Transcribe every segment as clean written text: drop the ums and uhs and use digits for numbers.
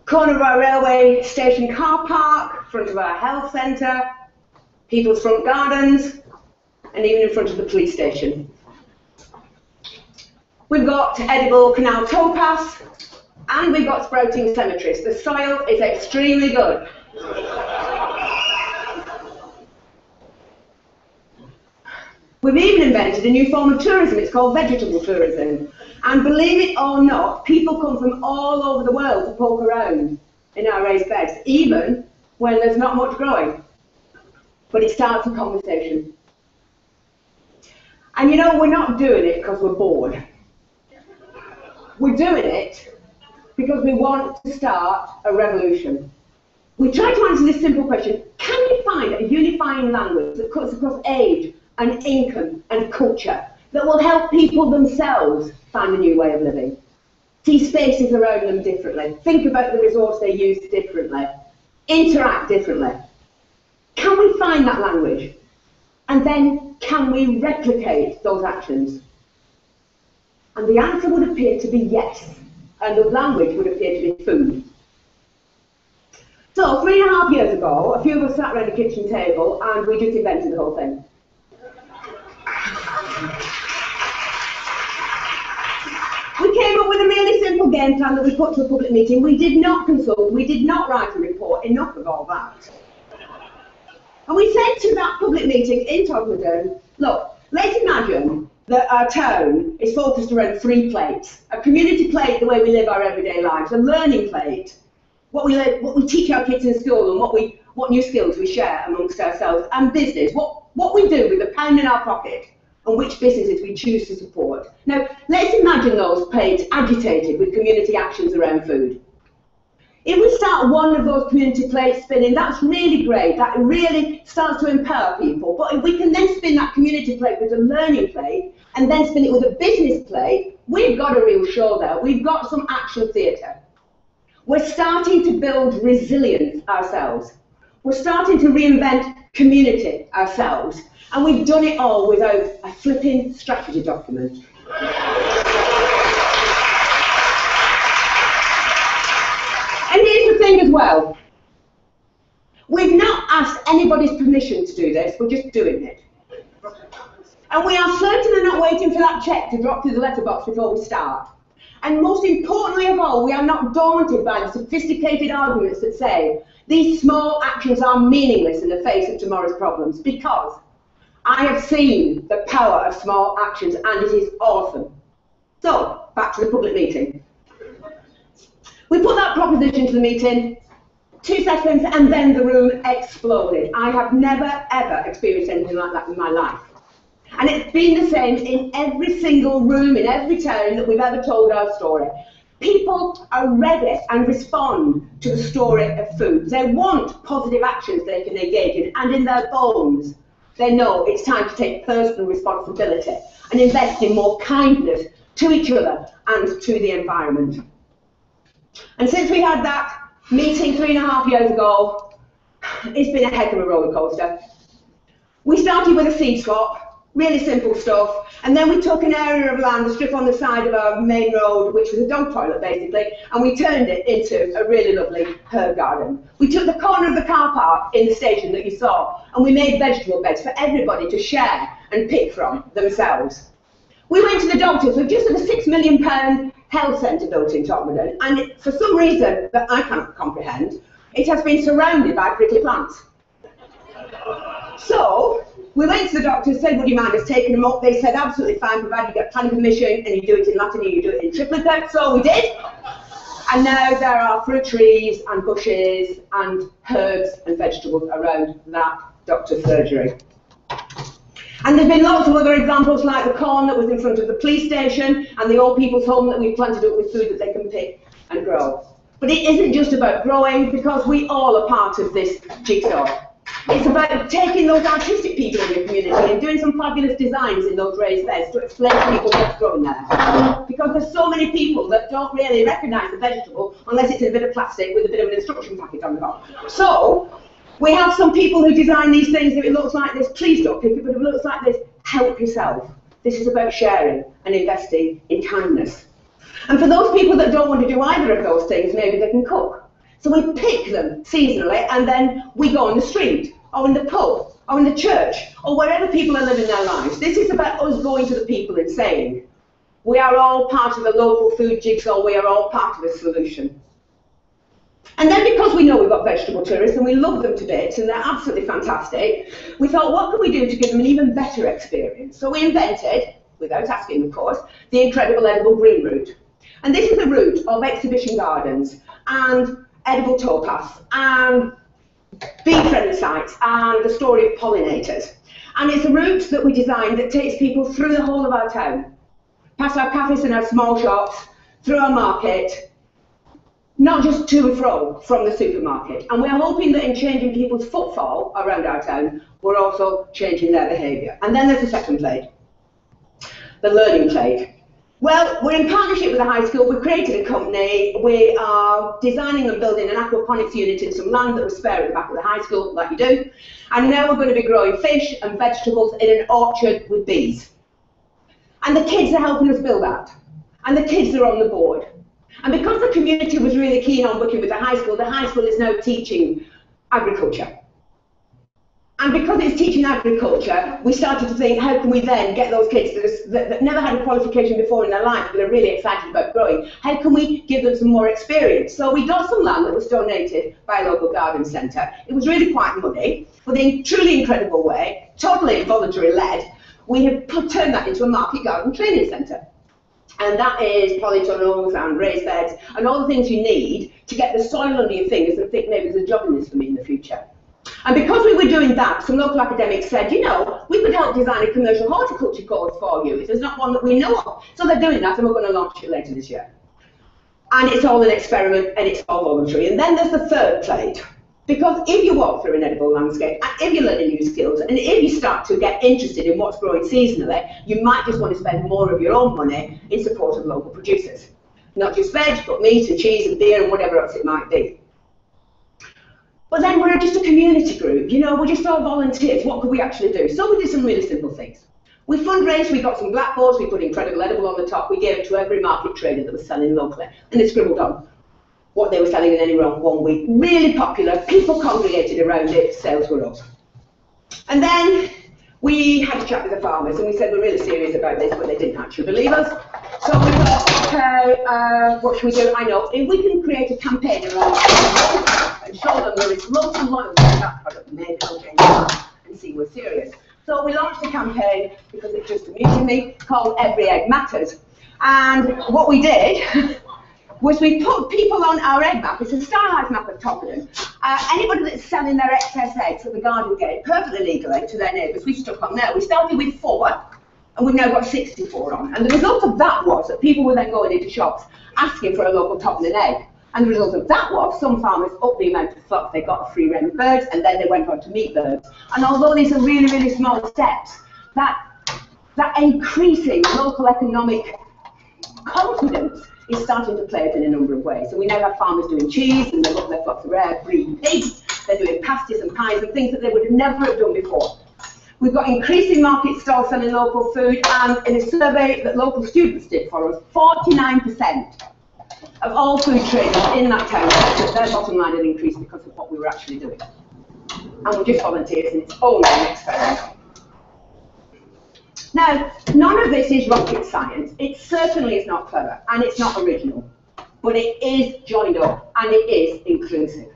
corner of our railway station car park, front of our health centre, people's front gardens, and even in front of the police station. We've got edible canal towpaths, and we've got sprouting cemeteries. The soil is extremely good. We've even invented a new form of tourism. It's called vegetable tourism. And believe it or not, people come from all over the world to poke around in our raised beds, even when there's not much growing. But it starts a conversation. And you know, we're not doing it because we're bored. We're doing it because we want to start a revolution. We try to answer this simple question: can you find a unifying language that cuts across age and income and culture that will help people themselves find a new way of living? See spaces around them differently, think about the resource they use differently, interact differently. Can we find that language? And then can we replicate those actions? And the answer would appear to be yes, and the language would appear to be food. So 3.5 years ago, a few of us sat around a kitchen table and we just invented the whole thing. We came up with a really simple game plan that we put to a public meeting. We did not consult, we did not write a report, enough of all that. And we said to that public meeting in Todmorden, look, let's imagine that our town is focused around 3 plates. A community plate, the way we live our everyday lives, a learning plate, what we teach our kids in school and what new skills we share amongst ourselves, and business, what we do with the pound in our pocket, and which businesses we choose to support. Now, let's imagine those plates agitated with community actions around food. If we start one of those community plates spinning, that's really great. That really starts to empower people. But if we can then spin that community plate with a learning plate, and then spin it with a business plate, we've got a real show there. We've got some action theatre. We're starting to build resilience ourselves. We're starting to reinvent community ourselves. And we've done it all without a flipping strategy document. And here's the thing as well. We've not asked anybody's permission to do this, we're just doing it. And we are certainly not waiting for that cheque to drop through the letterbox before we start. And most importantly of all, we are not daunted by the sophisticated arguments that say these small actions are meaningless in the face of tomorrow's problems, because I have seen the power of small actions and it is awesome. So, back to the public meeting. We put that proposition to the meeting, 2 seconds, and then the room exploded. I have never, ever experienced anything like that in my life. And it's been the same in every single room, in every town that we've ever told our story. People are ready and respond to the story of food. They want positive actions they can engage in, and in their bones, they know it's time to take personal responsibility and invest in more kindness to each other and to the environment. And since we had that meeting 3.5 years ago, it's been a heck of a roller coaster. We started with a seed swap, really simple stuff, and then we took an area of land, a strip on the side of our main road, which was a dog toilet basically, and we turned it into a really lovely herb garden. We took the corner of the car park in the station that you saw, and we made vegetable beds for everybody to share and pick from themselves. We went to the doctors. We've just had a £6 million health centre built in Todmorden, and for some reason that I can't comprehend, it has been surrounded by prickly plants. So we went to the doctors, said, would you mind us taking them up? They said, absolutely fine, provided you get planning permission and you do it in Latin and you do it in triplicate. So we did. And now there are fruit trees and bushes and herbs and vegetables around that doctor's surgery. And there's been lots of other examples, like the corn that was in front of the police station and the old people's home that we've planted up with food that they can pick and grow. But it isn't just about growing, because we all are part of this jigsaw. It's about taking those artistic people in your community and doing some fabulous designs in those raised beds to explain to people what's growing there. Because there's so many people that don't really recognise the vegetable unless it's in a bit of plastic with a bit of an instruction packet on the top. So we have some people who design these things. If it looks like this, please don't pick it, but if it looks like this, help yourself. This is about sharing and investing in kindness. And for those people that don't want to do either of those things, maybe they can cook. So we pick them seasonally, and then we go on the street, or in the pub, or in the church, or wherever people are living their lives. This is about us going to the people and saying, we are all part of the local food jigsaw, we are all part of the solution. And then because we know we've got vegetable tourists and we love them to bits and they're absolutely fantastic, we thought, what can we do to give them an even better experience? So we invented, without asking of course, the incredible edible green route. And this is a route of exhibition gardens and edible towpaths and bee-friendly sites and the story of pollinators. And it's a route that we designed that takes people through the whole of our town, past our cafes and our small shops, through our market, not just to and from the supermarket. And we're hoping that in changing people's footfall around our town, we're also changing their behaviour. And then there's the second plague, the learning plague. Well, we're in partnership with the high school. We've created a company. We are designing and building an aquaponics unit in some land that was spare at the back of the high school, like you do. And now we're going to be growing fish and vegetables in an orchard with bees. And the kids are helping us build that. And the kids are on the board. And because the community was really keen on working with the high school is now teaching agriculture. And because it's teaching agriculture, we started to think, how can we then get those kids that never had a qualification before in their life, but are really excited about growing, how can we give them some more experience? So we got some land that was donated by a local garden centre. It was really quite muddy, but in a truly incredible way, totally voluntary led, we have turned that into a market garden training centre. And that is polytunnels and raised beds and all the things you need to get the soil under your fingers and think maybe there's a job in this for me in the future. And because we were doing that, some local academics said, you know, we could help design a commercial horticulture course for you if there's not one that we know of. So they're doing that and we're going to launch it later this year. And it's all an experiment and it's all voluntary. And then there's the third plate. Because if you walk through an edible landscape, and if you learn new skills, and if you start to get interested in what's growing seasonally, you might just want to spend more of your own money in support of local producers. Not just veg, but meat and cheese and beer and whatever else it might be. But then we're just a community group, you know, we're just all volunteers. What could we actually do? So we did some really simple things. We fundraised, we got some blackboards, we put incredible edible on the top, we gave it to every market trader that was selling locally, and they scribbled on what they were selling in any one week. Really popular, people congregated around it, sales were up. And then we had a chat with the farmers and we said we're really serious about this, but they didn't actually believe us. So we thought, okay, what should we do? I know, if we can create a campaign around and show them there is lots and lots of that product made and see we're serious. So we launched a campaign, because it just amused me, called Every Egg Matters. And what we did was we put people on our egg map. It's a stylised map of Tottenham. Anybody that's selling their excess eggs at the garden gate, perfectly legally, to their neighbours, we stuck on there. We started with 4, and we've now got 64 on. And the result of that was that people were then going into shops asking for a local Tottenham egg. And the result of that was some farmers upped the amount of flock they got of free-range birds, and then they went on to meat birds. And although these are really, really small steps, that increasing local economic confidence is starting to play out in a number of ways. So we now have farmers doing cheese, and they've got their flocks of rare breed pigs, they're doing pasties and pies and things that they would have never have done before. We've got increasing market stalls selling local food, and in a survey that local students did for us, 49% of all food traders in that town said that their bottom line had increased because of what we were actually doing. And we're just volunteers, and it's only an experiment. Now, none of this is rocket science. It certainly is not clever, and it's not original. But it is joined up, and it is inclusive.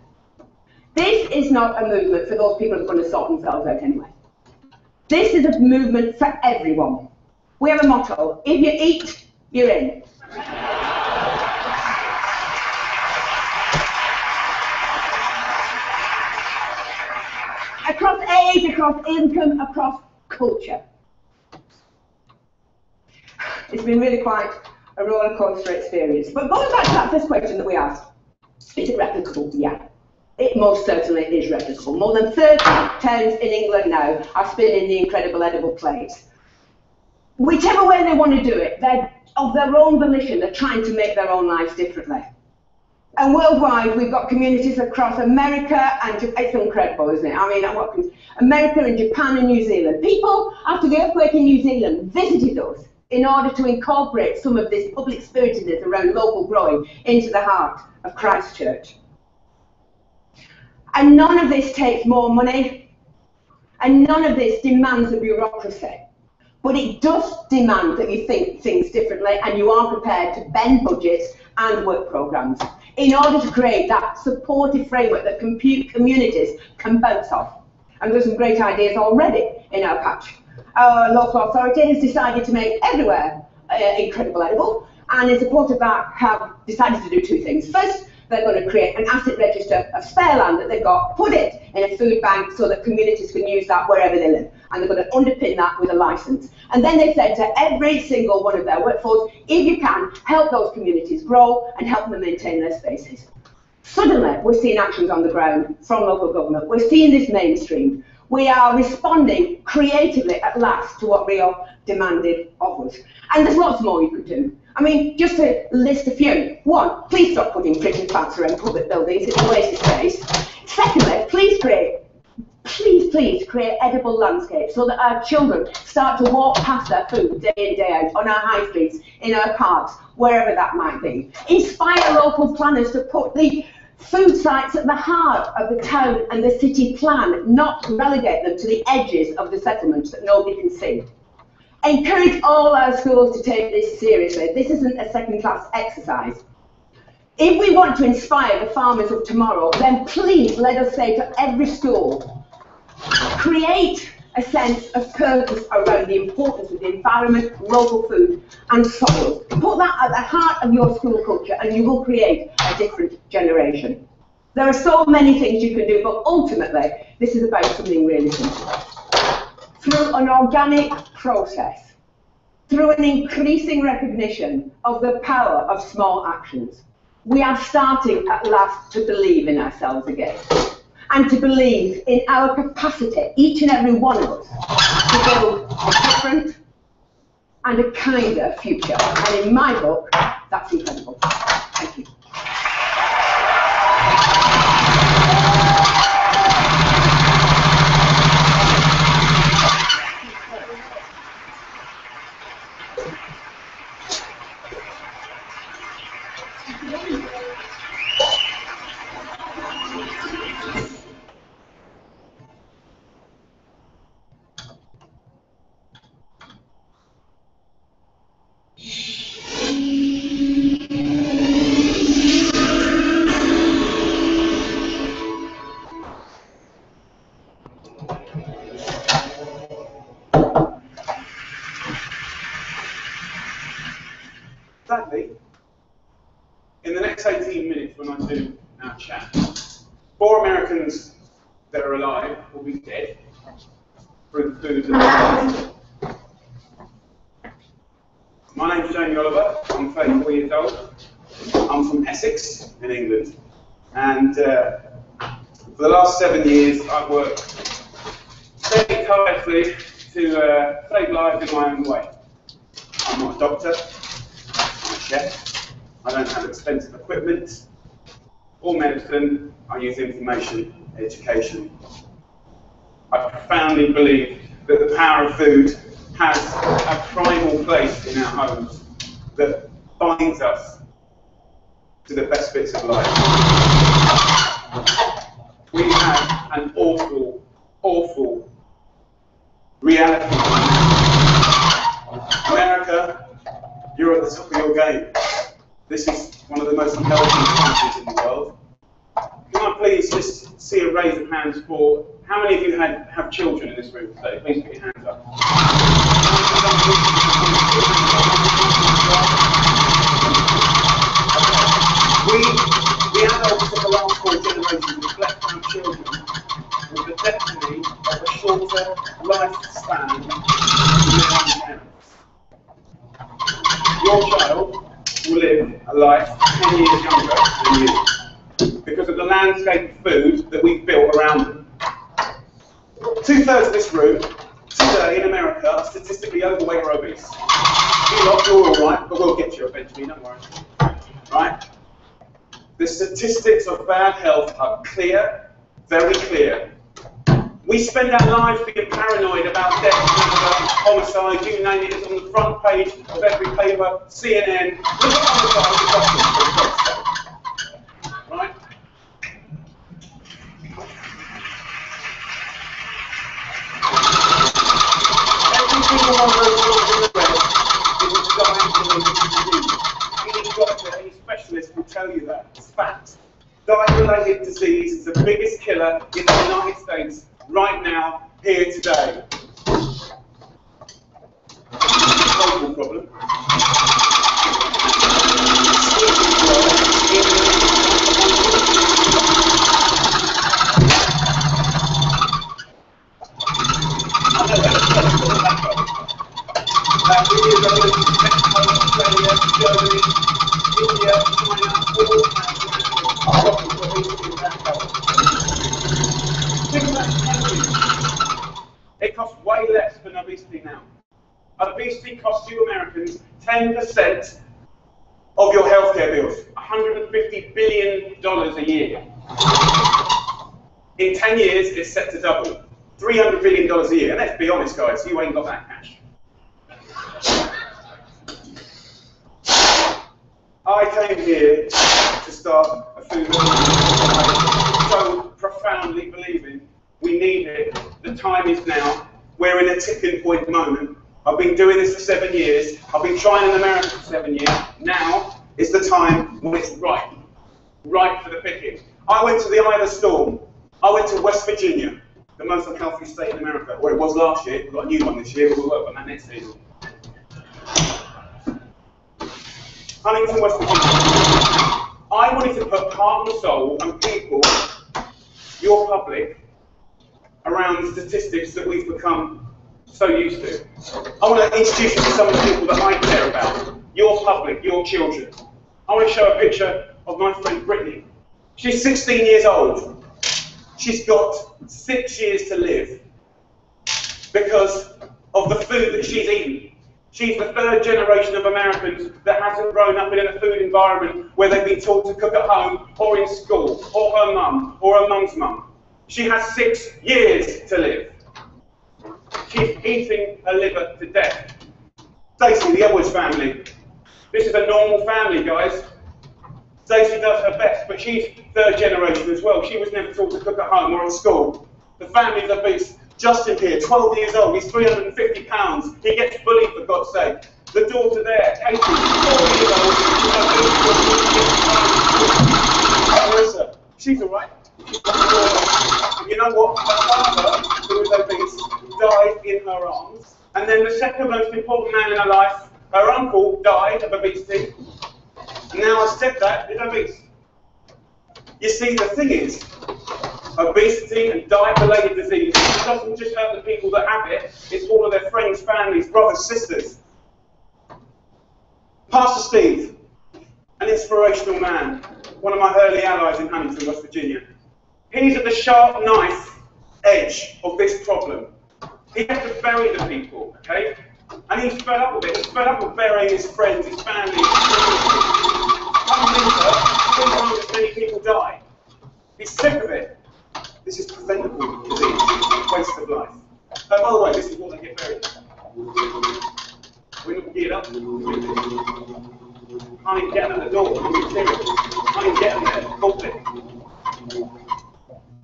This is not a movement for those people who are going to sort themselves out anyway. This is a movement for everyone. We have a motto: if you eat, you're in. Across age, across income, across culture. It's been really quite a roller coaster experience. But going back to that first question that we asked, is it replicable? Yeah, it most certainly is replicable. More than 30 towns in England now are spinning the incredible edible plates. Whichever way they want to do it, they're of their own volition, they're trying to make their own lives differently. And worldwide, we've got communities across America, and it's incredible, isn't it? I mean, America and Japan and New Zealand. People, after the earthquake in New Zealand, visited us in order to incorporate some of this public spiritedness around local growing into the heart of Christchurch. And none of this takes more money, and none of this demands a bureaucracy. But it does demand that you think things differently and you are prepared to bend budgets and work programmes in order to create that supportive framework that communities can bounce off. And there's some great ideas already in our patch. Our local authority has decided to make everywhere incredible edible, and in support of that have decided to do two things. First, they're going to create an asset register of spare land that they've got, put it in a food bank so that communities can use that wherever they live. And they're going to underpin that with a licence. And then they've said to every single one of their workforce, if you can, help those communities grow and help them maintain their spaces. Suddenly, we're seeing actions on the ground from local government. We're seeing this mainstream. We are responding creatively at last to what Rio demanded of us. And there's lots more you could do. I mean, just to list a few. One, please stop putting prison plants around public buildings. It's a waste of space. Secondly, please create edible landscapes so that our children start to walk past their food day in, day out, on our high streets, in our parks, wherever that might be. Inspire local planners to put the food sites at the heart of the town and the city plan, not relegate them to the edges of the settlements that nobody can see. Encourage all our schools to take this seriously. This isn't a second-class exercise. If we want to inspire the farmers of tomorrow, then please let us say to every school, create a sense of purpose around the importance of the environment, local food and soil. Put that at the heart of your school culture and you will create a different generation. There are so many things you can do, but ultimately, this is about something really simple. Through an organic process, through an increasing recognition of the power of small actions, we are starting at last to believe in ourselves again, and to believe in our capacity, each and every one of us, to build a different and a kinder future. And in my book, that's incredible. Thank you. Sadly, in the next 18 minutes when I do our chat, 4 Americans that are alive will be dead through the food that they eat. My name's Jamie Oliver, I'm 34 years old. I'm from Essex in England, and for the last 7 years I've worked very tirelessly to save lives in my own way. I'm not a doctor, I'm a chef, I don't have expensive equipment or medicine, I use information, education. I profoundly believe that the power of food has a primal place in our homes that binds us to the best bits of life. We have an awful, awful reality. America, you're at the top of your game. This is one of the most intelligent countries in the world. Can I please just see a raise of hands for how many of you have children in this room today? Please put your hands up. We adults of the last 4 generations reflect on children with the destiny of a shorter lifespan than their parents. Your child will live a life 10 years younger than you because of the landscape of food that we've built around them. 2/3 of this room today in America are statistically overweight or obese. You're all right, but we'll get you eventually, don't worry. Right? The statistics of bad health are clear, very clear. We spend our lives being paranoid about death, homicide, you name it, it's on the front page of every paper, CNN. Look at homicide, right? tell you that. It's fact. Diet-related disease is the biggest killer in the United States right now, here today. Global problem. It costs way less than obesity now. Obesity costs you Americans 10% of your healthcare bills, $150 billion a year. In 10 years, it's set to double, $300 billion a year. And let's be honest, guys, you ain't got that cash. I came here to start a food business, so profoundly believing we need it. The time is now. We're in a tipping point moment. I've been doing this for 7 years. I've been trying in America for 7 years. Now is the time when it's ripe for the picking. I went to the eye of the storm. I went to West Virginia, the most unhealthy state in America. Well, it was last year. We've got a new one this year, but we'll work on that next season. Huntington, West Virginia. I wanted to put heart and soul and people, your public, around the statistics that we've become so used to. I want to introduce you to some of the people that I care about. Your public, your children. I want to show a picture of my friend Brittany. She's 16 years old. She's got 6 years to live because of the food that she's eaten. She's the third generation of Americans that hasn't grown up in a food environment where they've been taught to cook at home or in school, or her mum, or her mum's mum. She has 6 years to live. She's eating her liver to death. Stacey, the Edwards family. This is a normal family, guys. Stacey does her best, but she's third generation as well. She was never taught to cook at home or in school. The family's obese. Justin here, 12 years old, he's 350 pounds. He gets bullied, for God's sake. The daughter there, Katie, 4 years old. Marissa, she's all right. You know what? Her father, who was obese, died in her arms. And then the second most important man in her life, her uncle, died of obesity. And now her stepdad is obese. You see, the thing is, obesity and diet-related disease doesn't just hurt the people that have it, it's all of their friends, families, brothers, sisters. Pastor Steve, an inspirational man, one of my early allies in Huntington, West Virginia. He's at the sharp knife edge of this problem. He has to bury the people, okay? And he's fed up with it. He's fed up with burying his friends, his family. One winter, 3 times as many people die. He's sick of it. This is preventable disease, waste of life. By the way, this is what they get buried. We're not geared up. I ain't getting at the door. I ain't getting there. Conflict.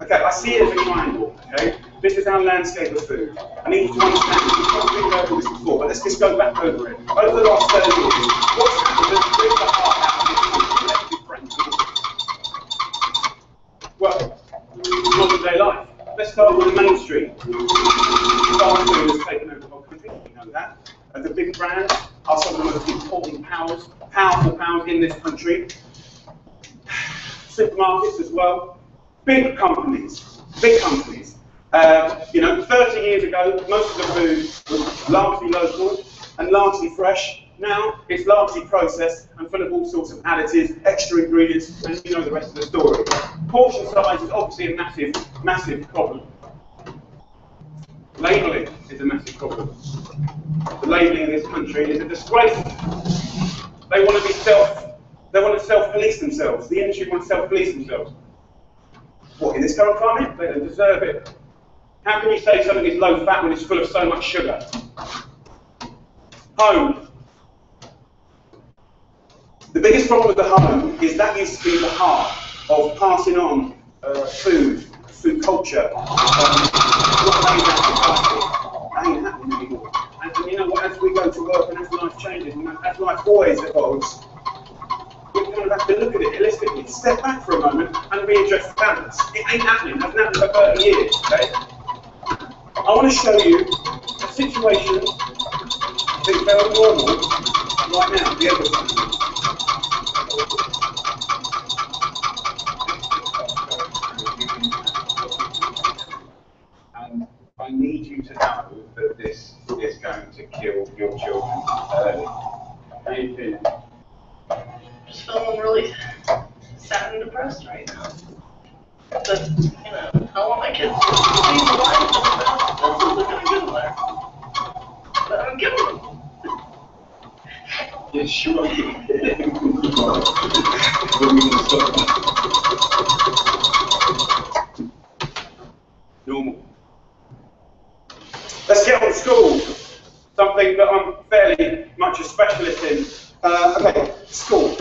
Okay, I see it as a triangle. Okay, this is our landscape of food. I need you to understand this. We've probably heard all this before, but let's just go back over it. Over the last 30 years, what's happened to bring the heart out of this collective friends? Well, modern day life. Let's start with the mainstream. Fast food has taken over the whole country, you know that. And the big brands are some of the most important powerful powers in this country. Supermarkets as well. Big companies. You know, 30 years ago, most of the food was largely local and largely fresh. Now, it's largely processed and full of all sorts of additives, extra ingredients, and you know the rest of the story. Portion size is obviously a massive problem. Labelling is a massive problem. The labelling in this country is a disgrace. They want to self-police themselves. The industry wants to self-police themselves. What, in this current climate? They don't deserve it. How can you say something is low fat when it's full of so much sugar? Home. The biggest problem with the home is that used to be the heart of passing on food culture. That ain't happening anymore. And you know what, as we go to work and as life changes, and as life always evolves, we're kind kind of have to look at it holistically, step back for a moment and readdress the balance. It ain't happening, it hasn't happened for 30 years, okay? I want to show you a situation that's very normal right now, the other side. And I need you to know that this is going to kill your children early. How are you feeling? Just feeling really sad and depressed right now. But, you know, I want my kids to lead the life and that's what they're going to give them there. But I'm giving them. Yes, you are. Normal. Let's get on to school. Something that I'm fairly much a specialist in. Okay, school.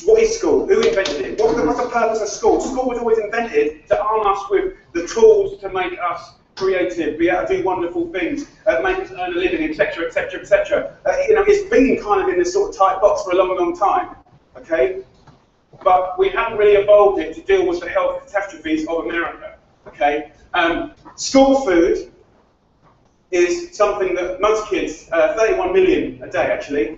What is school? Who invented it? What's the purpose of school? School was always invented to arm us with the tools to make us creative, be able to do wonderful things, make us earn a living, etc., etc., etc. You know, it's been kind of in this sort of tight box for a long, long time. Okay, but we haven't really evolved it to deal with the health catastrophes of America. Okay, school food is something that most kids, 31 million a day actually,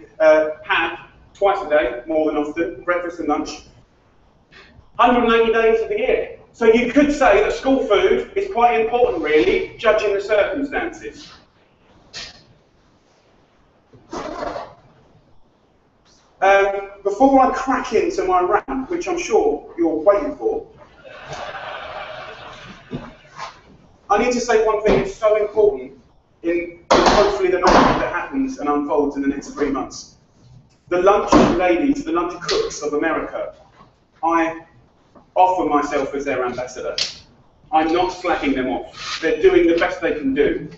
have twice a day, more than often, breakfast and lunch, 180 days of the year. So you could say that school food is quite important really, judging the circumstances. Before I crack into my rant, which I'm sure you're waiting for, I need to say one thing that's so important in hopefully the knowledge that happens and unfolds in the next 3 months. The lunch ladies, the lunch cooks of America, I offer myself as their ambassador. I'm not slacking them off. They're doing the best they can do.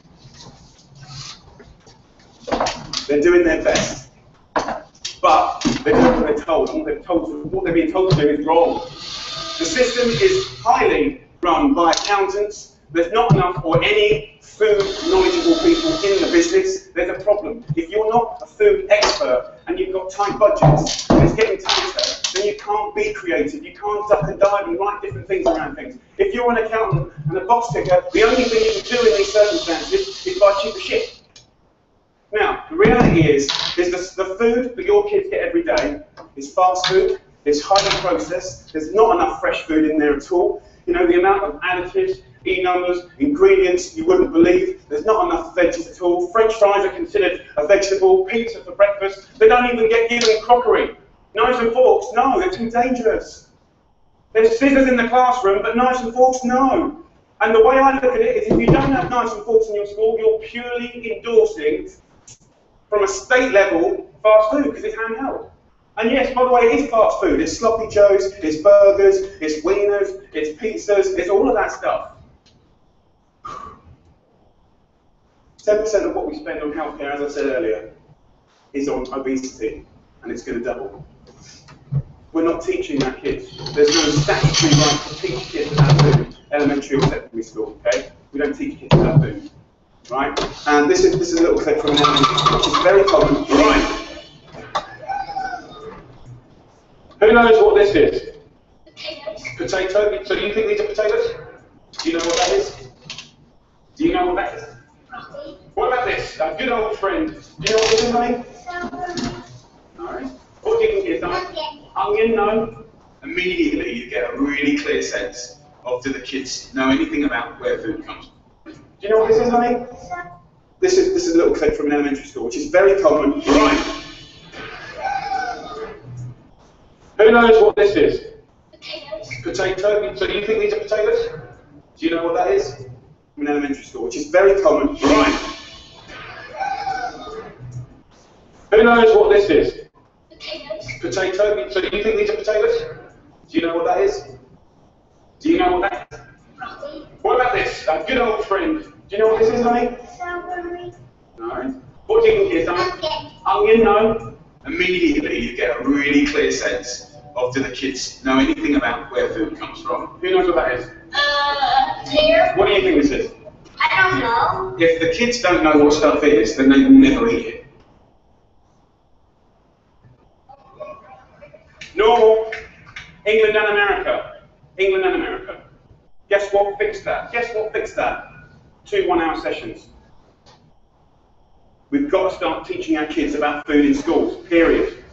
They're doing their best. But they're doing what they're told. What they're being told to do is wrong. The system is highly run by accountants. There's not enough or any food knowledgeable people in the business. There's a problem. If you're not a food expert and you've got tight budgets and it's getting tighter, then you can't be creative. You can't duck and dive and write different things around things. If you're an accountant and a box ticker, the only thing you can do in these circumstances is buy cheaper shit. Now, the reality is the food that your kids get every day is fast food, it's highly processed, there's not enough fresh food in there at all. You know, the amount of additives, numbers, ingredients you wouldn't believe. There's not enough veggies at all. French fries are considered a vegetable. Pizza for breakfast. They don't even get given crockery. Knives and forks, no, they're too dangerous. There's scissors in the classroom, but knives and forks, no. And the way I look at it is if you don't have knives and forks in your school, you're purely endorsing, from a state level, fast food, because it's handheld. And yes, by the way, it is fast food. It's sloppy joes, it's burgers, it's wieners, it's pizzas, it's all of that stuff. 10% of what we spend on healthcare, as I said earlier, is on obesity, and it's going to double. We're not teaching our kids. There's no statutory right to teach kids about food, elementary or secondary school, okay? We don't teach kids about food, right? And this is a little clip from an elementary school, which is very common. Right. Who knows what this is? Potatoes. Potato? So you think these are potatoes? Do you know what that is? Do you know what that is? What about this? A good old friend. Do you know what this is, honey? No. What do you think it is, honey? Onion, no. Immediately you get a really clear sense of do the kids know anything about where food comes from. Do you know what this is, honey? This is a little clip from an elementary school, which is very common. Right. Who knows what this is? Potatoes. Potato? So you think these are potatoes? Do you know what that is? From an elementary school, which is very common. Right. Who knows what this is? Potatoes. Potato? So you think these are potatoes? Do you know what that is? Do you know what that is? What about this? A good old friend. Do you know what this is, honey? Strawberry. No. What do you think it is, honey? Onion, no. Immediately you get a really clear sense of do the kids know anything about where food comes from. Who knows what that is? Pear. What do you think this is? I don't know. If the kids don't know what stuff is, then they will never eat it. Normal. England and America. England and America. Guess what fixed that? Guess what fixed that? 2 one-hour sessions. We've got to start teaching our kids about food in schools, period.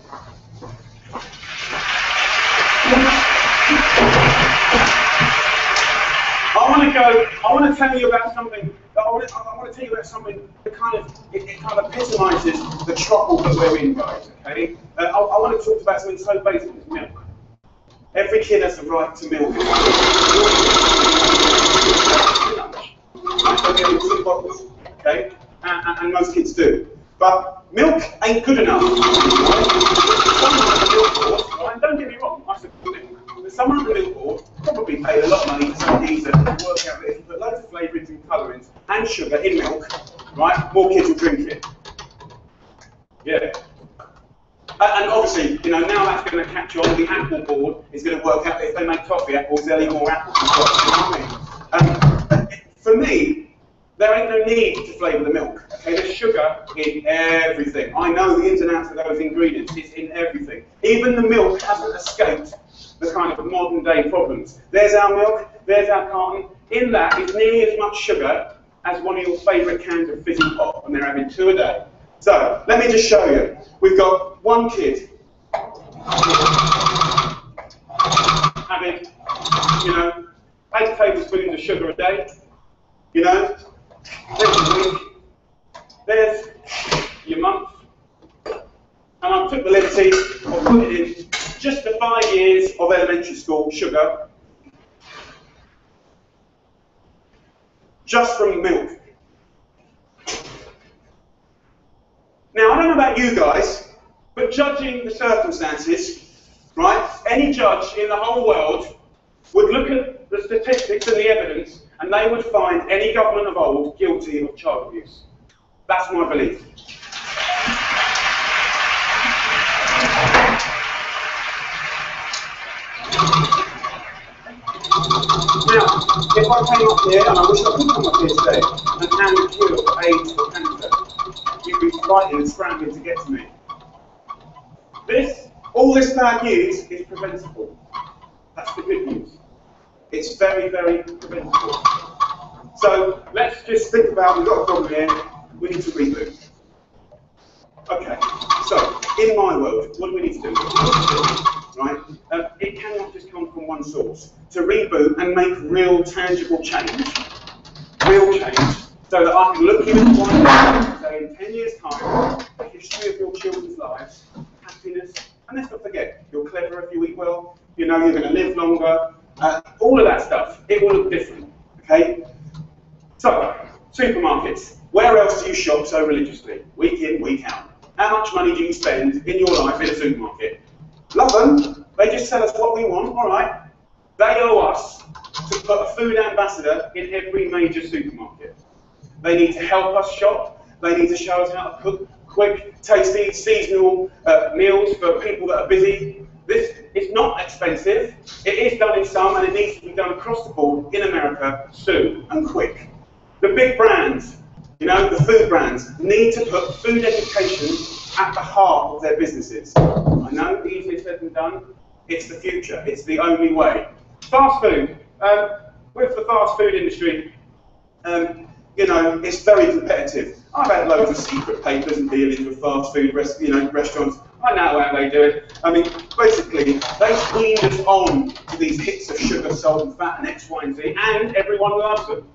I want to tell you about something. I want to tell you about something that kind of epitomises the trouble that we're in, guys. Okay. I want to talk about something so basic as milk. Every kid has the right to milk. They're getting 2 bottles, okay, and most kids do. But milk ain't good enough. Someone on the milk board, and don't get me wrong, I support it. Someone on the milk board probably paid a lot of money to some geezer to work out that if you put loads of flavourings and colourings and sugar in milk, right, more kids will drink it. Yeah. And obviously, you know, now that's going to catch on. The apple board is going to work out that if they make toffee apples, they'll eat more apples. You know what I mean? For me, there ain't no need to flavour the milk. Okay, there's sugar in everything. I know the ins and outs of those ingredients. It's in everything. Even the milk hasn't escaped the kind of modern day problems. There's our milk, there's our carton. In that is nearly as much sugar as one of your favourite cans of fizzy pop, and they're having 2 a day. So, let me just show you. We've got one kid having, you know, 8 tablespoons of sugar a day. You know, there's your week, there's your month, and I took the liberty of putting in just the 5 years of elementary school sugar, just from milk. Now, I don't know about you guys, but judging the circumstances, right, any judge in the whole world would look at the statistics and the evidence, and they would find any government of old guilty of child abuse. That's my belief. Now, if I came up here, and I wish I could come up here today, and hand a cure for AIDS or cancer, you'd be fighting and scrambling to get to me. All this bad news is preventable. That's the good news. It's very, very preventable. So let's just think about, we've got a problem here, we need to reboot. Okay, so in my world, what do we need to do? Right? It cannot just come from one source. To reboot and make real, tangible change, so that I can look you in the eye and say in 10 years' time, the history of your children's lives, happiness, and let's not forget, you're clever if you eat well, you know you're going to live longer, all of that stuff, it will look different, okay? So, supermarkets, where else do you shop so religiously? Week in, week out. How much money do you spend in your life in a supermarket? Love them, they just tell us what we want, alright. They owe us to put a food ambassador in every major supermarket. They need to help us shop, they need to show us how to cook quick, tasty, seasonal meals for people that are busy. This is not expensive, it is done in some, and it needs to be done across the board in America soon and quick. The big brands, you know, the food brands, need to put food education at the heart of their businesses. I know, easier said than done, it's the future, it's the only way. Fast food, with the fast food industry, you know, it's very competitive. I've had loads of secret papers and dealings with fast food restaurants. I know how they do it. I mean, basically, they wean us on to these hits of sugar, salt and fat and X, Y and Z, and everyone loves them,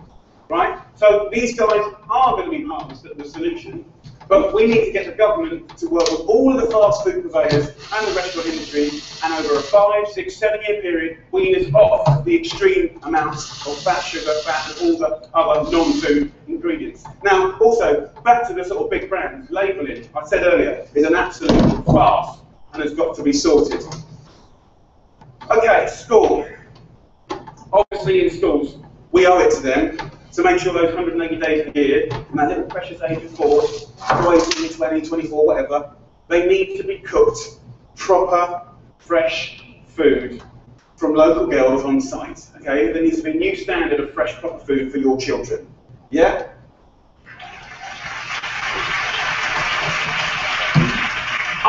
right? So these guys are going to be part of the solution, but we need to get the government to work with all of the fast food purveyors and the restaurant industry, and over a 5, 6, 7 year period, wean us off the extreme amounts of fat, sugar, fat, and all the other non-food ingredients. Now, also, back to the sort of big brands, labelling, I said earlier, is an absolute farce and has got to be sorted. Okay, school. Obviously in schools, we owe it to them to make sure those 180 days a year, and that little precious age of 4, to 18, 20, 24, whatever, they need to be cooked proper, fresh food from local girls on site, okay? There needs to be a new standard of fresh, proper food for your children, yeah?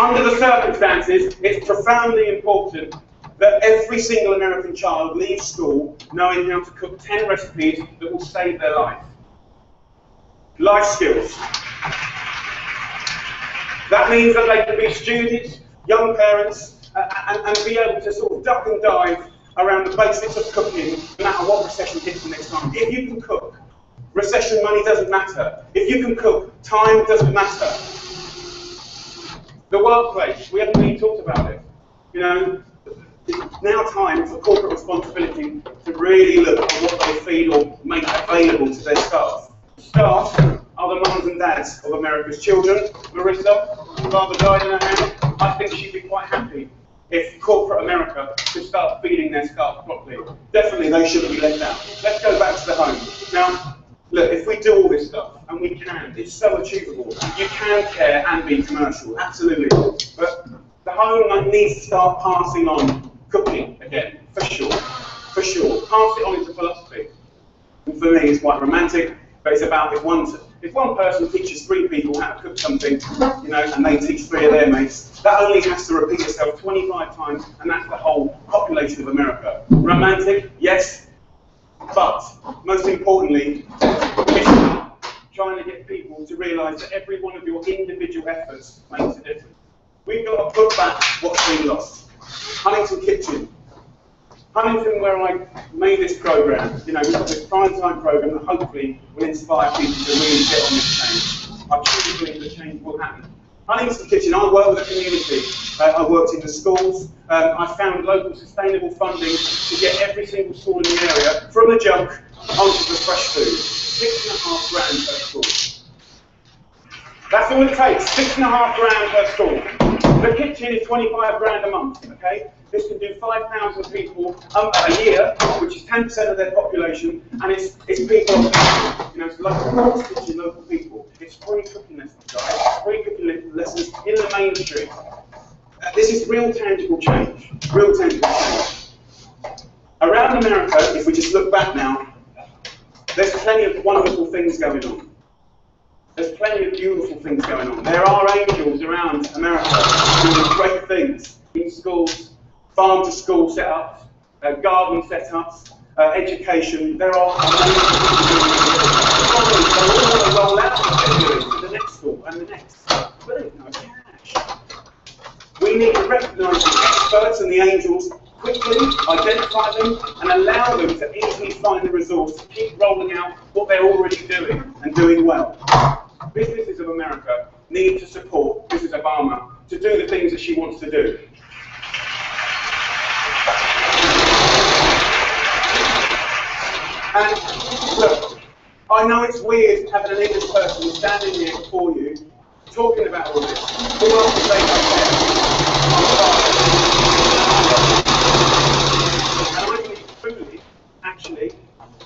Under the circumstances, it's profoundly important that every single American child leaves school knowing how to cook 10 recipes that will save their life. Life skills. That means that they can be students, young parents, and be able to sort of duck and dive around the basics of cooking, no matter what recession hits the next time. If you can cook, recession money doesn't matter. If you can cook, time doesn't matter. The workplace, we haven't really talked about it. You know, it's now time for corporate responsibility to really look at what they feed or make available to their staff. Staff are the mums and dads of America's children. Marissa, rather died in her hand. I think she'd be quite happy if corporate America could start feeding their staff properly. Definitely they shouldn't be let down. Let's go back to the home. Now, look, if we do all this stuff, and we can, it's so achievable. You can care and be commercial, absolutely. But the home needs to start passing on cooking again, for sure. For sure. Pass it on into philosophy. And for me, it's quite romantic, but it's about if one person teaches 3 people how to cook something, you know, and they teach 3 of their mates, that only has to repeat itself 25 times, and that's the whole population of America. Romantic, yes, but most importantly, it's trying to get people to realise that every one of your individual efforts makes a difference. We've got to put back what's been lost. Huntington Kitchen. Huntington, where I made this programme, you know, we've got this prime time programme that hopefully will inspire people to really get on this change. I truly believe that change will happen. Huntington Kitchen, I work with the community. I worked in the schools. I found local sustainable funding to get every single school in the area from the junk onto the fresh food. £6.5 grand per school. That's all it takes, £6.5 grand per school. The kitchen is 25 grand a month, okay? This can do 5,000 people a year, which is 10% of their population, and it's people, you know, it's local kitchen, local people. It's free cooking lessons, guys. Free cooking lessons in the mainstream. This is real tangible change. Real tangible change. Around America, if we just look back now, there's plenty of wonderful things going on. There's plenty of beautiful things going on. There are angels around America doing great things in schools, farm to school setups, garden setups, education. There are amazing things they all want to roll out what they're doing to the next school and the next. But there's no cash. We need to recognise the experts and the angels quickly, identify them, and allow them to easily find the resource to keep rolling out what they're already doing and doing well. Businesses of America need to support Mrs. Obama to do the things that she wants to do. And look, I know it's weird having an English person standing here before you, talking about all this. All I can say and I believe truly, actually,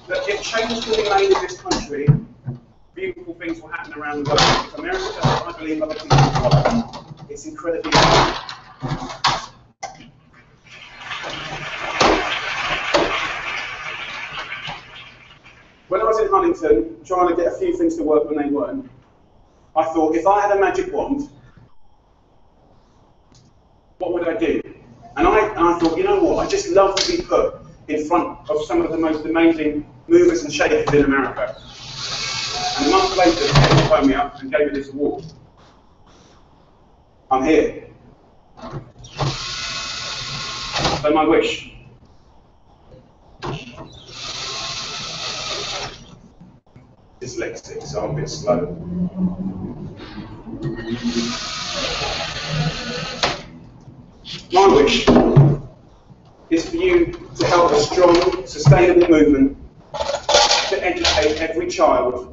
that if change can be made in this country, beautiful things will happen around the world. If America does it, I believe other people will follow. It's incredibly important. When I was in Huntington, trying to get a few things to work when they weren't, I thought, if I had a magic wand, what would I do? And I thought, you know what, I just love to be put in front of some of the most amazing movers and shakers in America. And a month later, they phoned me up and gave me this award. I'm here. So my wish. Dyslexic, so I'm a bit slow. My wish is for you to help a strong, sustainable movement to educate every child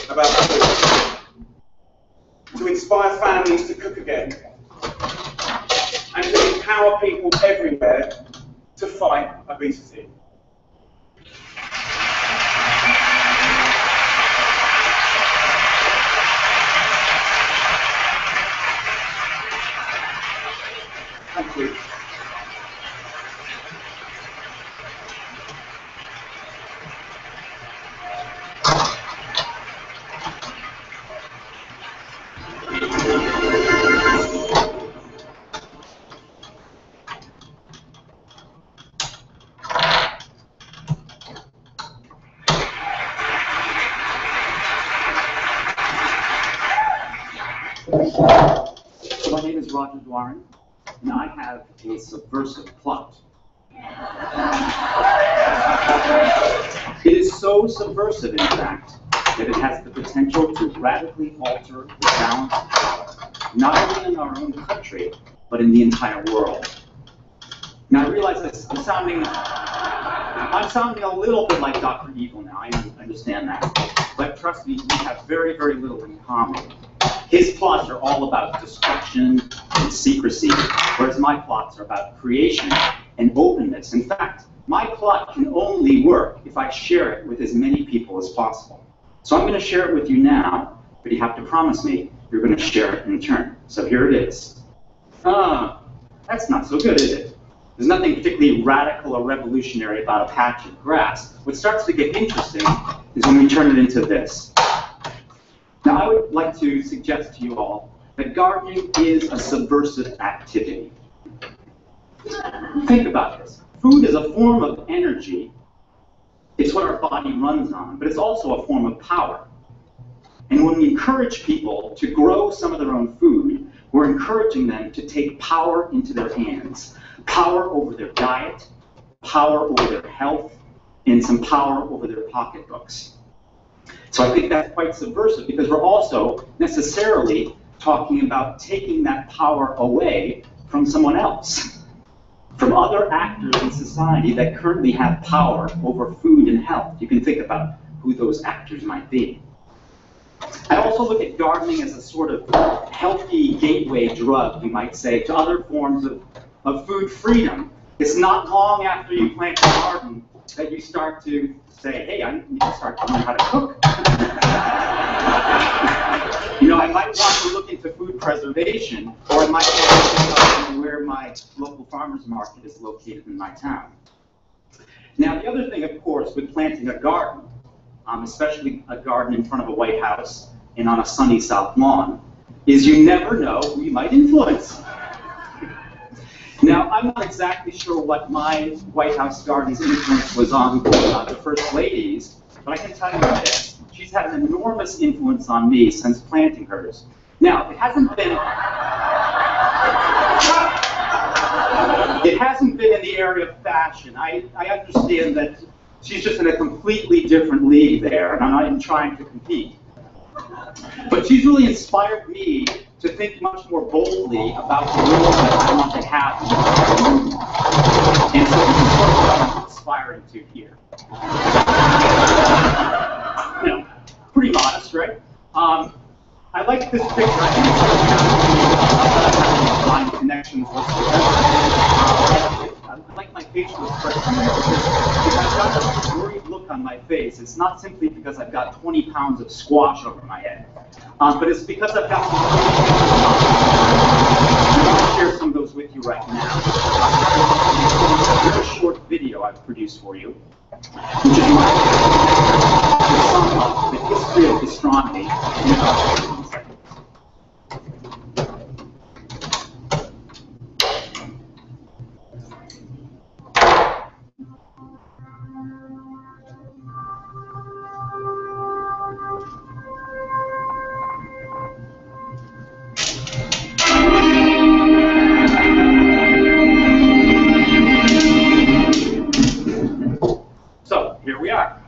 about food, to inspire families to cook again, and to empower people everywhere to fight obesity. Thank you. Roger Dwarin, and I have a subversive plot. It is so subversive, in fact, that it has the potential to radically alter the balance of power, not only in our own country, but in the entire world. Now, I realize I'm sounding a little bit like Dr. Evil now. I understand that. But trust me, we have very, very little in common. His plots are all about destruction and secrecy, whereas my plots are about creation and openness. In fact, my plot can only work if I share it with as many people as possible. So I'm going to share it with you now, but you have to promise me you're going to share it in turn. So here it is. That's not so good, is it? There's nothing particularly radical or revolutionary about a patch of grass. What starts to get interesting is when we turn it into this. Now, I would like to suggest to you all that gardening is a subversive activity. Think about this. Food is a form of energy. It's what our body runs on, but it's also a form of power. And when we encourage people to grow some of their own food, we're encouraging them to take power into their hands. Power over their diet, power over their health, and some power over their pocketbooks. So I think that's quite subversive because we're also necessarily talking about taking that power away from someone else, from other actors in society that currently have power over food and health. You can think about who those actors might be. I also look at gardening as a sort of healthy gateway drug, you might say, to other forms of food freedom. It's not long after you plant a garden that you start to say, hey, I need to start to learn how to cook. You know, I might want to look into food preservation, or I might want to look into where my local farmer's market is located in my town. Now, the other thing, of course, with planting a garden, especially a garden in front of a White House and on a sunny south lawn, is you never know who you might influence. Now, I'm not exactly sure what my White House garden's influence was on the First Ladies, but I can tell you this. She's had an enormous influence on me since planting hers. Now, it hasn't been in the area of fashion. I understand that she's just in a completely different league there, and I'm not even trying to compete. But she's really inspired me to think much more boldly about the role that I want to have in the movement. And so this is what I'm aspiring to here. You know, pretty modest, right? I like this picture. I think it's sort of line connections whatsoever. I like my facial expression there because if I've got a worried look on my face, it's not simply because I've got 20 pounds of squash over my head, but it's because I've got some. I'm going to share some of those with you right now. A very short video I've produced for you, which is my sum of the history of gastronomy in about 15 seconds. So, here we are.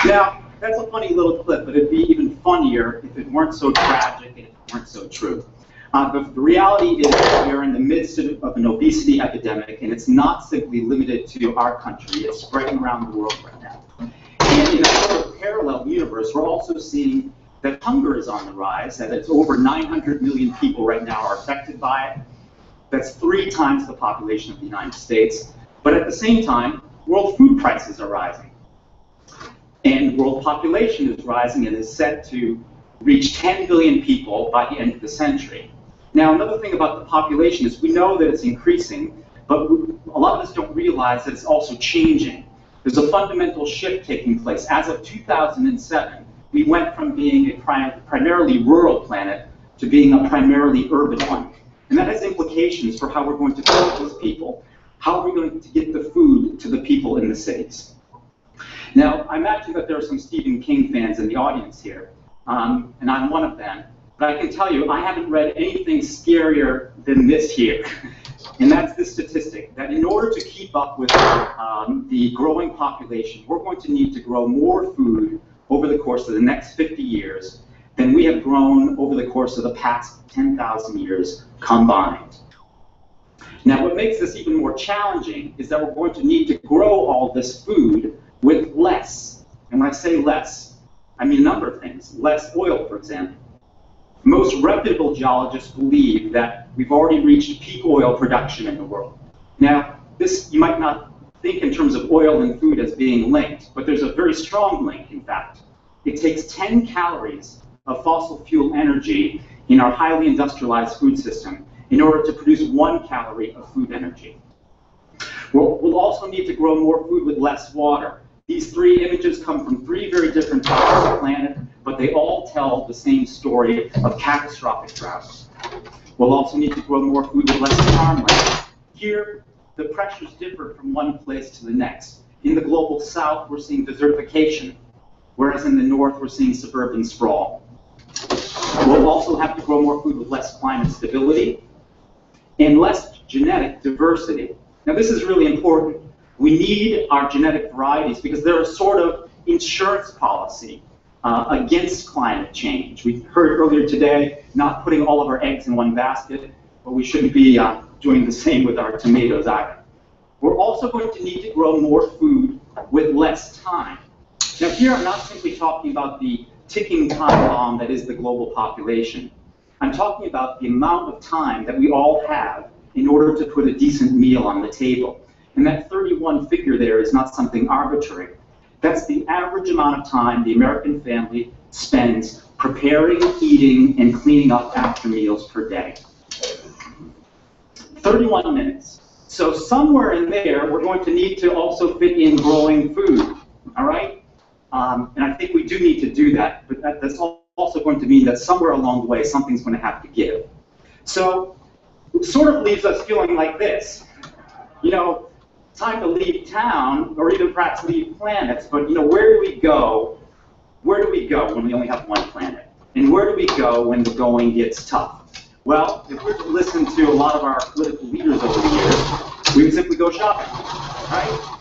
Now, that's a funny little clip, but it'd be even funnier if it weren't so tragic and if it weren't so true. But the reality is that we are in the midst of an obesity epidemic, and it's not simply limited to our country. It's spreading around the world right now. And in a sort of parallel universe, we're also seeing that hunger is on the rise, that it's over 900 million people right now are affected by it. That's 3 times the population of the United States. But at the same time, world food prices are rising. And world population is rising and is set to reach 10 billion people by the end of the century. Now, another thing about the population is we know that it's increasing, but a lot of us don't realize that it's also changing. There's a fundamental shift taking place. As of 2007, we went from being a primarily rural planet to being a primarily urban one. And that has implications for how we're going to feed those people. How are we going to get the food to the people in the cities? Now, I imagine that there are some Stephen King fans in the audience here. and I'm one of them. But I can tell you, I haven't read anything scarier than this here. And that's the statistic, that in order to keep up with the growing population, we're going to need to grow more food over the course of the next 50 years than we have grown over the course of the past 10,000 years combined. Now, what makes this even more challenging is that we're going to need to grow all this food with less. And when I say less, I mean a number of things. Less oil, for example. Most reputable geologists believe that we've already reached peak oil production in the world. Now, this you might not think in terms of oil and food as being linked, but there's a very strong link, in fact. It takes 10 calories of fossil fuel energy in our highly industrialized food system in order to produce 1 calorie of food energy. We'll also need to grow more food with less water. These 3 images come from 3 very different parts of the planet, but they all tell the same story of catastrophic drought. We'll also need to grow more food with less farmland. Here, the pressures differ from one place to the next. In the global south, we're seeing desertification, whereas in the north, we're seeing suburban sprawl. We'll also have to grow more food with less climate stability and less genetic diversity. Now, this is really important. We need our genetic varieties because they're a sort of insurance policy against climate change. We heard earlier today, not putting all of our eggs in one basket, but we shouldn't be doing the same with our tomatoes either. We're also going to need to grow more food with less time. Now here I'm not simply talking about the ticking time bomb that is the global population. I'm talking about the amount of time that we all have in order to put a decent meal on the table. And that 31 figure there is not something arbitrary. That's the average amount of time the American family spends preparing, eating, and cleaning up after meals per day. 31 minutes. So somewhere in there, we're going to need to also fit in growing food, all right? And I think we do need to do that, but that's also going to mean that somewhere along the way, something's going to have to give. So it sort of leaves us feeling like this. You know, time to leave town, or even perhaps leave planets, but you know, where do we go? Where do we go when we only have one planet? And where do we go when the going gets tough? Well, if we're to listen to a lot of our political leaders over the years, we would simply go shopping, right?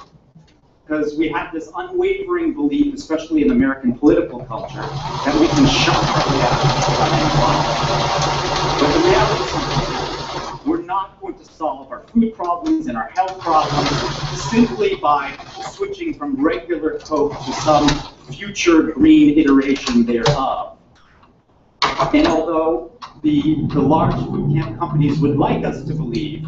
Because we have this unwavering belief, especially in American political culture, that we can shop our way out of any problem. But the reality is something different. We're not going to solve our food problems and our health problems simply by switching from regular Coke to some future green iteration thereof. And although the large food camp companies would like us to believe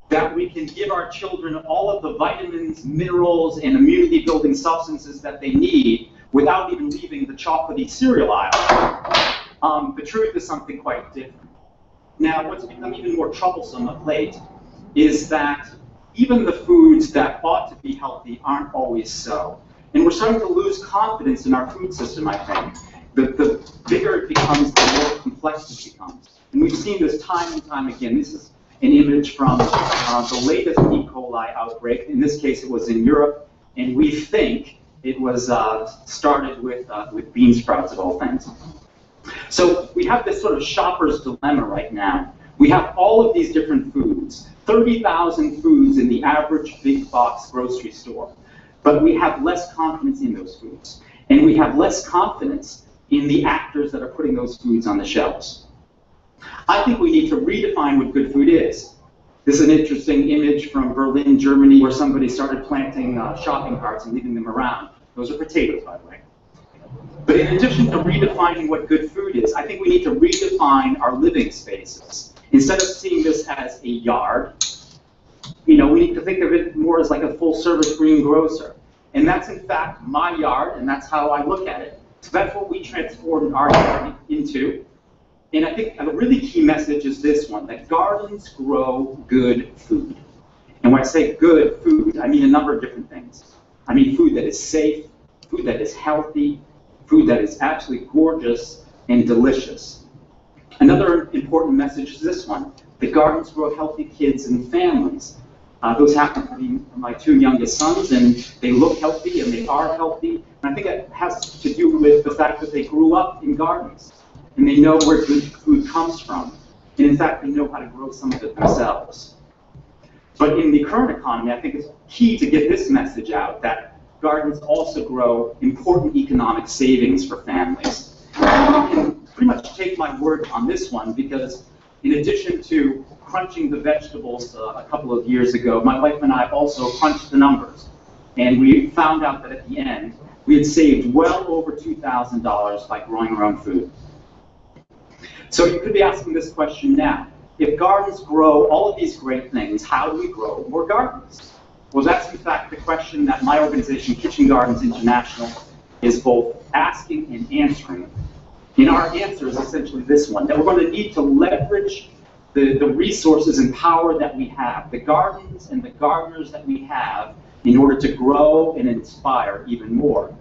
that we can give our children all of the vitamins, minerals, and immunity-building substances that they need without even leaving the chocolatey cereal aisle, the truth is something quite different. Now, what's become even more troublesome of late is that even the foods that ought to be healthy aren't always so. And we're starting to lose confidence in our food system, I think. The bigger it becomes, the more complex it becomes. And we've seen this time and time again. This is an image from the latest E. coli outbreak. In this case, it was in Europe, and we think it was started with bean sprouts, of all things. So we have this sort of shopper's dilemma right now. We have all of these different foods, 30,000 foods in the average big box grocery store. But we have less confidence in those foods. And we have less confidence in the actors that are putting those foods on the shelves. I think we need to redefine what good food is. This is an interesting image from Berlin, Germany, where somebody started planting shopping carts and leaving them around. Those are potatoes, by the way. But in addition to redefining what good food is, I think we need to redefine our living spaces. Instead of seeing this as a yard, you know, we need to think of it more as like a full-service greengrocer. And that's, in fact, my yard, and that's how I look at it. So that's what we transformed our yard into. And I think a really key message is this one, that gardens grow good food. And when I say good food, I mean a number of different things. I mean food that is safe, food that is healthy, food that is absolutely gorgeous and delicious. Another important message is this one, that gardens grow healthy kids and families. Those happen to be my two youngest sons, and they look healthy, and they are healthy. And I think it has to do with the fact that they grew up in gardens, and they know where good food comes from. And in fact, they know how to grow some of it themselves. But in the current economy, I think it's key to get this message out, that gardens also grow important economic savings for families. You can pretty much take my word on this one, because in addition to crunching the vegetables a couple of years ago, my wife and I also crunched the numbers. And we found out that at the end, we had saved well over $2,000 by growing our own food. So you could be asking this question now. If gardens grow all of these great things, how do we grow more gardens? Well, that's in fact the question that my organization, Kitchen Gardens International, is both asking and answering. And our answer is essentially this one, that we're going to need to leverage the resources and power that we have, the gardens and the gardeners that we have, in order to grow and inspire even more.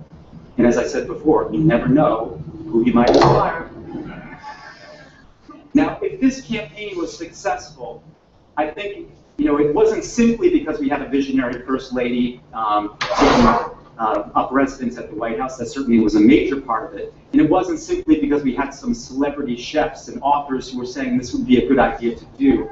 And as I said before, you never know who you might inspire. Now, if this campaign was successful, I think it wasn't simply because we had a visionary First Lady taking up residence at the White House. That certainly was a major part of it. And it wasn't simply because we had some celebrity chefs and authors who were saying this would be a good idea to do.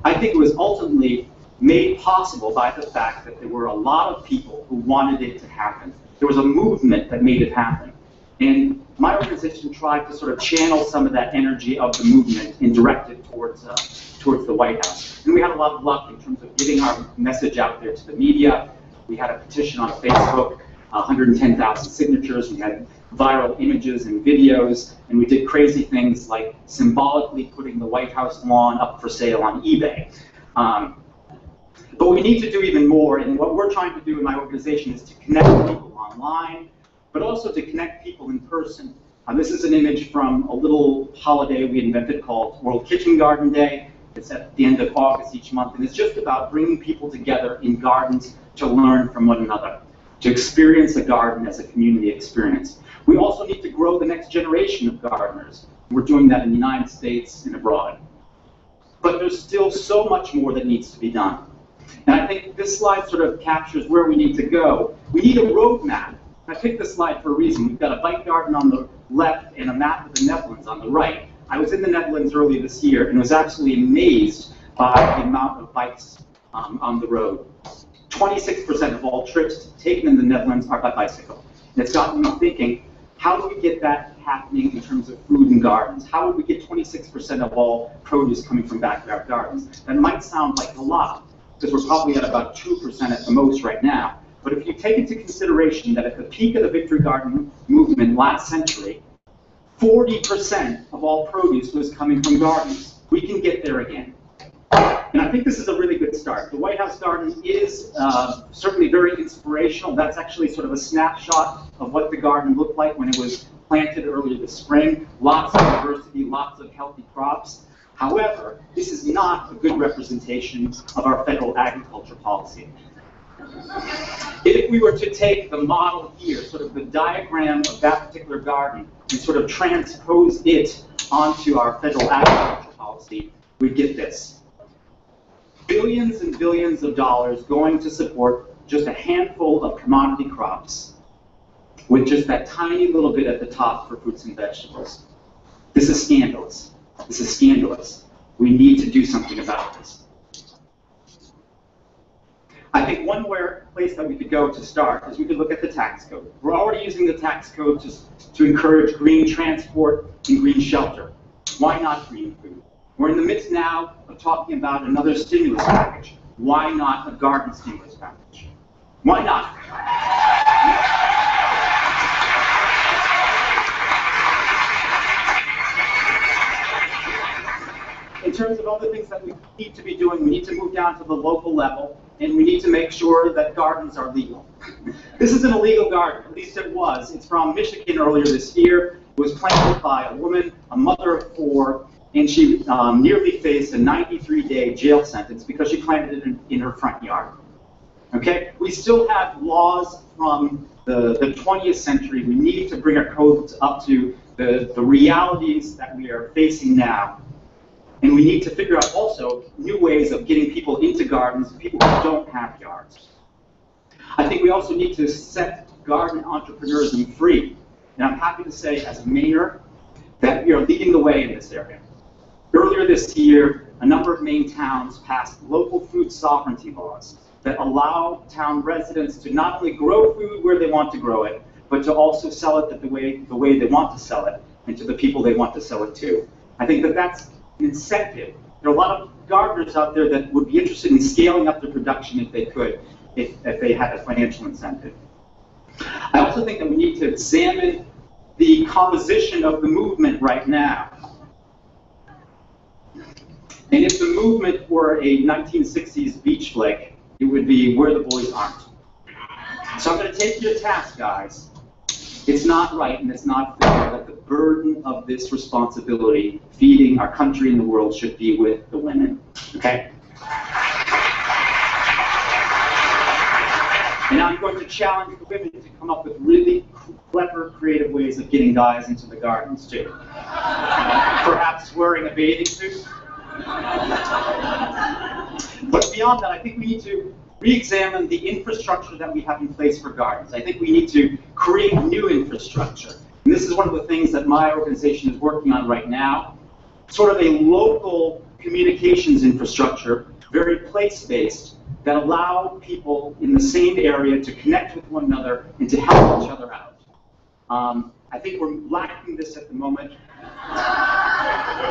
I think it was ultimately made possible by the fact that there were a lot of people who wanted it to happen. There was a movement that made it happen. And my organization tried to sort of channel some of that energy of the movement and direct it towards the White House. And we had a lot of luck in terms of getting our message out there to the media. We had a petition on Facebook, 110,000 signatures. We had viral images and videos, and we did crazy things like symbolically putting the White House lawn up for sale on eBay. But we need to do even more, and what we're trying to do in my organization is to connect people online, but also to connect people in person. This is an image from a little holiday we invented called World Kitchen Garden Day. It's at the end of August each month, and it's just about bringing people together in gardens to learn from one another, to experience a garden as a community experience. We also need to grow the next generation of gardeners. We're doing that in the United States and abroad. But there's still so much more that needs to be done. And I think this slide sort of captures where we need to go. We need a roadmap. I picked this slide for a reason. We've got a bike garden on the left and a map of the Netherlands on the right. I was in the Netherlands earlier this year and was absolutely amazed by the amount of bikes on the road. 26% of all trips taken in the Netherlands are by bicycle. And it's gotten me thinking, how do we get that happening in terms of food and gardens? How would we get 26% of all produce coming from backyard gardens? That might sound like a lot, because we're probably at about 2% at the most right now. But if you take into consideration that at the peak of the Victory Garden movement last century, 40% of all produce was coming from gardens. We can get there again. And I think this is a really good start. The White House garden is certainly very inspirational. That's actually sort of a snapshot of what the garden looked like when it was planted earlier this spring. Lots of diversity, lots of healthy crops. However, this is not a good representation of our federal agriculture policy. If we were to take the model here, sort of the diagram of that particular garden, and sort of transpose it onto our federal agriculture policy, we'd get this. Billions and billions of dollars going to support just a handful of commodity crops, with just that tiny little bit at the top for fruits and vegetables. This is scandalous. This is scandalous. We need to do something about this. I think one place that we could go to start is we could look at the tax code. We're already using the tax code to encourage green transport and green shelter. Why not green food? We're in the midst now of talking about another stimulus package. Why not a garden stimulus package? Why not? In terms of other things that we need to be doing, we need to move down to the local level, and we need to make sure that gardens are legal. This is an illegal garden, at least it was. It's from Michigan earlier this year. It was planted by a woman, a mother of 4, and she nearly faced a 93-day jail sentence because she planted it in her front yard. Okay? We still have laws from the 20th century. We need to bring our codes up to the realities that we are facing now. And we need to figure out also new ways of getting people into gardens, people who don't have yards. I think we also need to set garden entrepreneurism free. And I'm happy to say, as mayor, that we are leading the way in this area. Earlier this year, a number of Maine towns passed local food sovereignty laws that allow town residents to not only grow food where they want to grow it, but to also sell it the way they want to sell it, and to the people they want to sell it to. I think that that's an incentive. There are a lot of gardeners out there that would be interested in scaling up their production if they could, if they had a financial incentive. I also think that we need to examine the composition of the movement right now. And if the movement were a 1960s beach flick, it would be Where the Boys Aren't. So I'm going to take you to task, guys. It's not right and it's not fair that the burden of this responsibility, feeding our country and the world, should be with the women, okay? And I'm going to challenge the women to come up with really clever, creative ways of getting guys into the gardens, too. Perhaps wearing a bathing suit. But beyond that, I think we need to re-examine the infrastructure that we have in place for gardens. I think we need to create new infrastructure. And this is one of the things that my organization is working on right now. Sort of a local communications infrastructure, very place-based, that allow people in the same area to connect with one another and to help each other out. I think we're lacking this at the moment,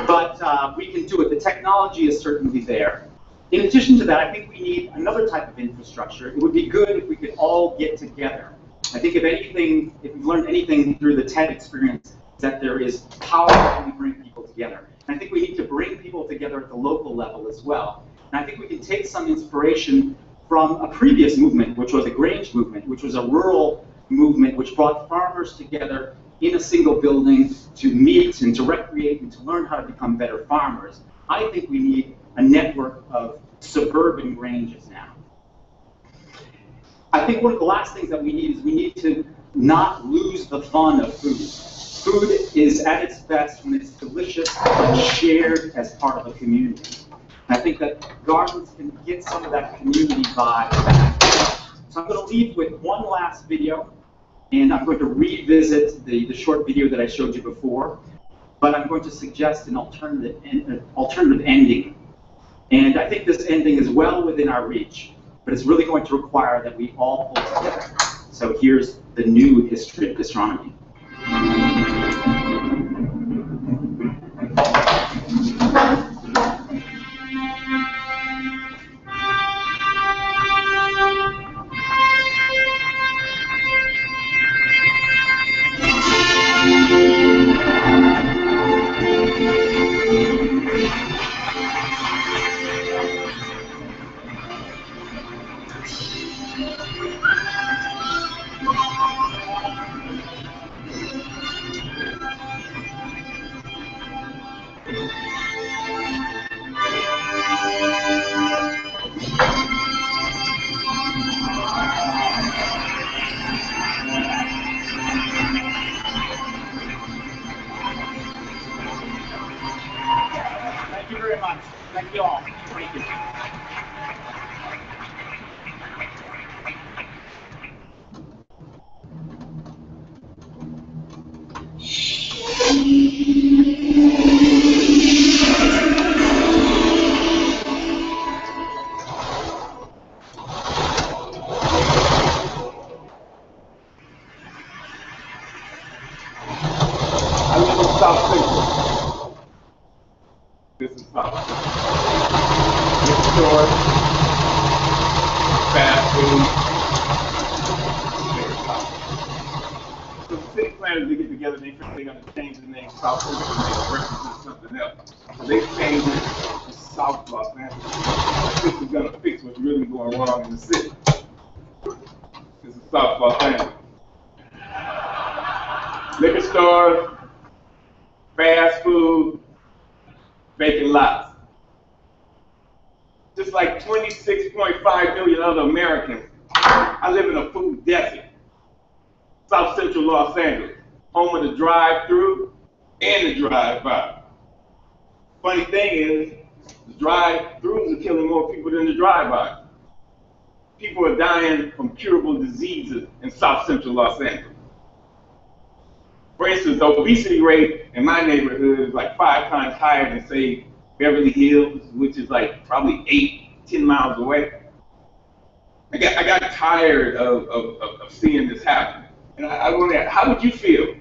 but we can do it. The technology is certainly there. In addition to that, I think we need another type of infrastructure. It would be good if we could all get together. I think if anything, if we've learned anything through the TED experience, is that there is power when we bring people together. And I think we need to bring people together at the local level as well. And I think we can take some inspiration from a previous movement, which was the Grange movement, which was a rural movement which brought farmers together in a single building to meet and to recreate and to learn how to become better farmers. I think we need a network of suburban Granges now. I think one of the last things that we need is we need to not lose the fun of food. Food is at its best when it's delicious and shared as part of a community. And I think that gardens can get some of that community vibe back. So I'm going to leave with one last video, and I'm going to revisit the short video that I showed you before, but I'm going to suggest an alternative ending. And I think this ending is well within our reach, but it's really going to require that we all pull together. So here's the new history of gastronomy. Thank you very much. Thank you all. Thank you. I live in South Central. This is South Central. Liquor store, fast food. So the city planners, they get together, they think they're going to change the name South Central and they represent something else. So they changed it to South Los Angeles. This is going to fix what's really going wrong in the city. This is South Los Angeles. Liquor stores, fast food, vacant lots. Just like 26.5 million other Americans, I live in a food desert. South Central Los Angeles, home of the drive-through and the drive-by. Funny thing is, the drive-throughs are killing more people than the drive-bys. People are dying from curable diseases in South Central Los Angeles. For instance, the obesity rate in my neighborhood is like 5 times higher than, say, Beverly Hills, which is like probably 8-10 miles away. I got tired of seeing this happen. And I wonder, how would you feel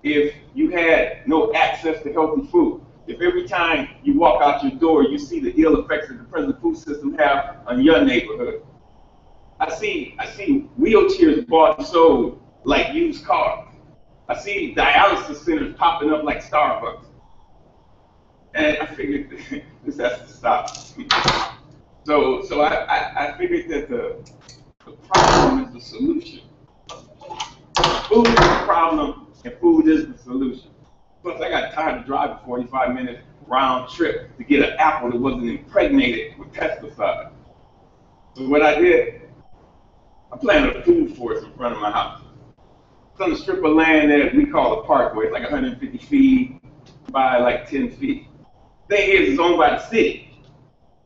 if you had no access to healthy food? If every time you walk out your door, you see the ill effects that the present food system have on your neighborhood? I see wheelchairs bought and sold like used cars. I see dialysis centers popping up like Starbucks. And I figured this has to stop. So I figured that the problem is the solution. Food is the problem, and food is the solution. Plus, I got tired of driving 45 minutes round trip to get an apple that wasn't impregnated with pesticides. So what I did, I planted a food forest in front of my house. It's on a strip of land that we call a parkway. It's like 150 feet by like 10 feet. The thing is, it's owned by the city,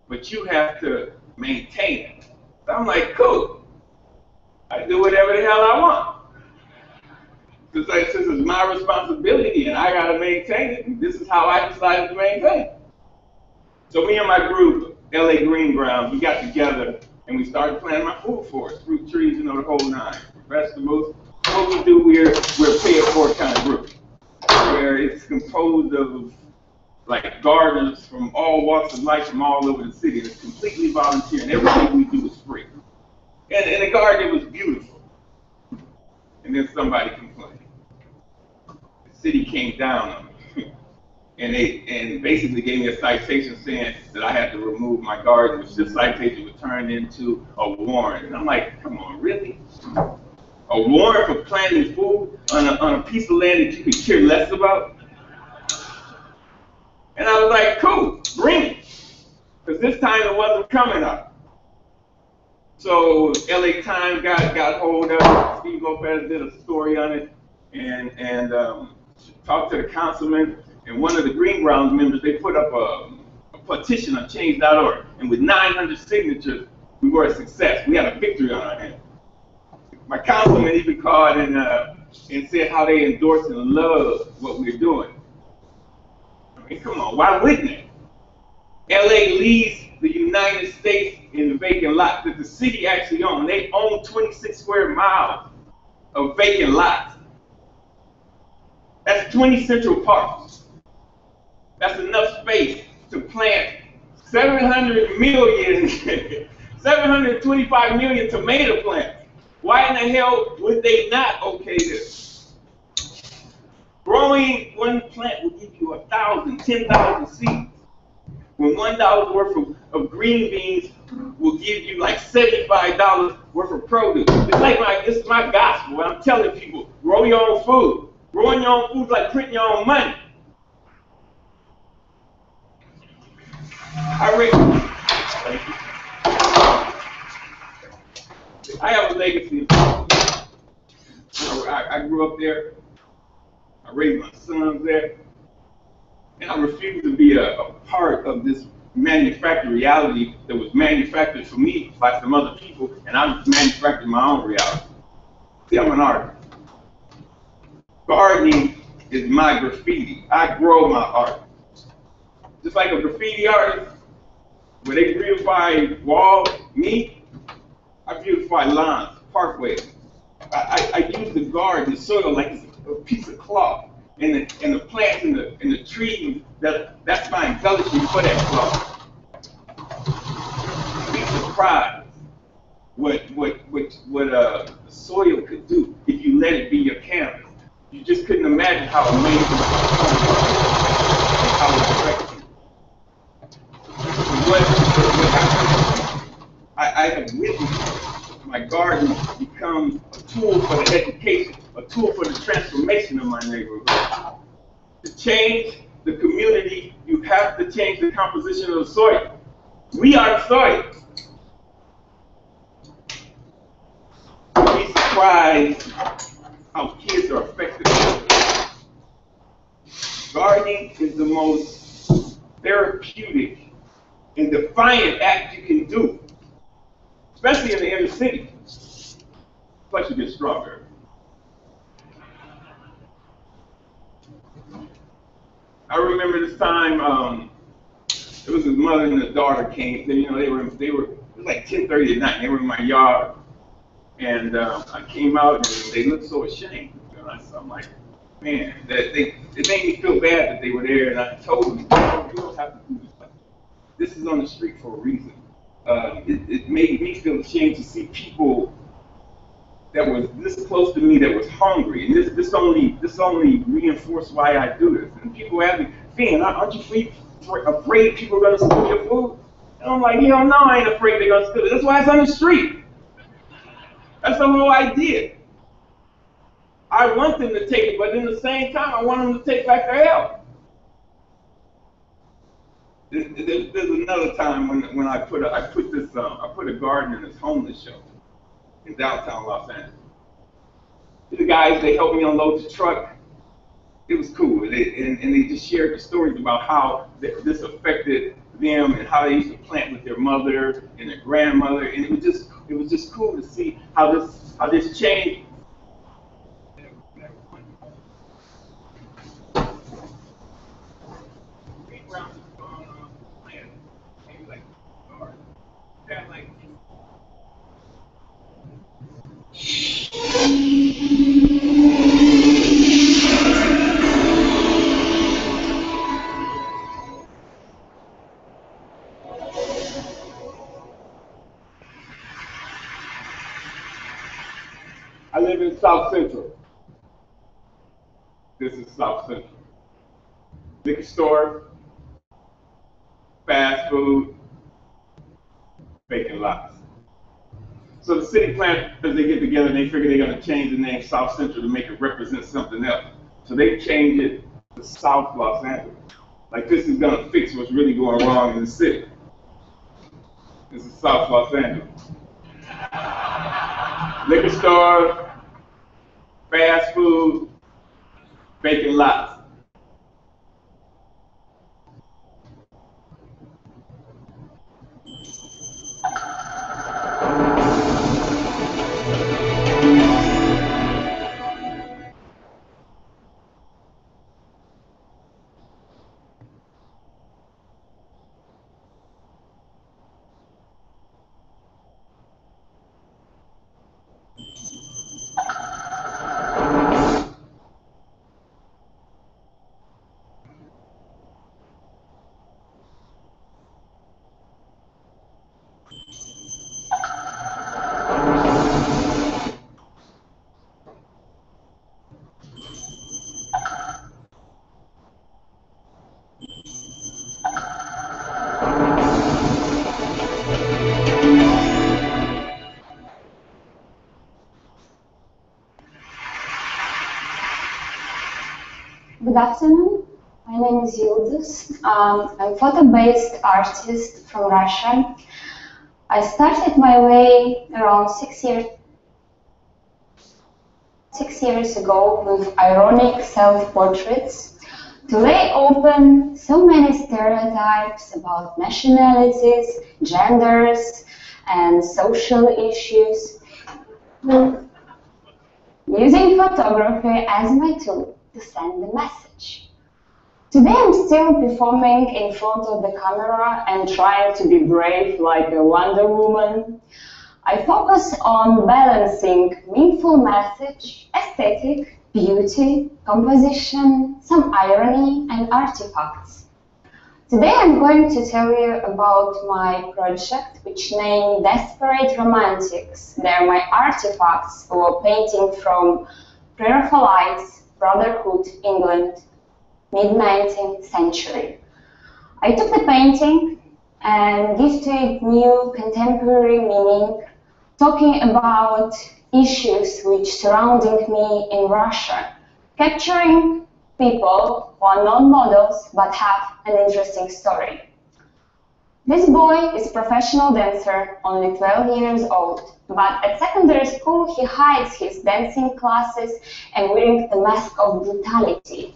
but you have to maintain it. So I'm like, cool. I do whatever the hell I want. Since it's my responsibility and I gotta maintain it, this is how I decided to maintain it. So me and my group, LA Green Ground, we got together and we started planting my food forest, fruit trees, the whole nine, vegetables. What we do, we're a pay-it-forward kind of group, where it's composed of like gardeners from all walks of life from all over the city. It's completely volunteer, and everything we do is free. And the garden was beautiful. And then somebody complained. The city came down on me. And basically gave me a citation saying that I had to remove my garden, which this citation would turn into a warrant. And I'm like, come on, really? A warrant for planting food on a piece of land that you could care less about? And I was like, cool, bring it. Because this time it wasn't coming up. So LA Times got hold of it. Steve Lopez did a story on it and talked to the councilman. And one of the Green Grounds members, they put up a petition on change.org. And with 900 signatures, we were a success. We had a victory on our hands. My councilman even called and said how they endorse and love what we're doing. I mean, come on, why wouldn't they? LA leads the United States in vacant lots that the city actually owns. They own 26 square miles of vacant lots. That's 20 Central Parks. That's enough space to plant 725 million tomato plants. Why in the hell would they not okay this? Growing one plant will give you 1,000, 10,000 seeds. When $1 worth of green beans will give you like $75 worth of produce. This is my gospel. I'm telling people, grow your own food. Growing your own food is like printing your own money. I have a legacy. I grew up there. I raised my sons there. And I refuse to be a part of this manufactured reality that was manufactured for me by some other people, and I'm manufacturing my own reality. See, I'm an artist. Gardening is my graffiti. I grow my art. Just like a graffiti artist, where they beautify walls, me, I beautify lawns, parkways. I use the garden, the soil, like it's a piece of cloth. And the plants and the trees, that's my embellishment for that cloth. Be surprised what the soil could do if you let it be your canvas. You just couldn't imagine how amazing it and how it affects you. What happens? I have witnessed my garden become a tool for the education, a tool for the transformation of my neighborhood. To change the community, you have to change the composition of the soil. We are the soil. Be surprised how kids are affected. Gardening is the most therapeutic and defiant act you can do, especially in the inner city. Plus you get stronger. I remember this time, it was his mother and his daughter came. They were it was like 10:30 at night. They were in my yard, and I came out and they looked so ashamed. And I'm like, man, it made me feel bad that they were there. And I told them, you don't have to do this. This is on the street for a reason. It made me feel ashamed to see people that was this close to me that was hungry, and this only reinforced why I do this. And people ask me, Finn, aren't you afraid people are going to steal your food? And I'm like, no, I ain't afraid they're going to steal it. That's why it's on the street. That's the whole idea. I want them to take it, but in the same time, I want them to take back their health. There's another time when I put a garden in this homeless shelter in downtown Los Angeles. The guys, they helped me unload the truck. It was cool, and they just shared the stories about how this affected them and how they used to plant with their mother and their grandmother, and it was just cool to see how this changed. I live in South Central. This is South Central. Liquor store, fast food, vacant lots. So the city planners, they get together and they figure they're going to change the name South Central to make it represent something else. So they change it to South Los Angeles. Like this is going to fix what's really going wrong in the city. This is South Los Angeles. Liquor store, fast food, vacant lots. Good afternoon. My name is Yıldız. I'm a photo-based artist from Russia. I started my way around 6 years ago with ironic self-portraits to lay open so many stereotypes about nationalities, genders, and social issues, using photography as my tool to send a message. Today I'm still performing in front of the camera and trying to be brave like a Wonder Woman. I focus on balancing meaningful message, aesthetic, beauty, composition, some irony, and artifacts. Today I'm going to tell you about my project, which named Desperate Romantics. They're my artifacts or painting from Pre-Raphaelites, Brotherhood, England, mid-19th century. I took the painting and gave to it new contemporary meaning, talking about issues which surrounding me in Russia, capturing people who are not models but have an interesting story. This boy is a professional dancer, only 12 years old, but at secondary school he hides his dancing classes and wearing the mask of brutality.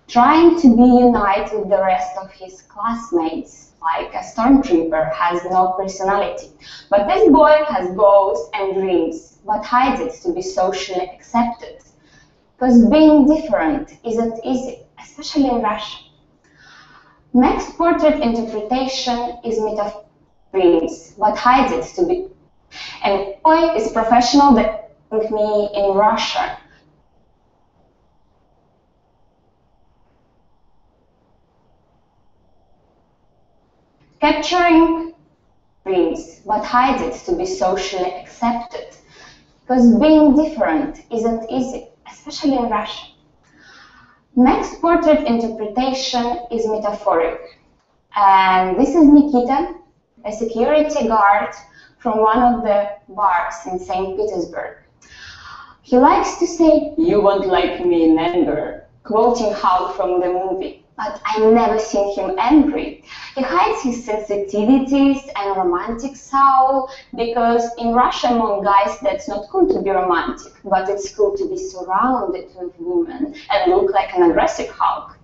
trying to be united with the rest of his classmates, like a stormtrooper has no personality. But this boy has goals and dreams, but hides it to be socially accepted. Because being different isn't easy, especially in Russia. Next portrait interpretation is metaphor dreams, but hides it to be. And boy is professional that me in Russia. Capturing dreams, but hides it to be socially accepted. Because being different isn't easy, especially in Russia. Next portrait interpretation is metaphoric. And this is Nikita, a security guard from one of the bars in St. Petersburg. He likes to say, "You won't like me in anger," quoting Hulk from the movie. But I've never seen him angry. He hides his sensitivities and romantic soul, because in Russia among guys that's not cool to be romantic, but it's cool to be surrounded with women and look like an aggressive Hulk.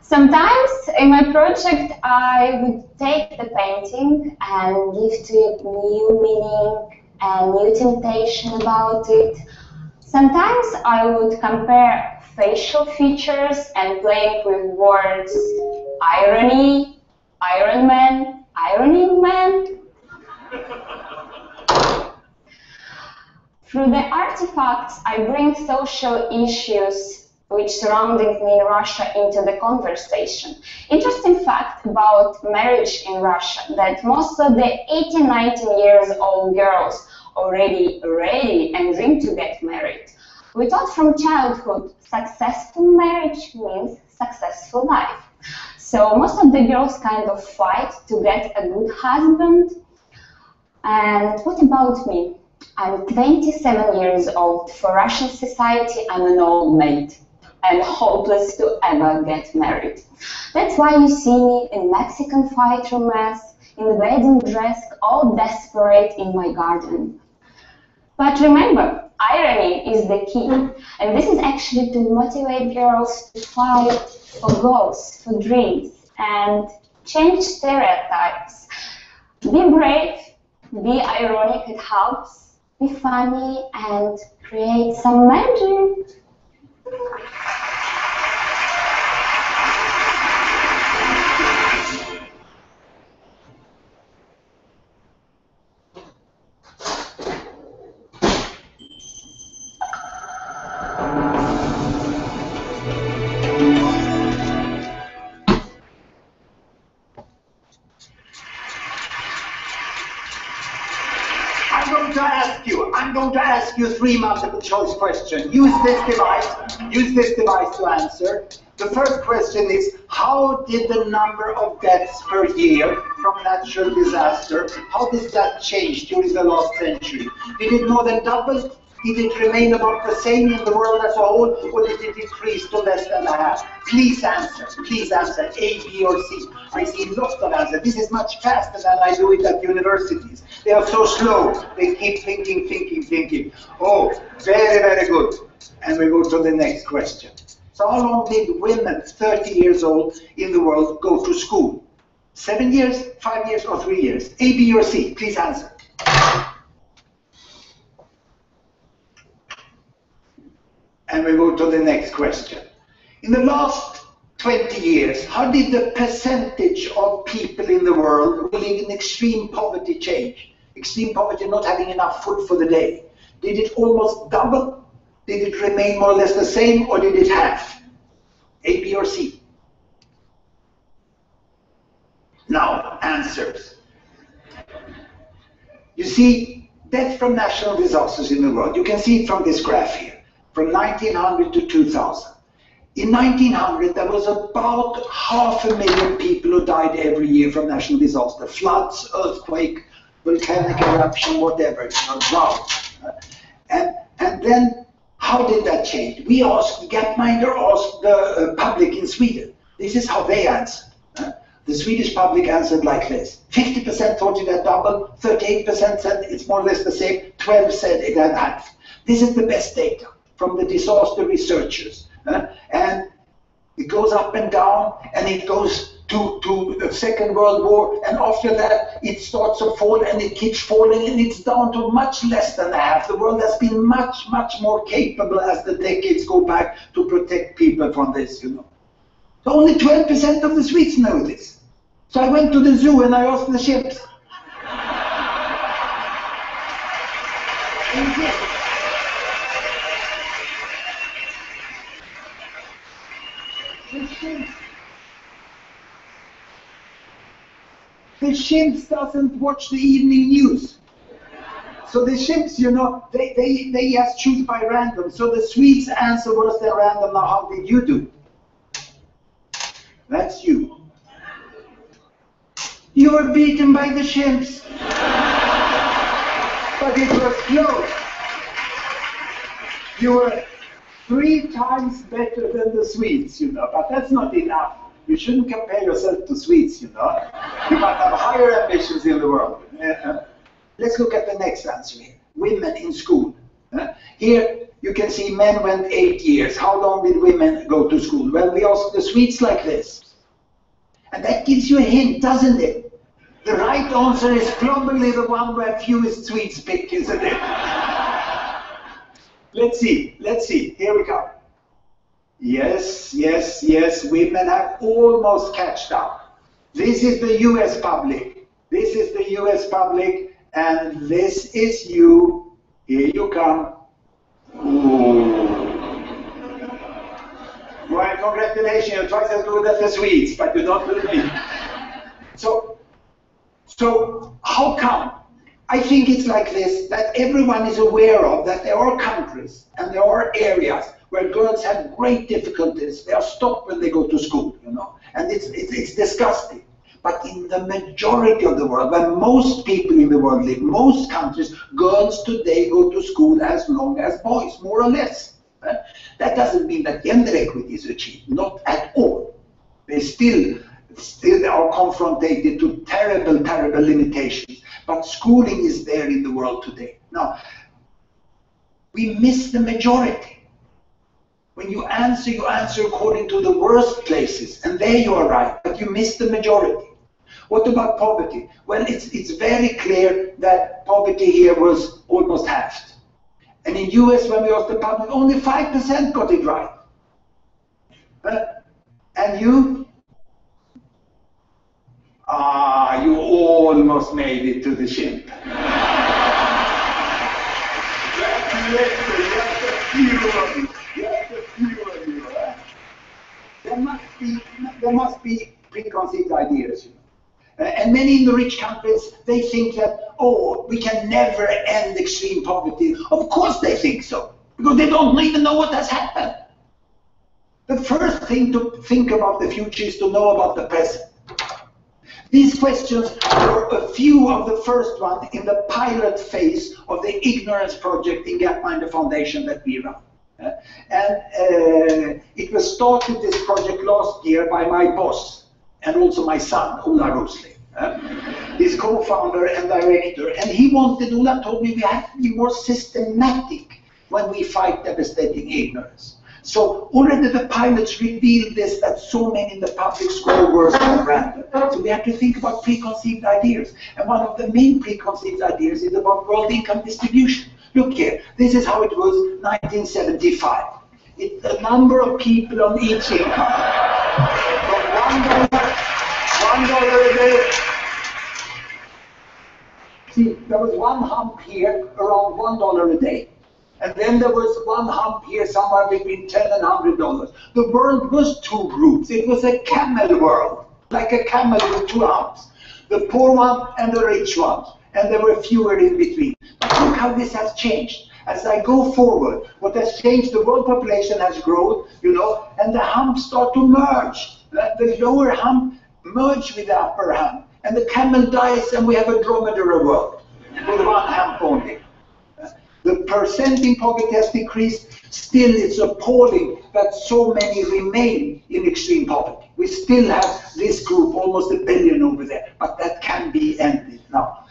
Sometimes in my project I would take the painting and give to it new meaning and new temptation about it. Sometimes I would compare facial features and playing with words irony, Iron Man, ironing man. Through the artifacts, I bring social issues which surrounding me in Russia into the conversation. Interesting fact about marriage in Russia, that most of the 18, 19 years old girls already ready and dream to get married. We taught from childhood successful marriage means successful life. So most of the girls kind of fight to get a good husband. And what about me? I'm 27 years old. For Russian society, I'm an old maid and hopeless to ever get married. That's why you see me in Mexican fighter mess, in wedding dress, all desperate in my garden. But remember, irony is the key, and this is actually to motivate girls to fight for goals, for dreams, and change stereotypes. Be brave, be ironic, it helps, be funny, and create some magic. I'm going to ask you 3 multiple choice questions. Use this device to answer. The first question is, how did the number of deaths per year from natural disaster, how did that change during the last century? Did it more than double? Did it remain about the same in the world as a whole, or did it decrease to less than half? Please answer, A, B, or C. I see lots of answers. This is much faster than I do it at universities. They are so slow. They keep thinking. Oh, very, very good. And we go to the next question. So how long did women 30 years old in the world go to school? 7 years, 5 years, or 3 years? A, B, or C? Please answer. And we go to the next question. In the last 20 years, how did the percentage of people in the world who live in extreme poverty change? Extreme poverty, not having enough food for the day. Did it almost double? Did it remain more or less the same, or did it half? A, B, or C? Now, answers. You see, death from natural disasters in the world. You can see it from this graph here. From 1900 to 2000. In 1900, there was about 500,000 people who died every year from natural disaster. Floods, earthquake, volcanic eruption, whatever, drought. And then, how did that change? We asked, Gapminder asked the public in Sweden. This is how they answered. The Swedish public answered like this. 50% thought it had doubled, 38% said it's more or less the same, 12% said it had half. This is the best data. from the disaster researchers. And it goes up and down, and it goes to the Second World War, and after that it starts to fall, and it keeps falling, and it's down to much less than half. The world has been much, much more capable as the decades go back to protect people from this, you know. So only 12% of the Swedes know this. So I went to the zoo and I asked the chimps. The chimps doesn't watch the evening news. So the chimps, you know, they just choose by random. So the Swedes answer worse than random. Now, how did you do? That's you. You were beaten by the chimps. But it was close. You were 3 times better than the Swedes, you know, but that's not enough. You shouldn't compare yourself to Swedes, you know. You must have higher ambitions in the world. Let's look at the next answer here. Women in school. Here you can see men went 8 years. How long did women go to school? Well, we asked the Swedes like this. And that gives you a hint, doesn't it? The right answer is probably the one where fewest Swedes pick, isn't it? Let's see, here we go. Yes, women have almost catched up. This is the US public. This is the US public, and this is you. Here you come. Ooh. Well, congratulations, you're twice as good as the Swedes, but you don't believe. So how come? I think it's like this, that everyone is aware of that there are countries and there are areas where girls have great difficulties. They are stopped when they go to school, you know, and it's disgusting. But in the majority of the world, where most people in the world live, most countries, girls today go to school as long as boys, more or less. That doesn't mean that gender equity is achieved, not at all. They still are confronted to terrible limitations. But schooling is there in the world today. Now, we miss the majority. When you answer according to the worst places, and there you are right, but you miss the majority. What about poverty? Well, it's very clear that poverty here was almost halved. And in US, when we asked the public, only 5% got it right. And you? You almost made it to the chimp. There must be preconceived ideas, you know. And many in the rich countries, they think that, oh, we can never end extreme poverty. Of course they think so, because they don't even know what has happened. The first thing to think about the future is to know about the present. These questions were a few of the first ones in the pilot phase of the Ignorance Project in Gapminder Foundation that we run. It was started, this project, last year by my boss and also my son, Ola Rosli, his co-founder and director. And he wanted, Ola told me, we have to be more systematic when we fight devastating ignorance. So already the pilots revealed this, that so many in the public score worse than random. So we have to think about preconceived ideas. And one of the main preconceived ideas is about world income distribution. Look here, this is how it was 1975. It's the number of people on each income. From $1 a day. See, there was one hump here around $1 a day. And then there was one hump here somewhere between $10 and $100. The world was 2 groups. It was a camel world, like a camel with 2 humps. The poor one and the rich one. And there were fewer in between. But look how this has changed. As I go forward, what has changed, the world population has grown, you know, and the humps start to merge. The lower hump merge with the upper hump. And the camel dies and we have a dromedary world with 1 hump only. The percent in poverty has decreased. Still, it's appalling that so many remain in extreme poverty. We still have this group, almost 1 billion over there, but that can be ended now.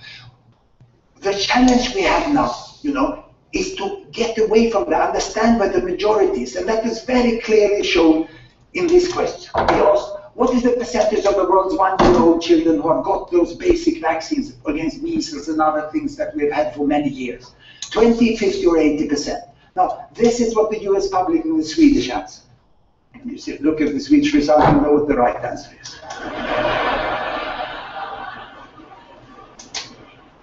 The challenge we have now, you know, is to get away from that, understand where the majority is, and that is very clearly shown in this question. We asked, what is the percentage of the world's 1-year-old children who have got those basic vaccines against measles and other things that we've had for many years? 20, 50, or 80%. Now, this is what the US public and the Swedish answer. And you see, look at the Swedish result, you know what the right answer is.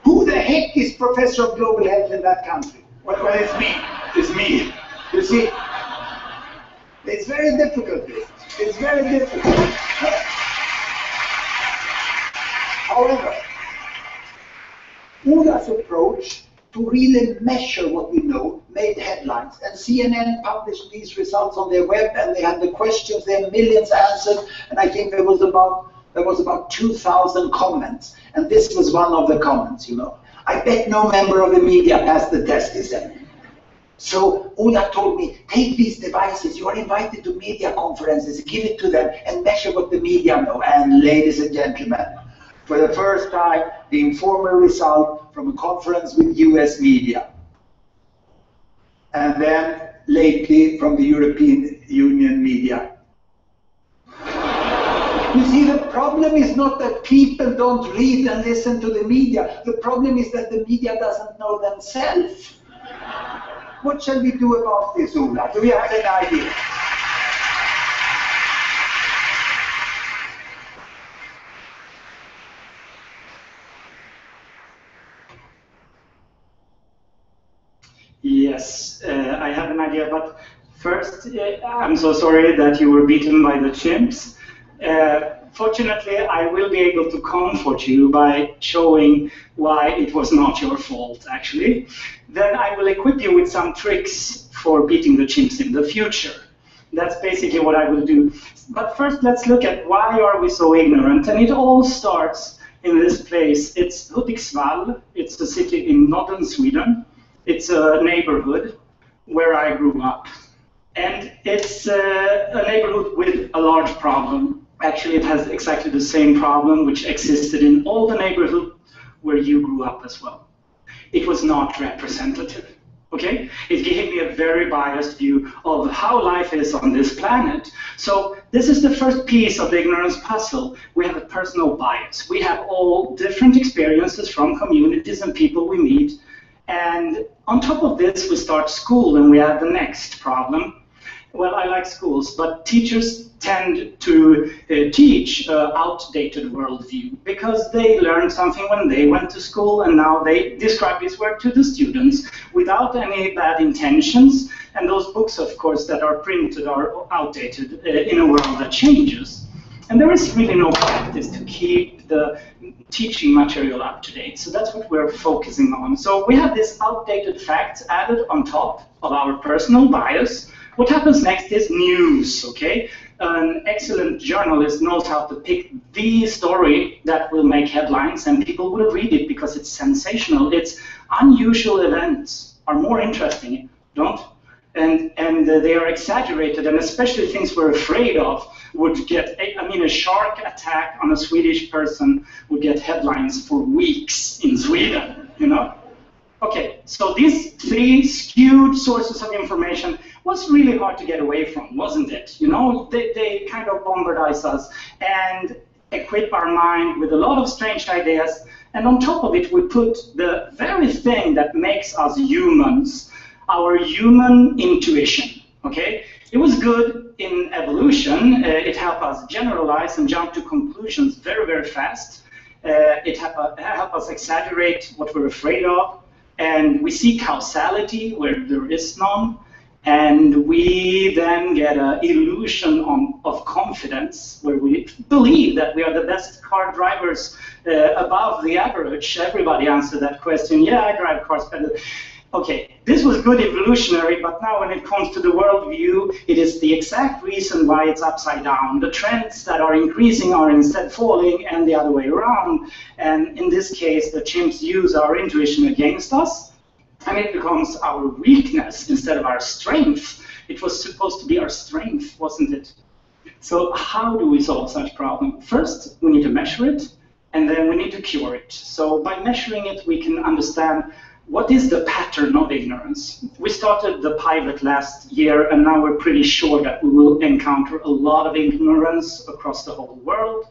Who the heck is Professor of Global Health in that country? Well, it's me. It's me. You see? It's very difficult. It's very difficult. However, Ola's approach to really measure what we know made headlines, and CNN published these results on their web, and they had the questions, there millions answered, and I think there was about 2,000 comments, and this was one of the comments, you know. I bet no member of the media passed the test, he said. So Ola told me, take these devices, you are invited to media conferences, give it to them and measure what the media know. And ladies and gentlemen, for the first time, the informal result from a conference with US media. And then lately from the European Union media. You see, the problem is not that people don't read and listen to the media. The problem is that the media doesn't know themselves. What shall we do about this, Ola? Do you have an idea? Yes, I have an idea, but first, I'm so sorry that you were beaten by the chimps. Fortunately, I will be able to comfort you by showing why it was not your fault, actually. Then I will equip you with some tricks for beating the chimps in the future. That's basically what I will do. But first, let's look at why are we so ignorant. And it all starts in this place. It's Hudiksvall. It's a city in northern Sweden. It's a neighborhood where I grew up. And it's a neighborhood with a large problem. Actually, it has exactly the same problem which existed in all the neighborhoods where you grew up as well. It was not representative, okay? It gave me a very biased view of how life is on this planet. So this is the first piece of the ignorance puzzle. We have a personal bias. We have all different experiences from communities and people we meet. And on top of this, we start school and we have the next problem. Well, I like schools, but teachers tend to teach outdated worldview because they learned something when they went to school and now they describe this work to the students without any bad intentions. And those books, of course, that are printed are outdated in a world that changes. And there is really no practice to keep the teaching material up to date. So that's what we're focusing on. So we have this outdated facts added on top of our personal bias. What happens next is news, okay? An excellent journalist knows how to pick the story that will make headlines and people will read it because it's sensational. It's unusual events are more interesting, don't? And they are exaggerated, and especially things we're afraid of would get, I mean, a shark attack on a Swedish person would get headlines for weeks in Sweden, you know? Okay, so these three skewed sources of information was really hard to get away from, wasn't it? You know, they kind of bombardize us and equip our mind with a lot of strange ideas, and on top of it we put the very thing that makes us humans, our human intuition, okay? It was good in evolution. It helped us generalize and jump to conclusions very, very fast. It helped us exaggerate what we're afraid of. And we see causality where there is none. And we then get an illusion of confidence where we believe that we are the best car drivers above the average. Everybody answered that question. Yeah, I drive cars better. Okay, this was good evolutionary, but now when it comes to the worldview, it is the exact reason why it's upside down. The trends that are increasing are instead falling and the other way around. And in this case, the chimps use our intuition against us, and it becomes our weakness instead of our strength. It was supposed to be our strength, wasn't it? So how do we solve such problem? First, we need to measure it, and then we need to cure it. So by measuring it, we can understand what is the pattern of ignorance? We started the pilot last year, and now we're pretty sure that we will encounter a lot of ignorance across the whole world.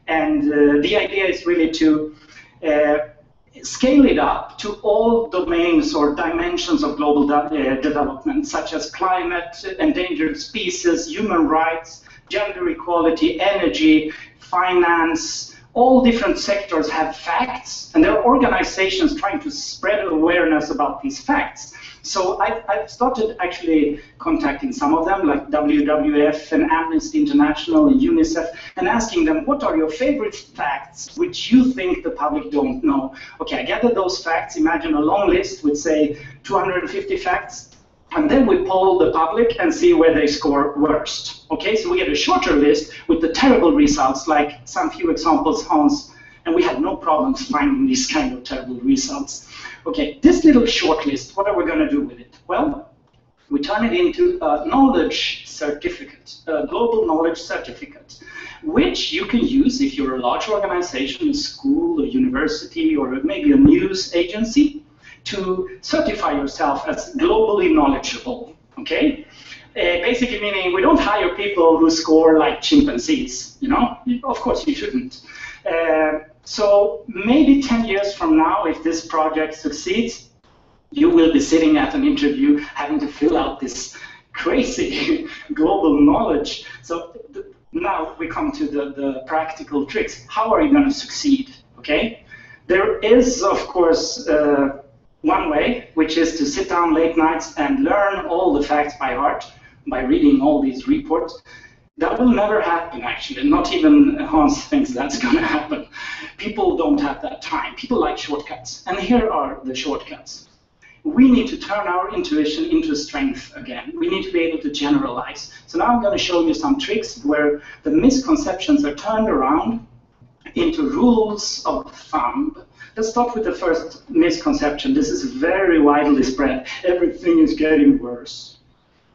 And the idea is really to scale it up to all domains or dimensions of global development, such as climate, endangered species, human rights, gender equality, energy, finance. All different sectors have facts, and there are organizations trying to spread awareness about these facts. So I've started actually contacting some of them, like WWF and Amnesty International and UNICEF, and asking them, what are your favorite facts which you think the public don't know? Okay, I gather those facts. Imagine a long list with, say, 250 facts. And then we poll the public and see where they score worst. Okay, so we get a shorter list with the terrible results, like some few examples, Hans, and we had no problems finding these kind of terrible results. Okay, this little short list, what are we going to do with it? Well, we turn it into a knowledge certificate, a global knowledge certificate, which you can use if you're a large organization, a school, a university, or maybe a news agency, to certify yourself as globally knowledgeable, okay? Basically meaning we don't hire people who score like chimpanzees, you know? Of course you shouldn't. So maybe 10 years from now, if this project succeeds, you will be sitting at an interview having to fill out this crazy global knowledge. So now we come to the practical tricks. How are you going to succeed, okay? There is, of course, one way, which is to sit down late nights and learn all the facts by heart by reading all these reports. That will never happen, actually. Not even Hans thinks that's going to happen. People don't have that time. People like shortcuts. And here are the shortcuts. We need to turn our intuition into strength again. We need to be able to generalize. So now I'm going to show you some tricks where the misconceptions are turned around into rules of thumb. Let's start with the first misconception. This is very widely spread. Everything is getting worse.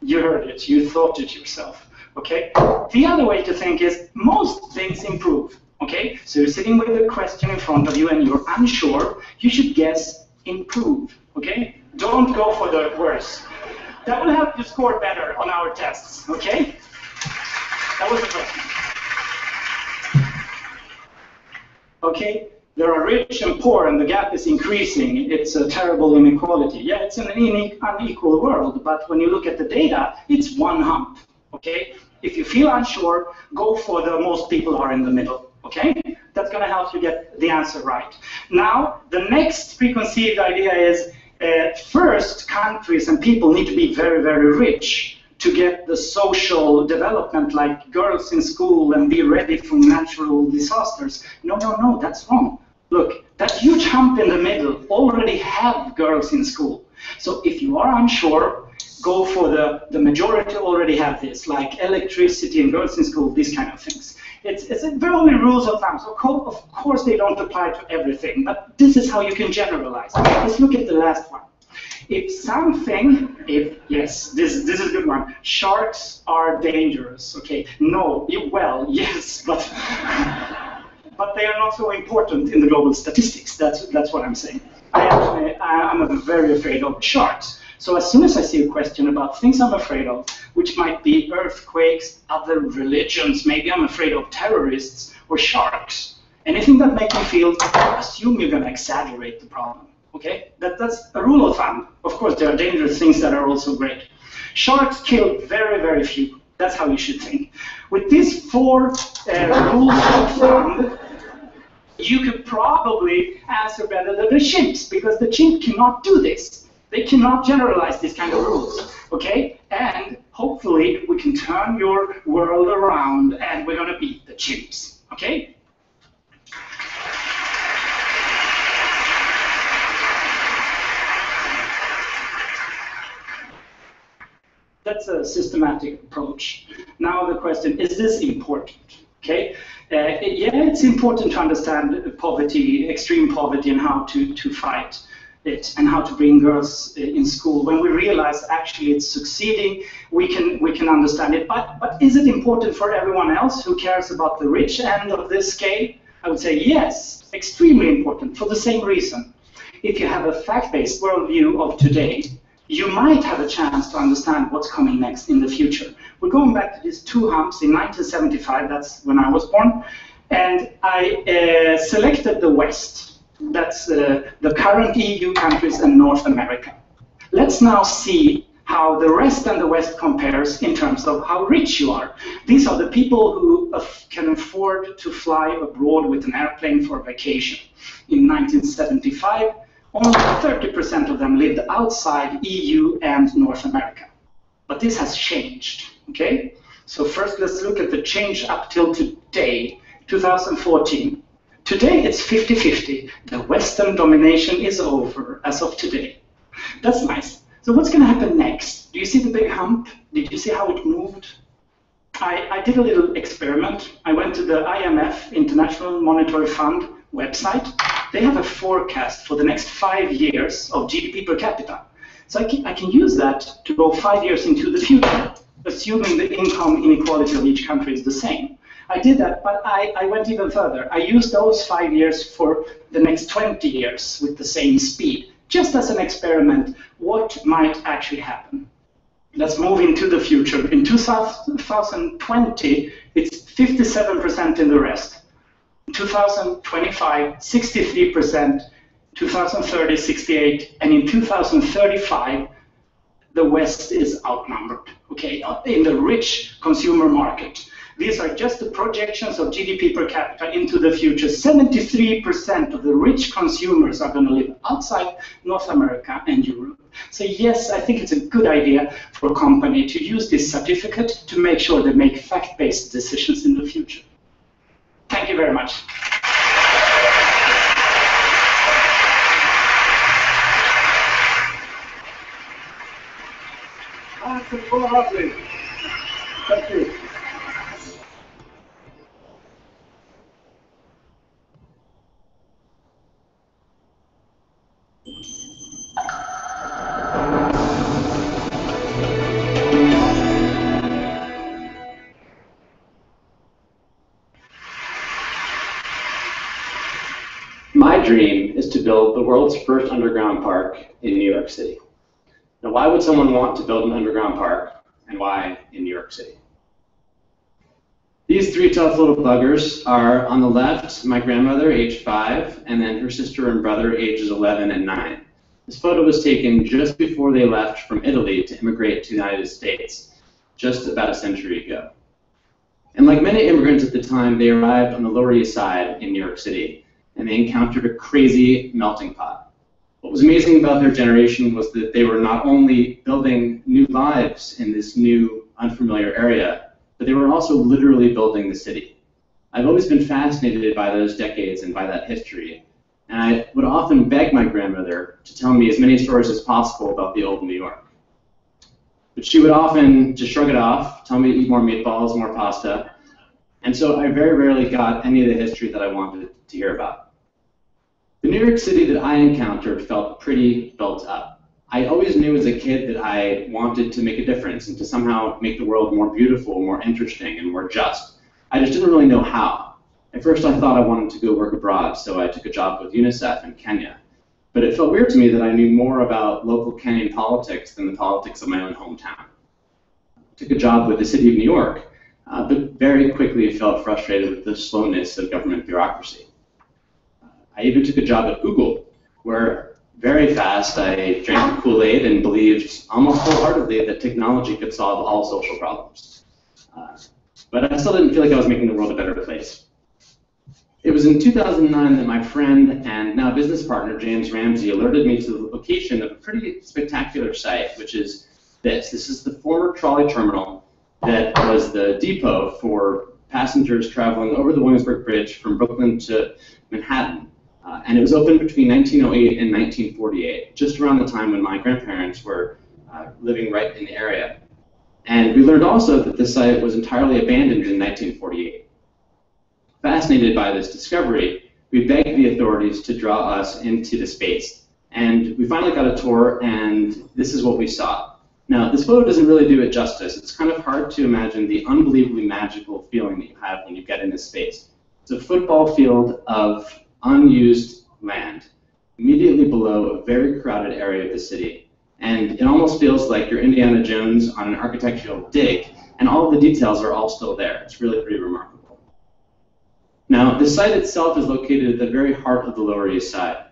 You heard it. You thought it yourself. Okay? The other way to think is most things improve. Okay? So you're sitting with a question in front of you and you're unsure. You should guess improve. Okay? Don't go for the worse. That will help you score better on our tests. Okay? That was the first one. Okay? There are rich and poor, and the gap is increasing. It's a terrible inequality. Yeah, it's an unequal world, but when you look at the data, it's one hump, okay? If you feel unsure, go for the most people are in the middle, okay? That's going to help you get the answer right. Now, the next preconceived idea is first, countries and people need to be very, very rich to get the social development, like girls in school and be ready for natural disasters. No, no, no, that's wrong. Look, that huge hump in the middle already have girls in school. So if you are unsure, go for the majority already have this, like electricity and girls in school, these kind of things. It's only rules of thumb. So of course they don't apply to everything, but this is how you can generalize. Let's look at the last one. Yes, this is a good one. Sharks are dangerous. Okay, no, well, yes, but they are not so important in the global statistics. That's what I'm saying. I'm very afraid of sharks. So as soon as I see a question about things I'm afraid of, which might be earthquakes, other religions, maybe I'm afraid of terrorists or sharks, anything that makes me feel, assume you're going to exaggerate the problem. Okay, that's a rule of thumb. Of course, there are dangerous things that are also great. Sharks kill very, very few. That's how you should think. With these 4 rules of thumb, you could probably answer better than the chimps, because the chimp cannot do this. They cannot generalize these kind of rules. Okay, and hopefully we can turn your world around, and we're going to beat the chimps. Okay. That's a systematic approach. Now the question, is this important? Okay, yeah, it's important to understand poverty, extreme poverty, and how to fight it, and how to bring girls in school. When we realize actually it's succeeding, we can understand it. But is it important for everyone else who cares about the rich end of this scale? I would say yes, extremely important for the same reason. if you have a fact-based worldview of today, you might have a chance to understand what's coming next in the future. We're going back to these two humps in 1975, that's when I was born, and I selected the West. That's the current EU countries and North America. Let's now see how the rest and the West compares in terms of how rich you are. These are the people who can afford to fly abroad with an airplane for vacation. In 1975, only 30% of them lived outside EU and North America. But this has changed, okay? So first let's look at the change up till today, 2014. Today it's 50-50. The Western domination is over as of today. That's nice. So what's going to happen next? Do you see the big hump? Did you see how it moved? I did a little experiment. I went to the IMF, International Monetary Fund website. They have a forecast for the next 5 years of GDP per capita. So I can use that to go 5 years into the future, assuming the income inequality of each country is the same. I did that, but I went even further. I used those 5 years for the next 20 years with the same speed, just as an experiment, what might actually happen. Let's move into the future. In 2020, it's 57% in the rest. 2025, 63%, 2030, 68%, and in 2035, the West is outnumbered, okay, in the rich consumer market. These are just the projections of GDP per capita into the future. 73% of the rich consumers are going to live outside North America and Europe. So yes, I think it's a good idea for a company to use this certificate to make sure they make fact-based decisions in the future. Thank you very much. Thank you. My dream is to build the world's first underground park in New York City. Now, why would someone want to build an underground park, and why in New York City? These three tough little buggers are, on the left, my grandmother, age 5, and then her sister and brother, ages 11 and 9. This photo was taken just before they left from Italy to immigrate to the United States, just about a century ago. And like many immigrants at the time, they arrived on the Lower East Side in New York City, and they encountered a crazy melting pot. What was amazing about their generation was that they were not only building new lives in this new, unfamiliar area, but they were also literally building the city. I've always been fascinated by those decades and by that history, and I would often beg my grandmother to tell me as many stories as possible about the old New York. But she would often just shrug it off, tell me to eat more meatballs, more pasta, and so I very rarely got any of the history that I wanted to hear about. The New York City that I encountered felt pretty built up. I always knew as a kid that I wanted to make a difference and to somehow make the world more beautiful, more interesting, and more just. I just didn't really know how. At first I thought I wanted to go work abroad, so I took a job with UNICEF in Kenya. But it felt weird to me that I knew more about local Kenyan politics than the politics of my own hometown. I took a job with the city of New York, but very quickly felt frustrated with the slowness of government bureaucracy. I even took a job at Google, where very fast I drank the Kool-Aid and believed almost wholeheartedly that technology could solve all social problems. But I still didn't feel like I was making the world a better place. It was in 2009 that my friend and now business partner, James Ramsey, alerted me to the location of a pretty spectacular site, which is this. This is the former trolley terminal that was the depot for passengers traveling over the Williamsburg Bridge from Brooklyn to Manhattan. And it was opened between 1908 and 1948, just around the time when my grandparents were living right in the area. And we learned also that this site was entirely abandoned in 1948. Fascinated by this discovery, we begged the authorities to draw us into the space. And we finally got a tour, and this is what we saw. Now, this photo doesn't really do it justice. It's kind of hard to imagine the unbelievably magical feeling that you have when you get in this space. It's a football field of unused land. immediately below a very crowded area of the city. And it almost feels like you're Indiana Jones on an architectural dig, and all of the details are all still there. It's really pretty remarkable. Now, the site itself is located at the very heart of the Lower East Side,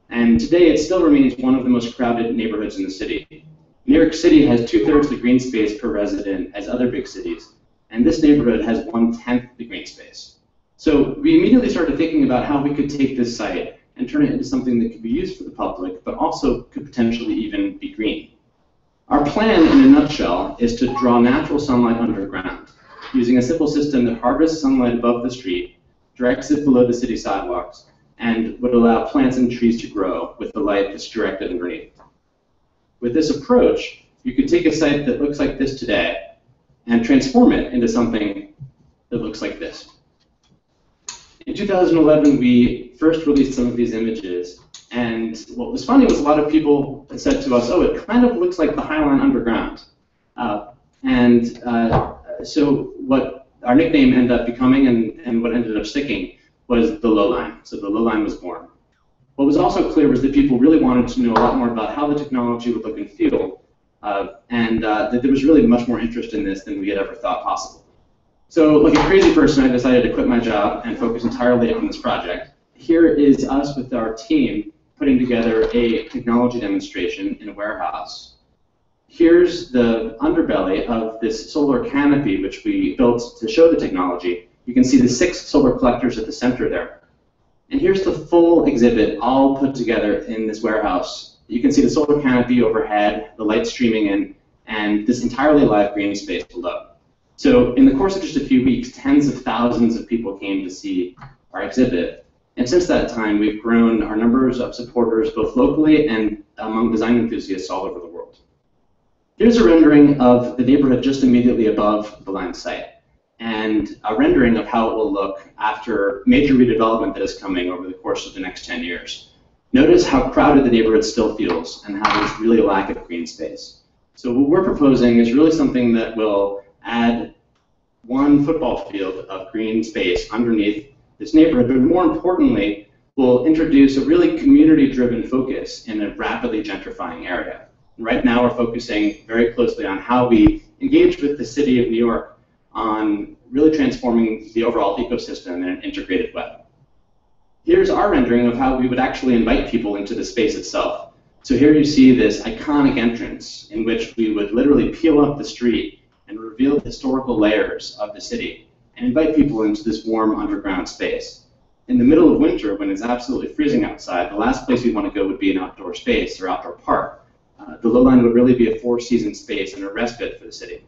and today it still remains one of the most crowded neighborhoods in the city. New York City has 2/3 the green space per resident as other big cities, and this neighborhood has 1/10 the green space. So we immediately started thinking about how we could take this site and turn it into something that could be used for the public, but also could potentially even be green. Our plan, in a nutshell, is to draw natural sunlight underground, using a simple system that harvests sunlight above the street, directs it below the city sidewalks, and would allow plants and trees to grow with the light that's directed underneath. With this approach, you could take a site that looks like this today and transform it into something that looks like this. In 2011, we first released some of these images, and what was funny was a lot of people said to us, oh, it kind of looks like the High Line Underground. So what our nickname ended up becoming and what ended up sticking was the Low Line. So the Low Line was born. What was also clear was that people really wanted to know a lot more about how the technology would look and feel, and that there was really much more interest in this than we had ever thought possible. So, like a crazy person, I decided to quit my job and focus entirely on this project. Here is us with our team putting together a technology demonstration in a warehouse. Here's the underbelly of this solar canopy, which we built to show the technology. You can see the 6 solar collectors at the center there. And here's the full exhibit, all put together in this warehouse. You can see the solar canopy overhead, the light streaming in, and this entirely live green space below. So in the course of just a few weeks, tens of thousands of people came to see our exhibit. And since that time, we've grown our numbers of supporters both locally and among design enthusiasts all over the world. Here's a rendering of the neighborhood just immediately above the line site, and a rendering of how it will look after major redevelopment that is coming over the course of the next 10 years. Notice how crowded the neighborhood still feels and how there's really a lack of green space. So what we're proposing is really something that will add one football field of green space underneath this neighborhood, but more importantly, will introduce a really community-driven focus in a rapidly gentrifying area. Right now, we're focusing very closely on how we engage with the city of New York on really transforming the overall ecosystem in an integrated way. Here's our rendering of how we would actually invite people into the space itself. So here you see this iconic entrance in which we would literally peel up the street and reveal the historical layers of the city and invite people into this warm underground space. In the middle of winter, when it's absolutely freezing outside, the last place we want to go would be an outdoor space or outdoor park. The Low Line would really be a 4-season space and a respite for the city.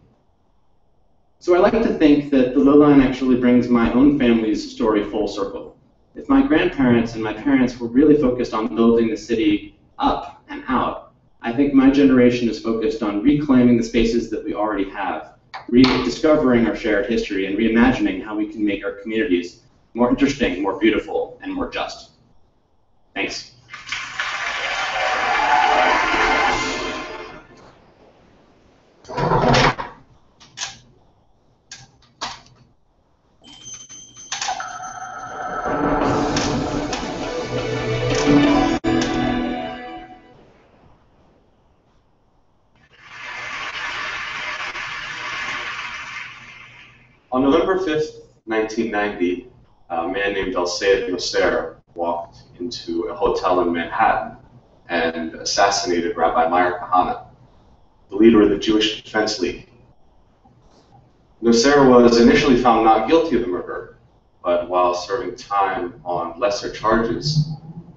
So I like to think that the Low Line actually brings my own family's story full circle. If my grandparents and my parents were really focused on building the city up and out, I think my generation is focused on reclaiming the spaces that we already have, rediscovering our shared history, and reimagining how we can make our communities more interesting, more beautiful, and more just. Thanks. On November 5th, 1990, a man named Nasser walked into a hotel in Manhattan and assassinated Rabbi Meir Kahane, the leader of the Jewish Defense League. Nasser was initially found not guilty of the murder, but while serving time on lesser charges,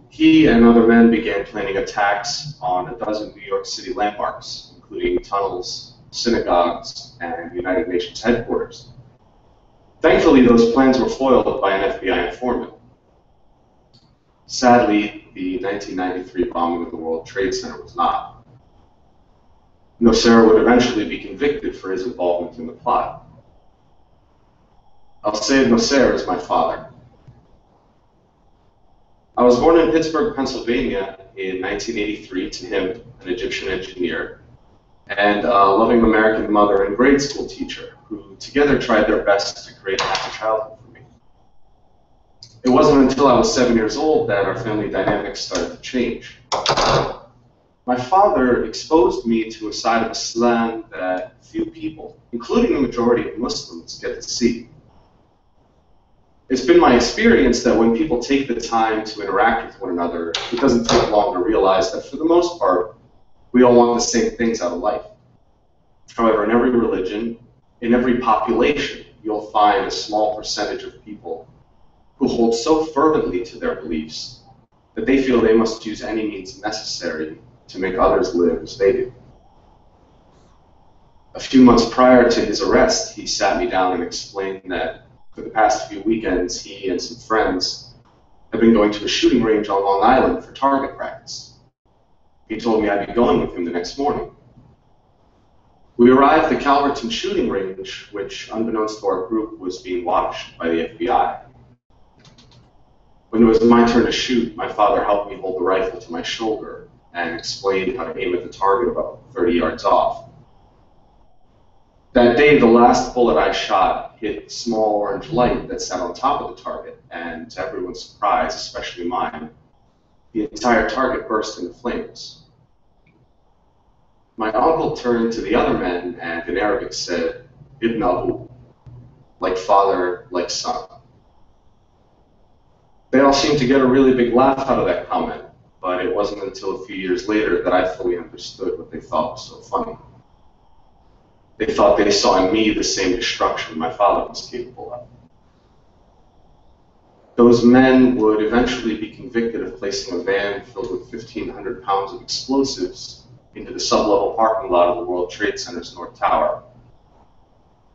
he and other men began planning attacks on a dozen New York City landmarks, including tunnels, synagogues, and United Nations headquarters. Thankfully, those plans were foiled by an FBI informant. Sadly, the 1993 bombing of the World Trade Center was not. Nasser would eventually be convicted for his involvement in the plot. Al-Sayed Nasser is my father. I was born in Pittsburgh, Pennsylvania in 1983 to him, an Egyptian engineer, and a loving American mother and grade school teacher, who together tried their best to create a happy childhood for me. It wasn't until I was 7 years old that our family dynamics started to change. My father exposed me to a side of Islam that few people, including the majority of Muslims, get to see. It's been my experience that when people take the time to interact with one another, it doesn't take long to realize that for the most part, we all want the same things out of life. However, in every religion, in every population, you'll find a small percentage of people who hold so fervently to their beliefs that they feel they must use any means necessary to make others live as they do. A few months prior to his arrest, he sat me down and explained that for the past few weekends, he and some friends have been going to a shooting range on Long Island for target practice. He told me I'd be going with him the next morning. We arrived at the Calverton shooting range, which, unbeknownst to our group, was being watched by the FBI. When it was my turn to shoot, my father helped me hold the rifle to my shoulder and explained how to aim at the target about 30 yards off. That day, the last bullet I shot hit a small orange light that sat on top of the target, and to everyone's surprise, especially mine, the entire target burst into flames. My uncle turned to the other men and in Arabic said, Ibn Abu, like father, like son. They all seemed to get a really big laugh out of that comment, but it wasn't until a few years later that I fully understood what they thought was so funny. They thought they saw in me the same destruction my father was capable of. Those men would eventually be convicted of placing a van filled with 1,500 pounds of explosives into the sublevel parking lot of the World Trade Center's North Tower,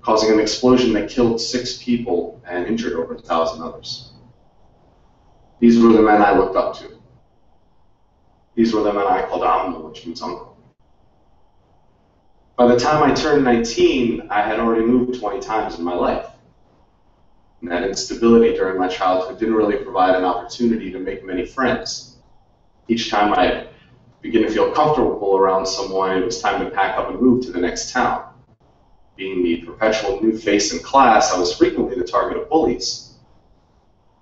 causing an explosion that killed 6 people and injured over 1,000 others. These were the men I looked up to. These were the men I called Ammu, which means uncle. By the time I turned 19, I had already moved 20 times in my life. And that instability during my childhood didn't really provide an opportunity to make many friends. Each time I began to feel comfortable around someone, it was time to pack up and move to the next town. Being the perpetual new face in class, I was frequently the target of bullies.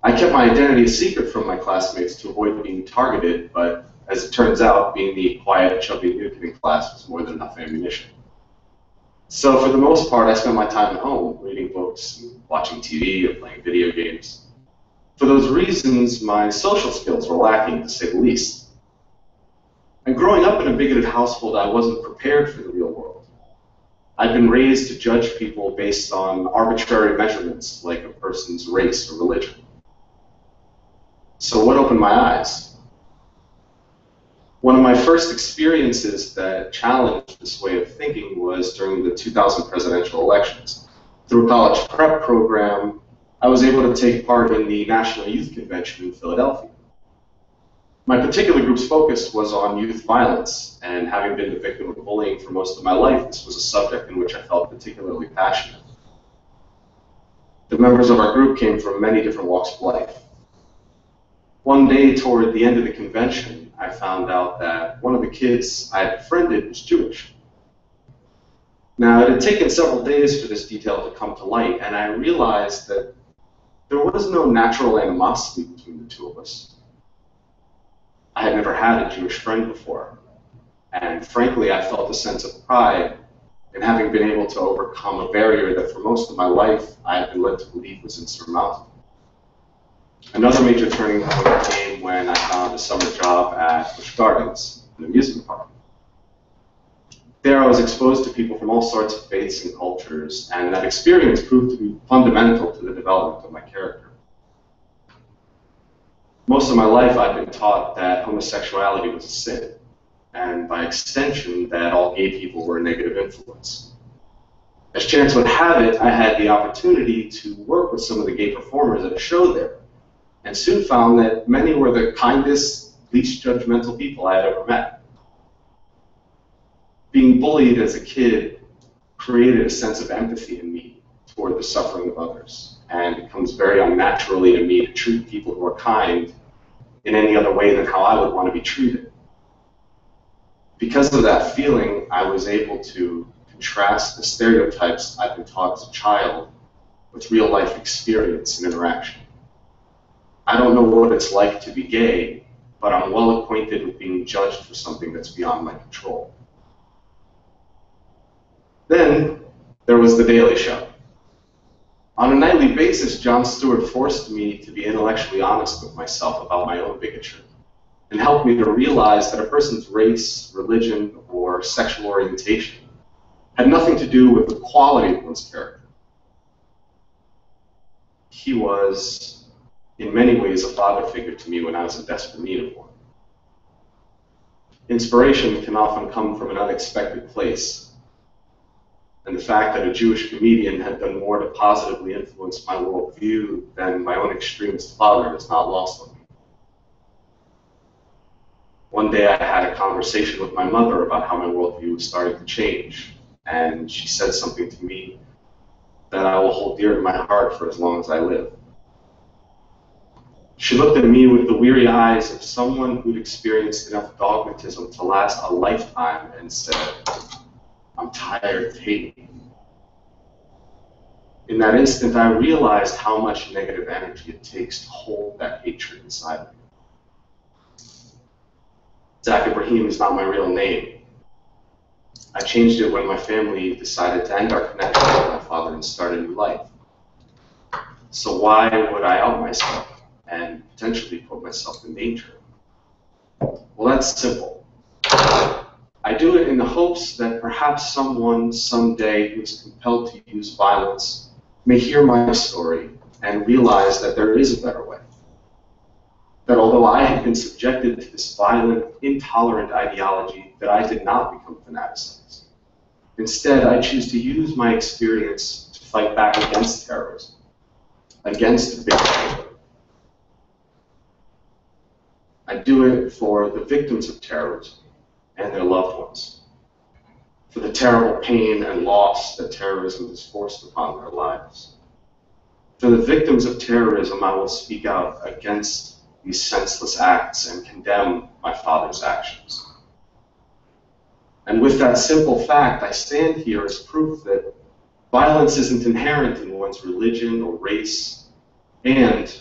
I kept my identity a secret from my classmates to avoid being targeted, but as it turns out, being the quiet, chubby new kid in class was more than enough ammunition. So for the most part, I spent my time at home, reading books, watching TV, or playing video games. For those reasons, my social skills were lacking, to say the least. And growing up in a bigoted household, I wasn't prepared for the real world. I'd been raised to judge people based on arbitrary measurements, like a person's race or religion. So what opened my eyes? One of my first experiences that challenged this way of thinking was during the 2000 presidential elections. Through a college prep program, I was able to take part in the National Youth Convention in Philadelphia. My particular group's focus was on youth violence, and having been the victim of bullying for most of my life, this was a subject in which I felt particularly passionate. The members of our group came from many different walks of life. One day toward the end of the convention, I found out that one of the kids I had befriended was Jewish. Now, it had taken several days for this detail to come to light, and I realized that there was no natural animosity between the two of us. I had never had a Jewish friend before, and frankly, I felt a sense of pride in having been able to overcome a barrier that for most of my life I had been led to believe was insurmountable. Another major turning point came when I found a summer job at Busch Gardens, an amusement park. There I was exposed to people from all sorts of faiths and cultures, and that experience proved to be fundamental to the development of my character. Most of my life I'd been taught that homosexuality was a sin, and by extension that all gay people were a negative influence. As chance would have it, I had the opportunity to work with some of the gay performers at a show there, and soon found that many were the kindest, least judgmental people I had ever met. Being bullied as a kid created a sense of empathy in me toward the suffering of others, and it comes very unnaturally to me to treat people who are kind in any other way than how I would want to be treated. Because of that feeling, I was able to contrast the stereotypes I'd been taught as a child with real-life experience and interaction. I don't know what it's like to be gay, but I'm well acquainted with being judged for something that's beyond my control. Then there was The Daily Show. On a nightly basis, Jon Stewart forced me to be intellectually honest with myself about my own bigotry, and helped me to realize that a person's race, religion, or sexual orientation had nothing to do with the quality of one's character. He was, in many ways, a father figure to me when I was in desperate need of one. Inspiration can often come from an unexpected place, and the fact that a Jewish comedian had done more to positively influence my worldview than my own extremist father is not lost on me. One day I had a conversation with my mother about how my worldview was starting to change, and she said something to me that I will hold dear to my heart for as long as I live. She looked at me with the weary eyes of someone who'd experienced enough dogmatism to last a lifetime and said, "I'm tired of hating you." In that instant, I realized how much negative energy it takes to hold that hatred inside me. Zach Ibrahim is not my real name. I changed it when my family decided to end our connection with my father and start a new life. So why would I out myself and potentially put myself in danger? Well, that's simple. I do it in the hopes that perhaps someone someday who is compelled to use violence may hear my story and realize that there is a better way. That although I had been subjected to this violent, intolerant ideology, that I did not become fanaticized. Instead, I choose to use my experience to fight back against terrorism, against bigotry. I do it for the victims of terrorism and their loved ones, for the terrible pain and loss that terrorism has forced upon their lives. For the victims of terrorism, I will speak out against these senseless acts and condemn my father's actions. And with that simple fact, I stand here as proof that violence isn't inherent in one's religion or race, and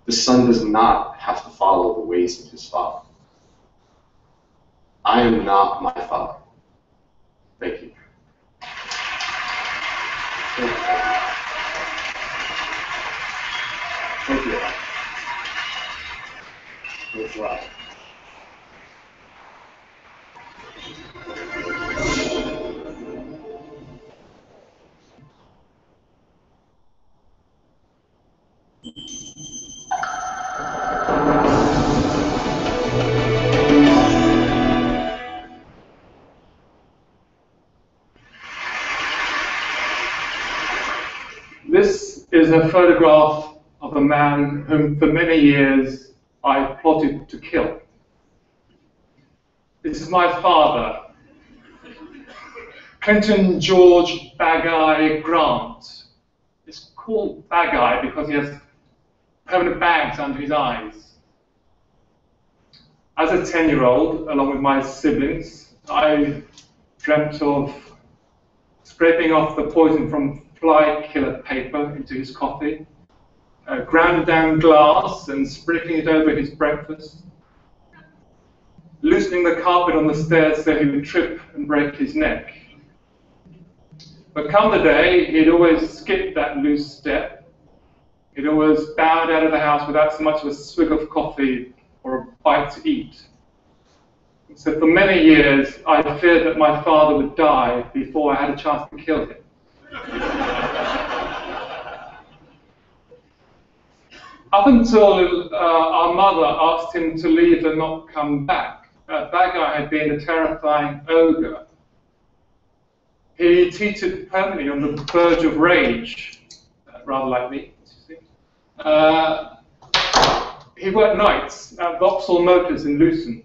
the son does not have to follow the ways of his father. I am not my father. Thank you. Thank you. Thanks a lot. This is a photograph of a man whom for many years I plotted to kill. This is my father, Clinton George Bageye Grant. It's called Bageye because he has permanent bags under his eyes. As a 10-year-old, along with my siblings, I dreamt of scraping off the poison from fly killer paper into his coffee, ground down glass and sprinkling it over his breakfast, loosening the carpet on the stairs so he would trip and break his neck. But come the day, he'd always skip that loose step. He'd always bowed out of the house without so much as a swig of coffee or a bite to eat. So for many years, I feared that my father would die before I had a chance to kill him. Up until our mother asked him to leave and not come back, Bageye had been a terrifying ogre. He teetered permanently on the verge of rage, rather like me. He worked nights at Vauxhall Motors in Luton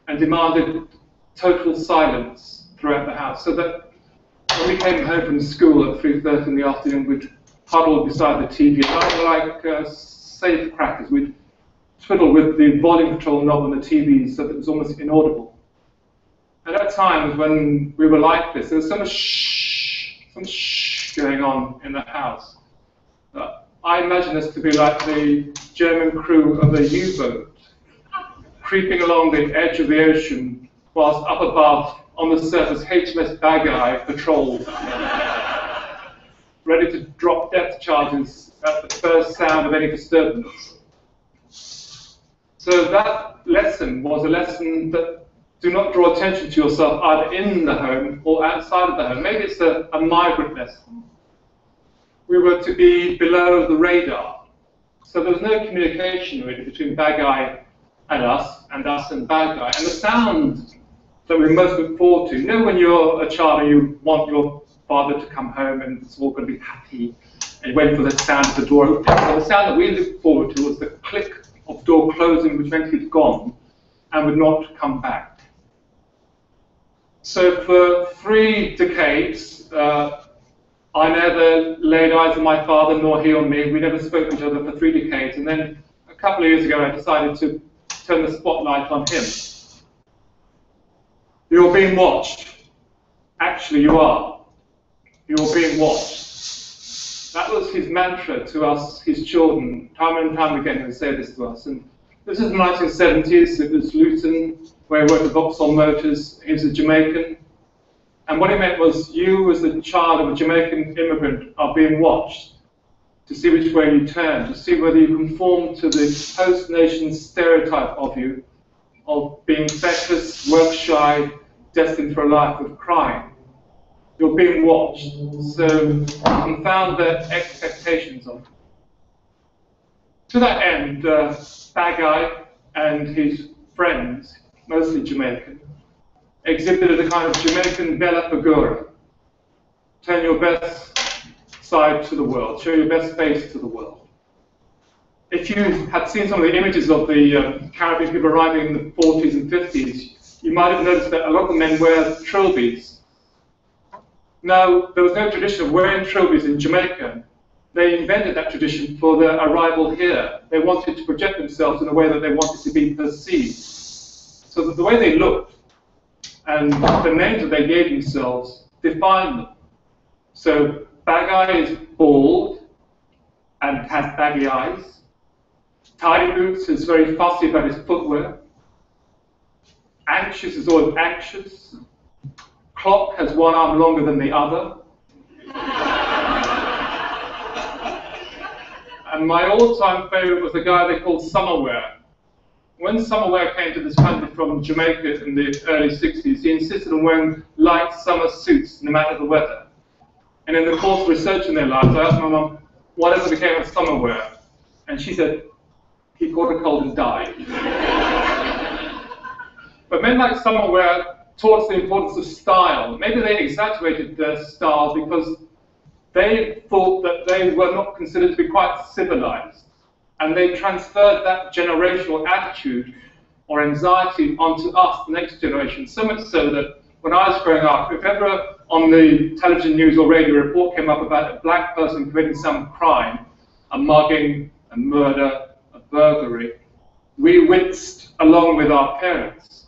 and demanded total silence throughout the house, so that when we came home from school at 3:30 in the afternoon, we'd huddle beside the TV, like safe crackers. We'd twiddle with the volume control knob on the TV so that it was almost inaudible. And at times when we were like this, there was some shh going on in the house. I imagine us to be like the German crew of a U-boat, creeping along the edge of the ocean, whilst up above, on the surface, HMS Bagai patrolled, ready to drop depth charges at the first sound of any disturbance. So that lesson was a lesson that do not draw attention to yourself either in the home or outside of the home. Maybe it's a migrant lesson. We were to be below the radar. So there was no communication really between Bagai and us and Bagai. And the sound that we most look forward to, you know when you're a child and you want your father to come home and it's all going to be happy, and you wait for the sound of the door opening. So the sound that we looked forward to was the click of door closing, which meant he'd gone and would not come back. So for 3 decades, I never laid eyes on my father, nor he on me. We never spoke to each other for 3 decades. And then a couple of years ago, I decided to turn the spotlight on him. You're being watched. Actually, you are. You're being watched. That was his mantra to us, his children. Time and time again, he would say this to us. And this is the 1970s. It was Luton, where he worked at Vauxhall Motors. He was a Jamaican. And what he meant was, you as the child of a Jamaican immigrant are being watched to see which way you turn, to see whether you conform to the host nation's stereotype of you, of being feckless, work-shy, destined for a life of crime. You're being watched, so confound their expectations of you. To that end, Bagai and his friends, mostly Jamaican, exhibited a kind of Jamaican bella figura. Turn your best side to the world, show your best face to the world. If you had seen some of the images of the Caribbean people arriving in the 40s and 50s, you might have noticed that a lot of the men wear trilbies. Now, there was no tradition of wearing trilbies in Jamaica. They invented that tradition for their arrival here. They wanted to project themselves in a way that they wanted to be perceived. So that the way they looked and the names that they gave themselves defined them. So Bagai is bald and has baggy eyes. Tidy Boots is very fussy about his footwear. Anxious is always anxious. Clock has one arm longer than the other. And my all-time favorite was the guy they called Summerwear. When Summerwear came to this country from Jamaica in the early 60s, he insisted on wearing light summer suits no matter the weather. And in the course of researching their lives, I asked my mum, whatever became of Summerwear? And she said, he caught a cold and died. But men like Summerwear taught us the importance of style. Maybe they exaggerated their style because they thought that they were not considered to be quite civilized. And they transferred that generational attitude or anxiety onto us, the next generation, so much so that when I was growing up, if ever on the television news or radio report came up about a black person committing some crime, a mugging, a murder, a burglary, we winced along with our parents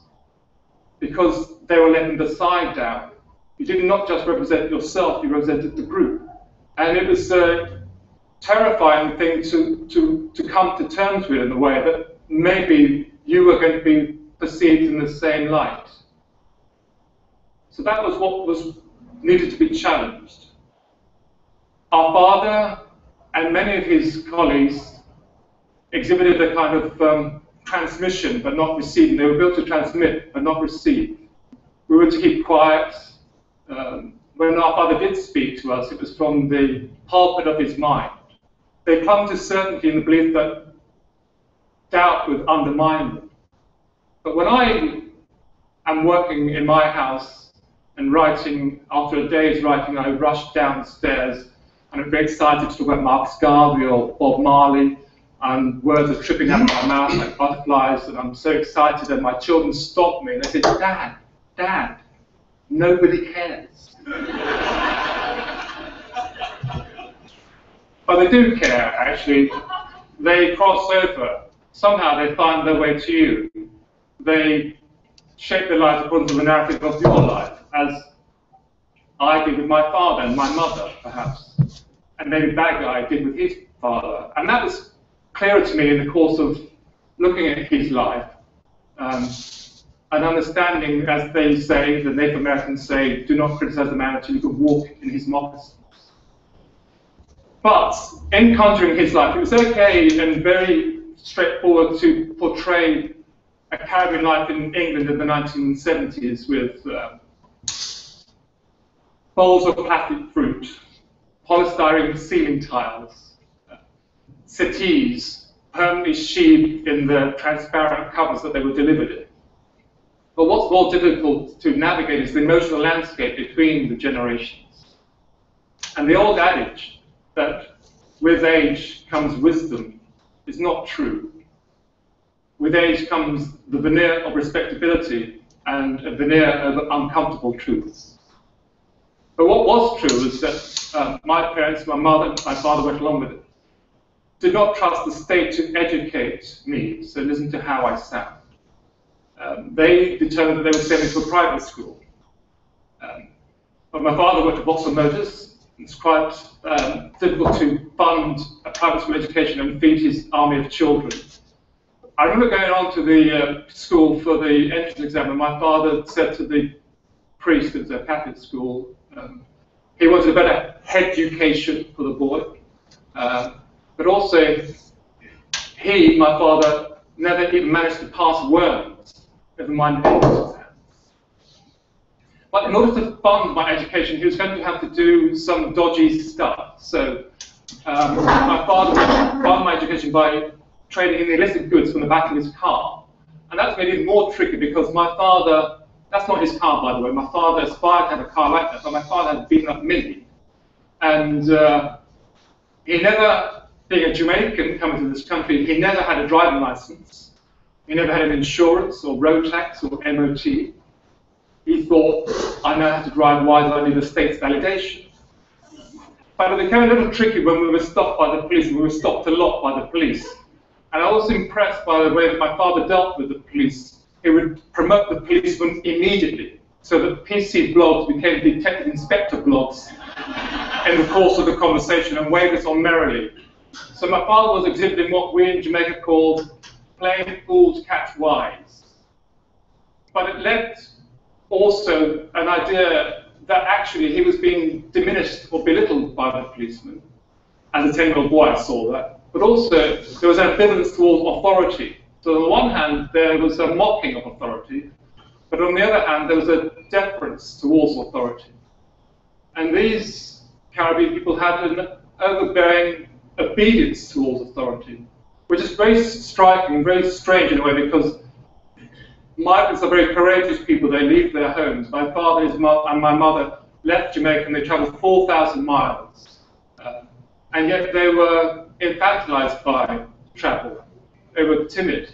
because they were letting the side down. You did not just represent yourself, you represented the group. And it was a terrifying thing to come to terms with in a way that maybe you were going to be perceived in the same light. So that was what was needed to be challenged. Our father and many of his colleagues exhibited a kind of transmission but not receiving. They were built to transmit but not receive. We were to keep quiet. When our father did speak to us, it was from the pulpit of his mind. They clung to certainty in the belief that doubt would undermine them. But when I am working in my house and writing, after a day's writing, I rush downstairs and I'm very excited to talk about Marcus Garvey or Bob Marley, and words are tripping out of my mouth like butterflies, and I'm so excited that my children stop me and they say, Dad, nobody cares. But they do care, actually. They cross over. Somehow they find their way to you. They shape their lives according to the narrative of your life, as I did with my father and my mother, perhaps. And maybe Bagai did with his father. And that was clearer to me in the course of looking at his life and understanding, as they say, the Native Americans say, do not criticize a man until you can walk in his moccasins. But encountering his life, it was okay and very straightforward to portray a Caribbean life in England in the 1970s with bowls of plastic fruit, polystyrene ceiling tiles, settees permanently sheathed in the transparent covers that they were delivered in. But what's more difficult to navigate is the emotional landscape between the generations. And the old adage that with age comes wisdom is not true. With age comes the veneer of respectability and a veneer of uncomfortable truths. But what was true is that my parents, my mother, my father went along with it, did not trust the state to educate me, so listen to how I sound. They determined that they would send me to a private school. But my father worked at Vauxhall Motors. It's quite difficult to fund a private school education and feed his army of children. I remember going on to the school for the entrance exam, and my father said to the priest at the Catholic school, he wanted a better education for the boy, but also my father, never even managed to pass worms, never mind entrance exams. But in order to fund my education, he was going to have to do some dodgy stuff. So my father would fund my education by trading in illicit goods from the back of his car. And that's made it more tricky because my father, that's not his car, by the way. My father aspired to have a car like that, but my father had beaten up Minnie. And he never, being a Jamaican coming to this country, he never had a driving license. He never had an insurance or road tax or MOT. He thought, I know how to drive, why do I need the state's validation? But it became a little tricky when we were stopped by the police, and we were stopped a lot by the police. And I was impressed by the way that my father dealt with the police. He would promote the policeman immediately, so that PC blogs became detective inspector blogs in the course of the conversation and waved us on merrily. So my father was exhibiting what we in Jamaica called playing fools catch wise. But it led also an idea that actually he was being diminished or belittled by the policeman. As a 10-year-old boy, I saw that. But also, there was an ambivalence towards authority. So on the one hand, there was a mocking of authority, but on the other hand, there was a deference towards authority. And these Caribbean people had an overbearing obedience towards authority, which is very striking, very strange in a way, because migrants are very courageous people. They leave their homes. My father and my mother left Jamaica and they traveled 4,000 miles. And yet they were infantilized by travel. They were timid.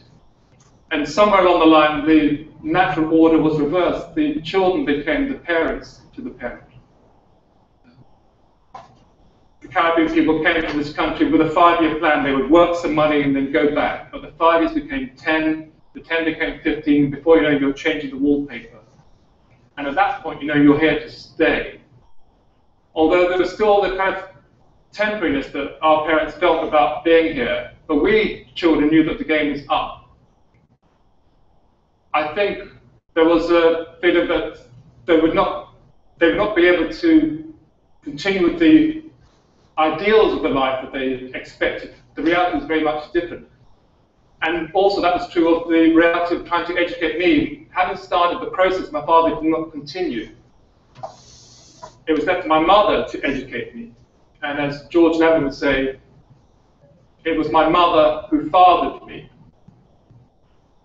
And somewhere along the line, the natural order was reversed. The children became the parents to the parent. The Caribbean people came to this country with a 5-year plan. They would work some money and then go back. But the 5 years became 10, the 10 became 15. Before you know, you're changing the wallpaper. And at that point, you know you're here to stay. Although there was still the kind of temporariness that our parents felt about being here, but we children knew that the game was up. I think there was a feeling that they would not be able to continue with the ideals of the life that they expected. The reality was very much different. And also that was true of the reality of trying to educate me. Having started the process, my father did not continue. It was left to my mother to educate me. And as George Levin would say, it was my mother who fathered me.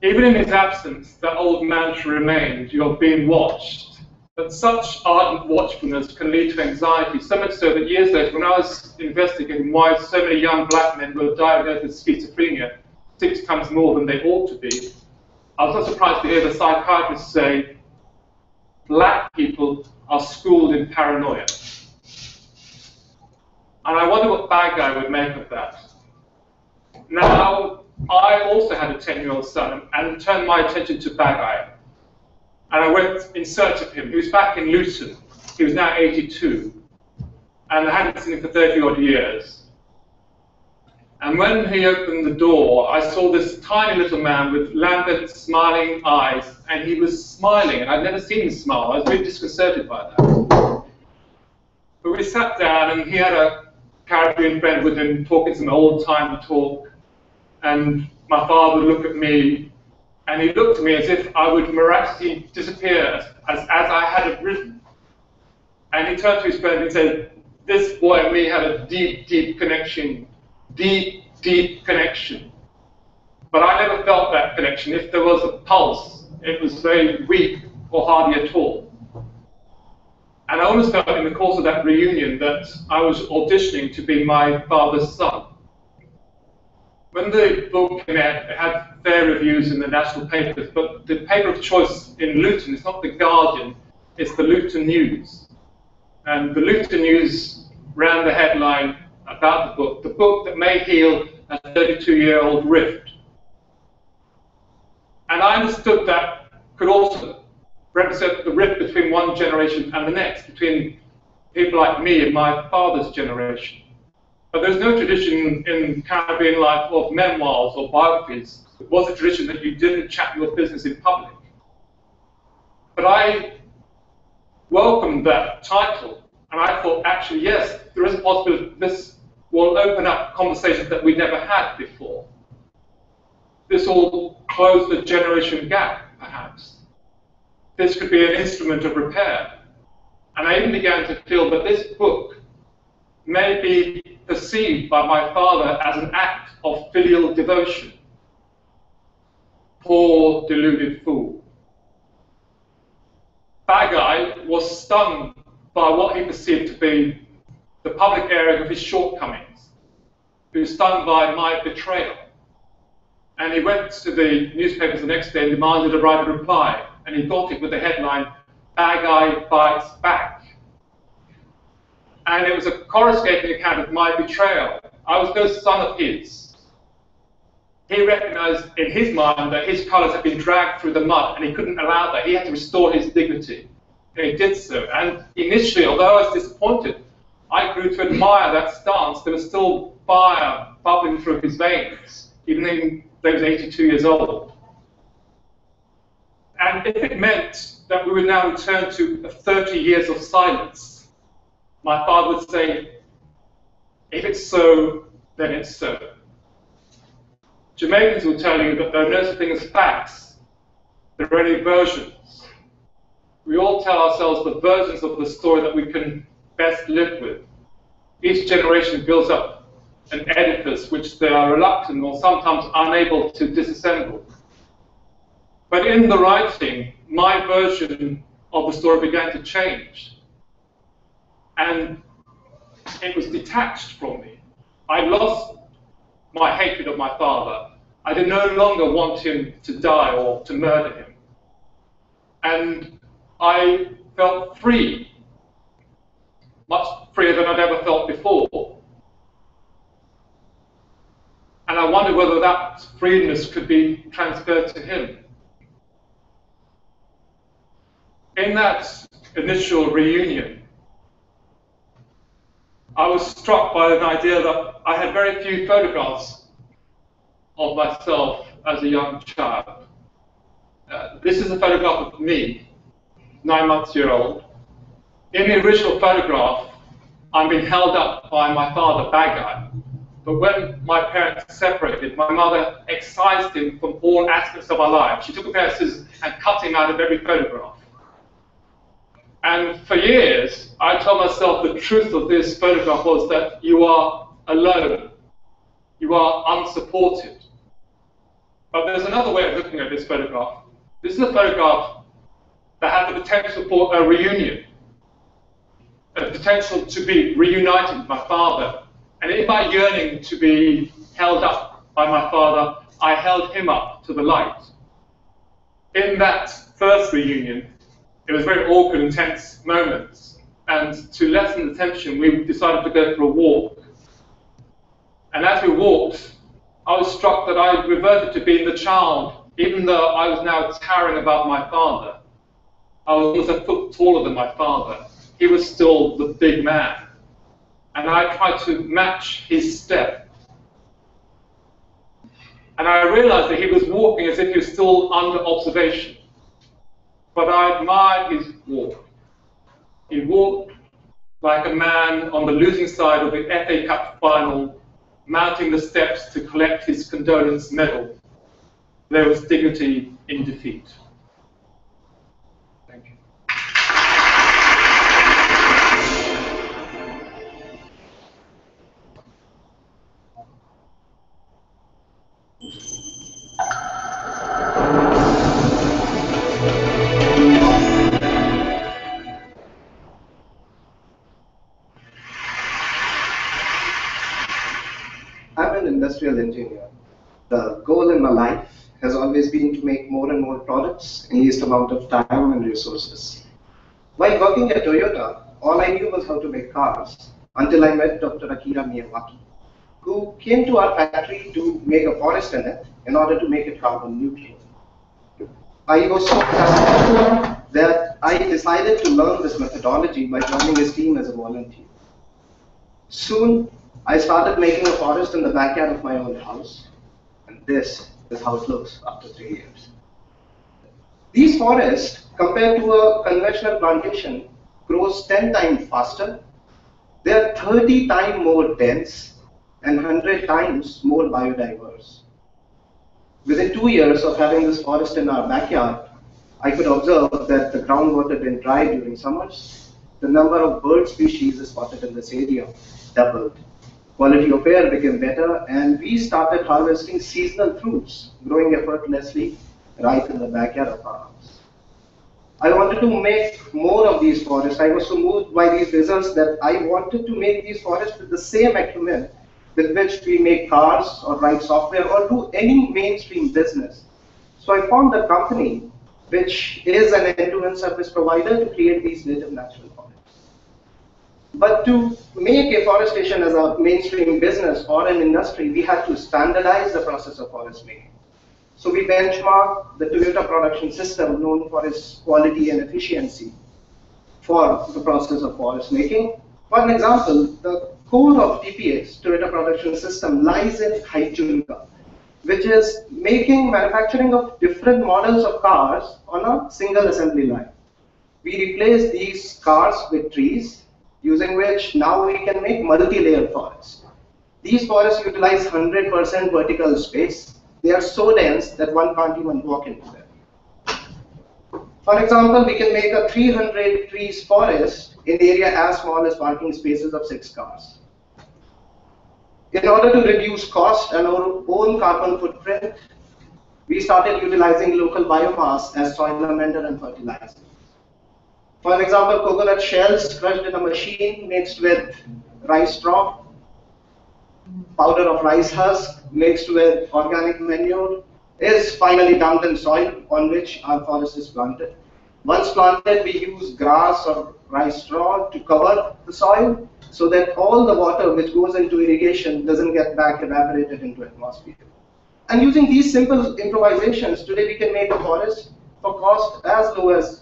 Even in his absence, that old mantra remained, you're being watched. But such ardent watchfulness can lead to anxiety, so much so that years later, when I was investigating why so many young black men were diagnosed with schizophrenia, 6 times more than they ought to be, I was not surprised to hear the psychiatrist say, black people are schooled in paranoia. And I wonder what Bad Guy would make of that. Now, I also had a 10-year-old son and turned my attention to Bad Guy. And I went in search of him. He was back in Luton. He was now 82. And I hadn't seen him for 30-odd years. And when he opened the door, I saw this tiny little man with lambent, smiling eyes, and he was smiling, and I'd never seen him smile. I was really disconcerted by that. But we sat down, and he had a Caribbean friend with him, talking some old-time talk, and my father would look at me, and he looked at me as if I would miraculously disappear as I had arisen. And he turned to his friend and said, this boy and me had a deep, deep connection. Deep, deep connection. But I never felt that connection. If there was a pulse, it was very weak or hardly at all. And I almost felt in the course of that reunion that I was auditioning to be my father's son. When the book came out, it had fair reviews in the national papers, but the paper of choice in Luton is not the Guardian, it's the Luton News. And the Luton News ran the headline about the book that may heal a 32-year-old rift. And I understood that could also represent the rift between one generation and the next, between people like me and my father's generation. But there's no tradition in Caribbean life of memoirs or biographies. It was a tradition that you didn't chat your business in public. But I welcomed that title, and I thought, actually, yes, there is a possibility this will open up conversations that we never had before. This will close the generation gap, perhaps. This could be an instrument of repair. And I even began to feel that this book may be perceived by my father as an act of filial devotion. Poor deluded fool. Bagai was stung by what he perceived to be the public airing of his shortcomings. He was stung by my betrayal. And he went to the newspapers the next day and demanded a right of reply. And he got it with the headline, Bagai Bites Back. And it was a coruscating account of my betrayal. I was no son of his. He recognized in his mind that his colors had been dragged through the mud, and he couldn't allow that. He had to restore his dignity. And he did so. And initially, although I was disappointed, I grew to admire that stance. There was still fire bubbling through his veins, even though he was 82 years old. And if it meant that we would now return to 30 years of silence, my father would say, if it's so, then it's so. Jamaicans will tell you that there are no such thing as facts. There are only versions. We all tell ourselves the versions of the story that we can best live with. Each generation builds up an edifice which they are reluctant or sometimes unable to disassemble. But in the writing, my version of the story began to change. And it was detached from me. I lost my hatred of my father. I did no longer want him to die or to murder him. And I felt free, much freer than I'd ever felt before. And I wondered whether that freeness could be transferred to him. In that initial reunion, I was struck by an idea that I had very few photographs of myself as a young child. This is a photograph of me, 9-month-old. In the original photograph, I'm being held up by my father, Bagai. But when my parents separated, my mother excised him from all aspects of our lives. She took a pair of scissors and cut him out of every photograph. And for years, I told myself the truth of this photograph was that you are alone. You are unsupported. But there's another way of looking at this photograph. This is a photograph that had the potential for a reunion, a potential to be reunited with my father. And in my yearning to be held up by my father, I held him up to the light. In that first reunion, it was very awkward and tense moments. And to lessen the tension, we decided to go for a walk. And as we walked, I was struck that I reverted to being the child, even though I was now towering above my father. I was almost a foot taller than my father. He was still the big man. And I tried to match his step. And I realized that he was walking as if he was still under observation. But I admired his walk. He walked like a man on the losing side of the FA Cup final, mounting the steps to collect his condolence medal. There was dignity in defeat. Thank you. I'm an industrial engineer. The goal in my life has always been to make more and more products in least amount of time and resources. While working at Toyota, all I knew was how to make cars until I met Dr. Akira Miyawaki, who came to our factory to make a forest in it in order to make it carbon neutral. I was so fascinated that I decided to learn this methodology by joining his team as a volunteer. Soon, I started making a forest in the backyard of my own house, and this is how it looks after 3 years. These forests, compared to a conventional plantation, grows 10 times faster. They are 30 times more dense and 100 times more biodiverse. Within 2 years of having this forest in our backyard, I could observe that the groundwater didn't dry during summers. The number of bird species spotted in this area doubled. Quality of air became better, and we started harvesting seasonal fruits, growing effortlessly right in the backyard of our house. I wanted to make more of these forests. I was so moved by these results that I wanted to make these forests with the same acumen with which we make cars or write software or do any mainstream business. So I formed a company which is an end-to-end service provider to create these native natural forests. But to make afforestation as a mainstream business or an industry, we had to standardize the process of forest making. So we benchmarked the Toyota production system, known for its quality and efficiency, for the process of forest making. For an example, the core of TPS, Toyota production system, lies in Haichunka, which is manufacturing of different models of cars on a single assembly line. We replace these cars with trees, using which now we can make multi-layer forests. These forests utilize 100% vertical space. They are so dense that one can't even walk into them. For example, we can make a 300 trees forest in area as small as parking spaces of 6 cars. In order to reduce cost and our own carbon footprint, we started utilizing local biomass as soil amender and fertilizer. For example, coconut shells crushed in a machine mixed with rice straw, powder of rice husk mixed with organic manure is finally dumped in soil on which our forest is planted. Once planted, we use grass or rice straw to cover the soil so that all the water which goes into irrigation doesn't get back evaporated into atmosphere. And using these simple improvisations, today we can make a forest for cost as low as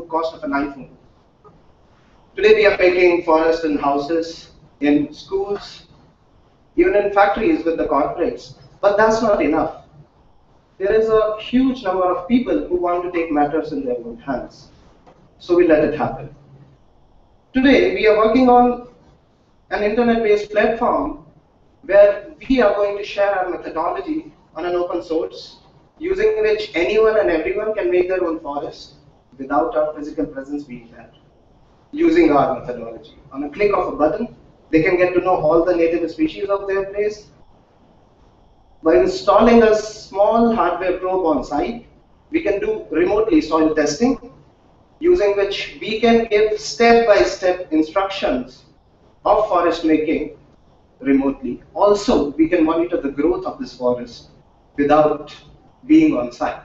cost of an iPhone. Today we are making forests in houses, in schools, even in factories with the corporates. But that's not enough. There is a huge number of people who want to take matters in their own hands. So we let it happen. Today we are working on an internet-based platform where we are going to share our methodology on an open source, using which anyone and everyone can make their own forest without our physical presence being there, using our methodology. On a click of a button, they can get to know all the native species of their place. By installing a small hardware probe on site, we can do remotely soil testing, using which we can give step-by-step instructions of forest making remotely. Also, we can monitor the growth of this forest without being on site.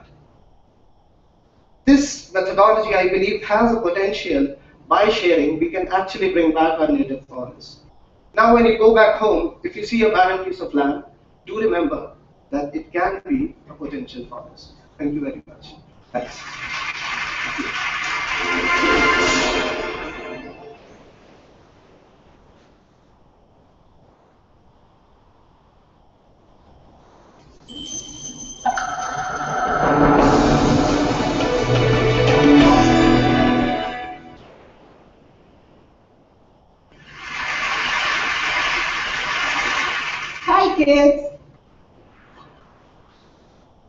This methodology, I believe, has a potential. By sharing, we can actually bring back our native forests. Now, when you go back home, if you see a barren piece of land, do remember that it can be a potential forest. Thank you very much. Thanks. kids.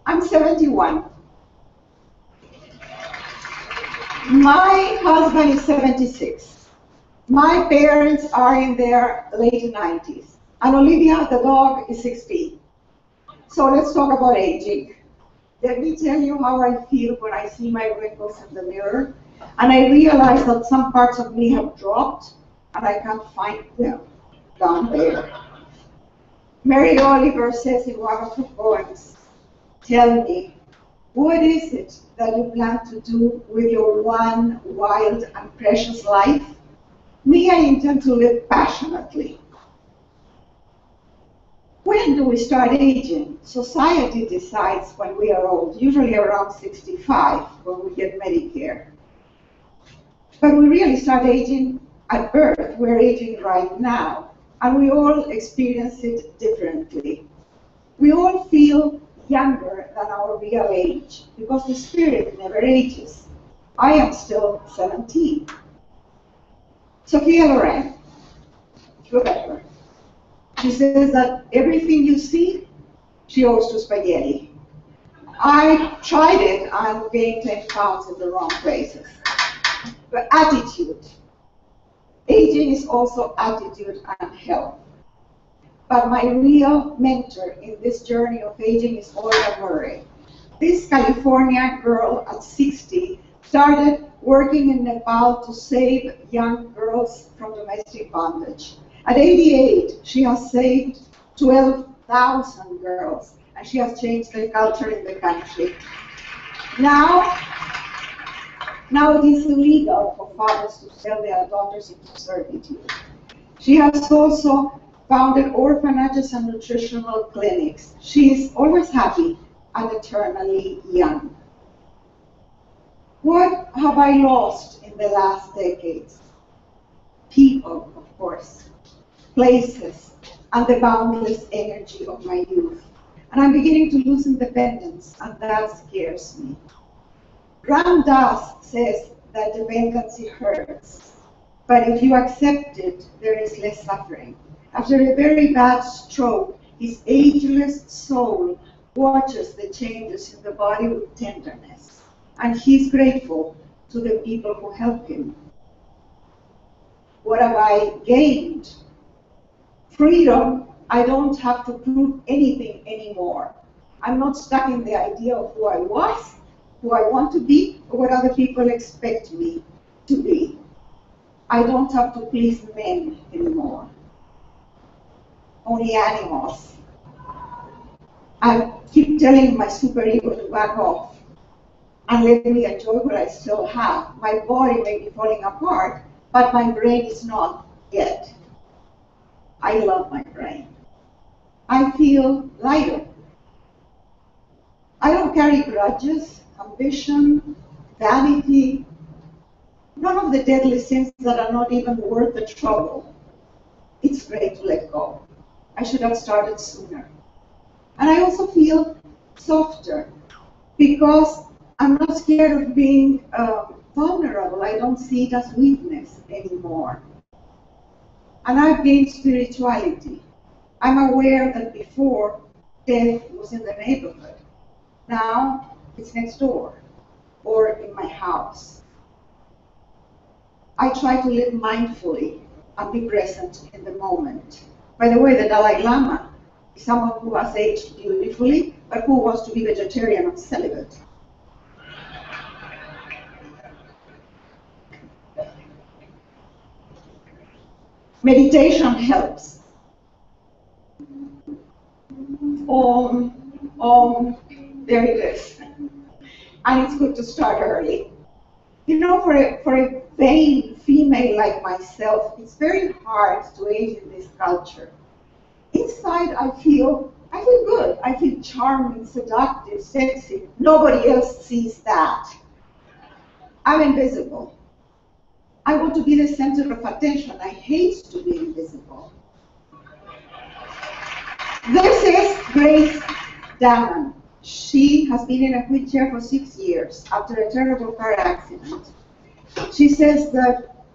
I'm 71. My husband is 76. My parents are in their late 90s. And Olivia, the dog, is 16. So let's talk about aging. Let me tell you how I feel when I see my wrinkles in the mirror. And I realize that some parts of me have dropped and I can't find them down there. Mary Oliver says in one of her poems, "Tell me, what is it that you plan to do with your one wild and precious life?" Me, I intend to live passionately. When do we start aging? Society decides when we are old, usually around 65, when we get Medicare. But we really start aging at birth. We're aging right now, and we all experience it differently. We all feel younger than our real age, because the spirit never ages. I am still 17. Sophia Loren, look at her. She says that everything you see, she owes to spaghetti. I tried it and gained 10 pounds in the wrong places. But attitude. Aging is also attitude and health. But my real mentor in this journey of aging is Olga Murray. This California girl at 60 started working in Nepal to save young girls from domestic bondage. At 88, she has saved 12,000 girls, and she has changed the culture in the country. Now it is illegal for fathers to sell their daughters into servitude. She has also founded orphanages and nutritional clinics. She is always happy and eternally young. What have I lost in the last decades? People, of course, places, and the boundless energy of my youth. And I'm beginning to lose independence, and that scares me. Ram Dass says that dependency hurts, but if you accept it, there is less suffering. After a very bad stroke, his ageless soul watches the changes in the body with tenderness, and he's grateful to the people who help him. What have I gained? Freedom. I don't have to prove anything anymore. I'm not stuck in the idea of who I was, who I want to be, or what other people expect me to be. I don't have to please men anymore. Only animals. I keep telling my superego to back off and let me enjoy what I still have. My body may be falling apart, but my brain is not yet. I love my brain. I feel lighter. I don't carry grudges, ambition, vanity, none of the deadly sins that are not even worth the trouble. It's great to let go. I should have started sooner. And I also feel softer because I'm not scared of being vulnerable. I don't see it as weakness anymore. And I've gained spirituality. I'm aware that before, death was in the neighborhood. Now, it's next door or in my house. I try to live mindfully and be present in the moment. By the way, the Dalai Lama is someone who has aged beautifully, but who wants to be vegetarian and celibate. Meditation helps. There it is. And it's good to start early. You know, for a vain female like myself, it's very hard to age in this culture. Inside, I feel good. I feel charming, seductive, sexy. Nobody else sees that. I'm invisible. I want to be the center of attention. I hate to be invisible. This is Grace Damon. She has been in a wheelchair for 6 years after a terrible car accident. She says that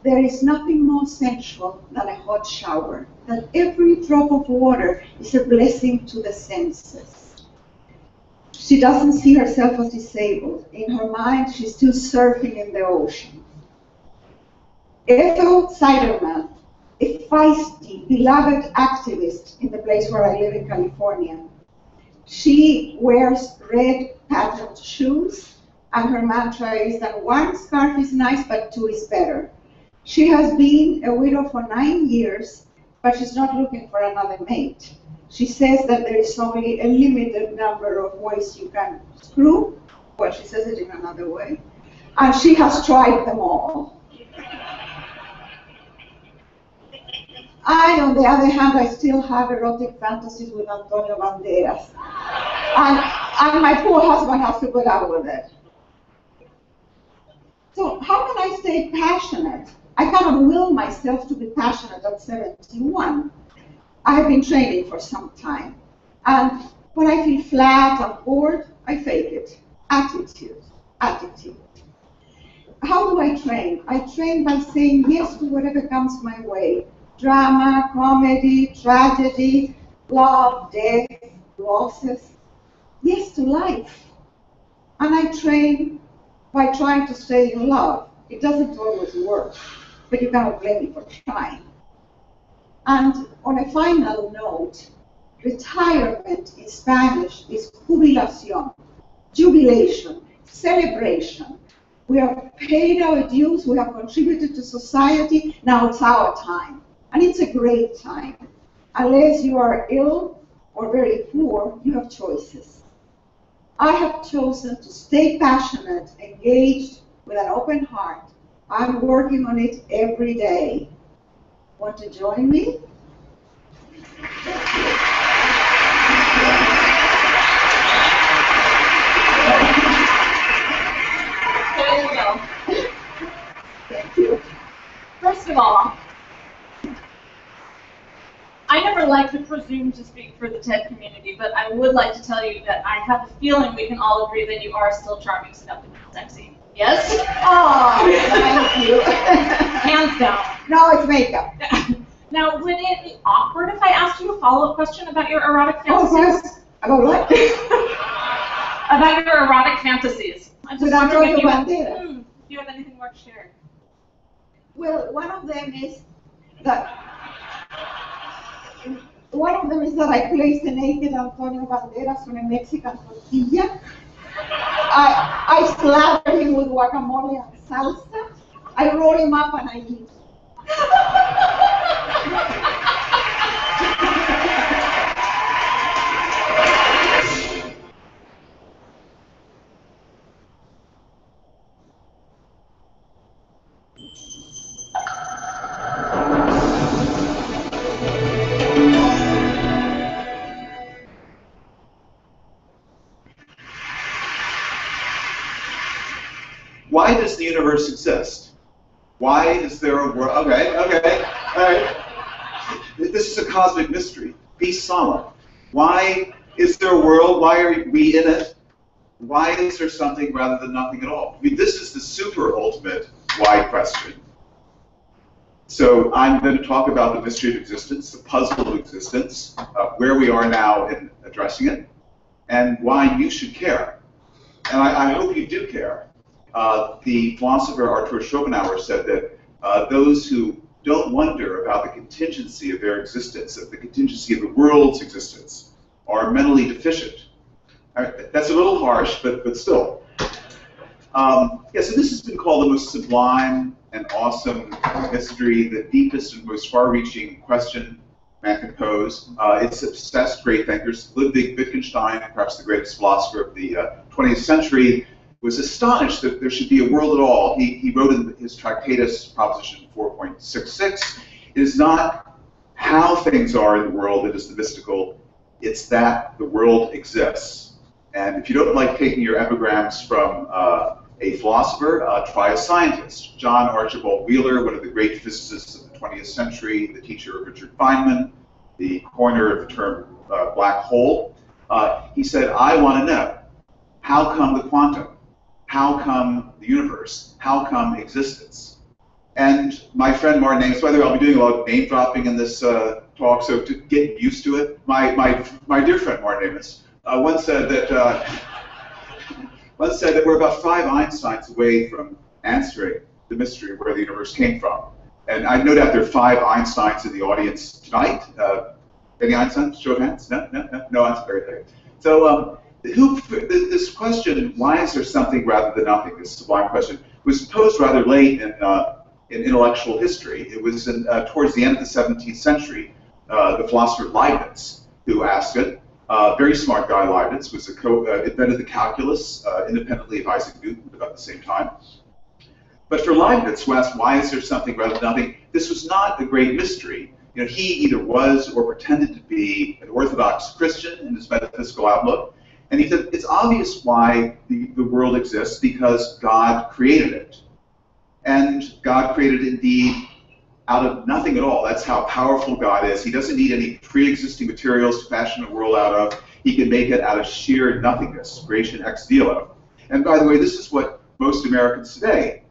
there is nothing more sensual than a hot shower, that every drop of water is a blessing to the senses. She doesn't see herself as disabled. In her mind, she's still surfing in the ocean. Ethel Seiderman, a feisty, beloved activist in the place where I live in California. She wears red patterned shoes, and her mantra is that one scarf is nice, but two is better. She has been a widow for 9 years, but she's not looking for another mate. She says that there is only a limited number of ways you can screw. Well, she says it in another way. And she has tried them all. On the other hand, I still have erotic fantasies with Antonio Banderas. And my poor husband has to put up with it. So how can I stay passionate? I cannot will myself to be passionate at 71. I have been training for some time. And when I feel flat and bored, I fake it. Attitude. How do I train? I train by saying yes to whatever comes my way. Drama, comedy, tragedy, love, death, losses. Yes to life. And I train by trying to stay in love. It doesn't always work, but you cannot blame me for trying. And on a final note, retirement in Spanish is jubilación, jubilation, celebration. We have paid our dues, we have contributed to society, now it's our time. And it's a great time. Unless you are ill or very poor, you have choices. I have chosen to stay passionate, engaged, with an open heart. I'm working on it every day. Want to join me? There you go. Thank you. First of all, I never like to presume to speak for the TED community, but I would like to tell you that I have a feeling we can all agree that you are still charming, seductive, and sexy. Yes? Oh, thank you. Hands down. No, it's makeup. Now, would it be awkward if I asked you a follow-up question about your erotic fantasies? Oh, yes. About what? About your erotic fantasies. I'm just With wondering if Antonio you have anything more to share. Well, one of them is that I placed a naked Antonio Banderas on a Mexican tortilla. I slather him with guacamole and salsa. I roll him up and I eat. Why does the universe exist? Why is there a world? Okay, all right. This is a cosmic mystery. Be solemn. Why is there a world? Why are we in it? Why is there something rather than nothing at all? I mean, this is the super ultimate why question. So I'm going to talk about the mystery of existence, the puzzle of existence, where we are now in addressing it, and why you should care. And I hope you do care. The philosopher Arthur Schopenhauer said that those who don't wonder about the contingency of their existence, of the contingency of the world's existence, are mentally deficient. That's a little harsh, but still. Yeah, so this has been called the most sublime and awesome mystery, the deepest and most far-reaching question man can pose. It's obsessed great thinkers. Ludwig Wittgenstein, perhaps the greatest philosopher of the 20th century, was astonished that there should be a world at all. He wrote in his Tractatus, Proposition 4.66, it is not how things are in the world that is the mystical, it's that the world exists. And if you don't like taking your epigrams from a philosopher, try a scientist. John Archibald Wheeler, one of the great physicists of the 20th century, the teacher of Richard Feynman, the coiner of the term black hole, he said, I want to know, how come the quantum? How come the universe? How come existence? And my friend Martin Amis, by the way, I'll be doing a lot of name dropping in this talk, so to get used to it, my dear friend Martin Amis once said that we're about 5 Einsteins away from answering the mystery of where the universe came from. And I no doubt there are 5 Einsteins in the audience tonight. Any Einsteins? Show of hands? No Einstein. Very. So this question, why is there something rather than nothing, this sublime question, was posed rather late in intellectual history. It was towards the end of the 17th century, the philosopher Leibniz who asked it. Very smart guy, Leibniz, was invented the calculus independently of Isaac Newton at about the same time. But for Leibniz, who asked why is there something rather than nothing, this was not a great mystery. You know, he either was or pretended to be an Orthodox Christian in his metaphysical outlook, and he said it's obvious why the world exists because God created it. And God created it indeed out of nothing at all. That's how powerful God is. He doesn't need any pre-existing materials to fashion a world out of. He can make it out of sheer nothingness, creation ex nihilo. And by the way, this is what most Americans today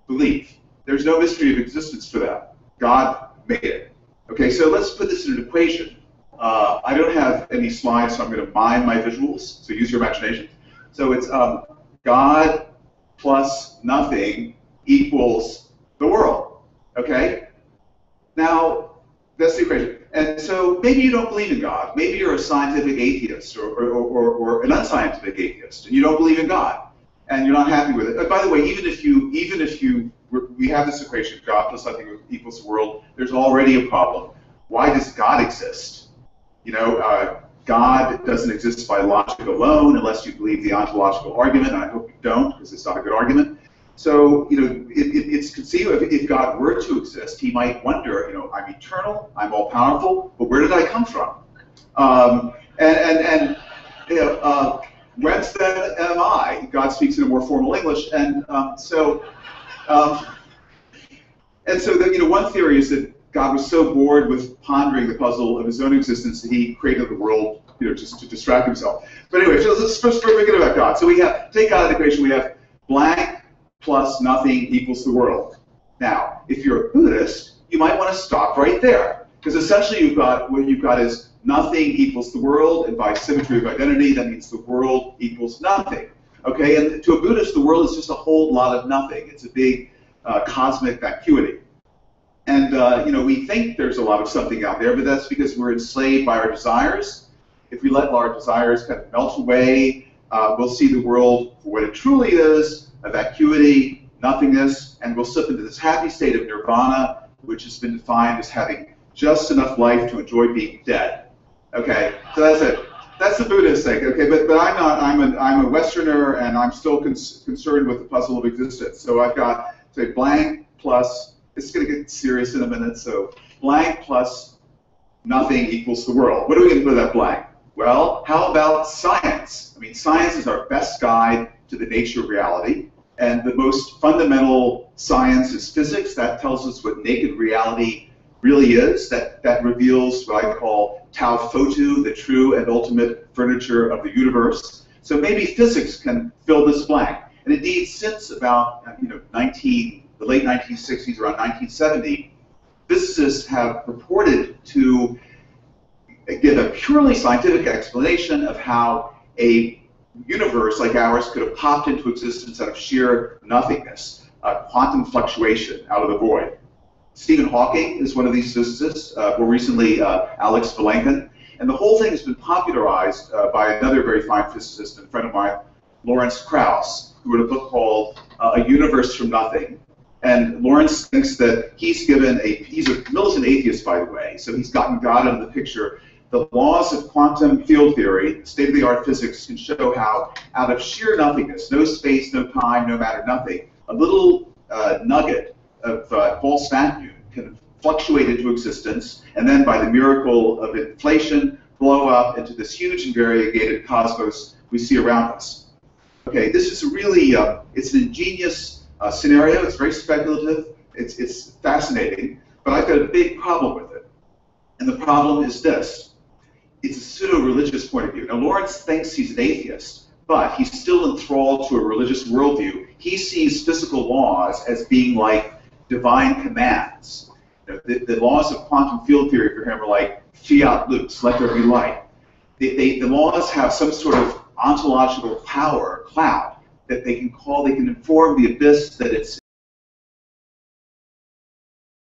believe. There's no mystery of existence for them. God made it. Okay, so let's put this in an equation. I don't have any slides, so I'm going to mime my visuals, so use your imagination. So it's God plus nothing equals the world, okay? Now, that's the equation. And so maybe you don't believe in God. Maybe you're a scientific atheist or an unscientific atheist, and you don't believe in God, and you're not happy with it. By the way, even if we have this equation, God plus nothing equals the world, there's already a problem. Why does God exist? You know, God doesn't exist by logic alone unless you believe the ontological argument, and I hope you don't, because it's not a good argument. So, you know, it's conceivable if God were to exist, he might wonder, you know, I'm eternal, I'm all-powerful, but where did I come from? You know, whence then am I? God speaks in a more formal English, and so you know, one theory is that God was so bored with pondering the puzzle of his own existence that he created the world, you know, just to distract himself. But anyway, so let's first forget about God. So we have, take God out of the equation, we have blank plus nothing equals the world. Now, if you're a Buddhist, you might want to stop right there, because essentially what you've got is nothing equals the world, and by symmetry of identity, that means the world equals nothing. Okay, and to a Buddhist, the world is just a whole lot of nothing. It's a big cosmic vacuity. And you know, we think there's a lot of something out there, but that's because we're enslaved by our desires. If we let our desires kind of melt away, we'll see the world for what it truly is, a vacuity, nothingness, and we'll slip into this happy state of nirvana, which has been defined as having just enough life to enjoy being dead. Okay, so that's it. That's the Buddhist thing. Okay, but I'm not. I'm a Westerner, and I'm still concerned with the puzzle of existence. So I've got, say, blank plus. It's going to get serious in a minute. So blank plus nothing equals the world. What are we going to put that blank? Well, how about science? I mean, science is our best guide to the nature of reality, and the most fundamental science is physics. That tells us what naked reality really is. That reveals what I call tau photu, the true and ultimate furniture of the universe. So maybe physics can fill this blank. And indeed, since about the late 1960s, around 1970, physicists have purported to give a purely scientific explanation of how a universe like ours could have popped into existence out of sheer nothingness, quantum fluctuation out of the void. Stephen Hawking is one of these physicists, more recently Alex Vilenkin, and the whole thing has been popularized by another very fine physicist and friend of mine, Lawrence Krauss, who wrote a book called A Universe from Nothing. And Lawrence thinks that he's a militant atheist, by the way, so he's gotten God out of the picture. The laws of quantum field theory, state-of-the-art physics, can show how out of sheer nothingness, no space, no time, no matter, nothing, a little nugget of false vacuum can fluctuate into existence, and then by the miracle of inflation, blow up into this huge and variegated cosmos we see around us. Okay, this is a really, it's an ingenious scenario. It's very speculative. It's fascinating, but I've got a big problem with it. And the problem is this. It's a pseudo-religious point of view. Now, Lawrence thinks he's an atheist, but he's still enthralled to a religious worldview. He sees physical laws as being like divine commands. The laws of quantum field theory for him are like fiat lux, let there be light. The laws have some sort of ontological power, cloud, that they can inform the abyss that it's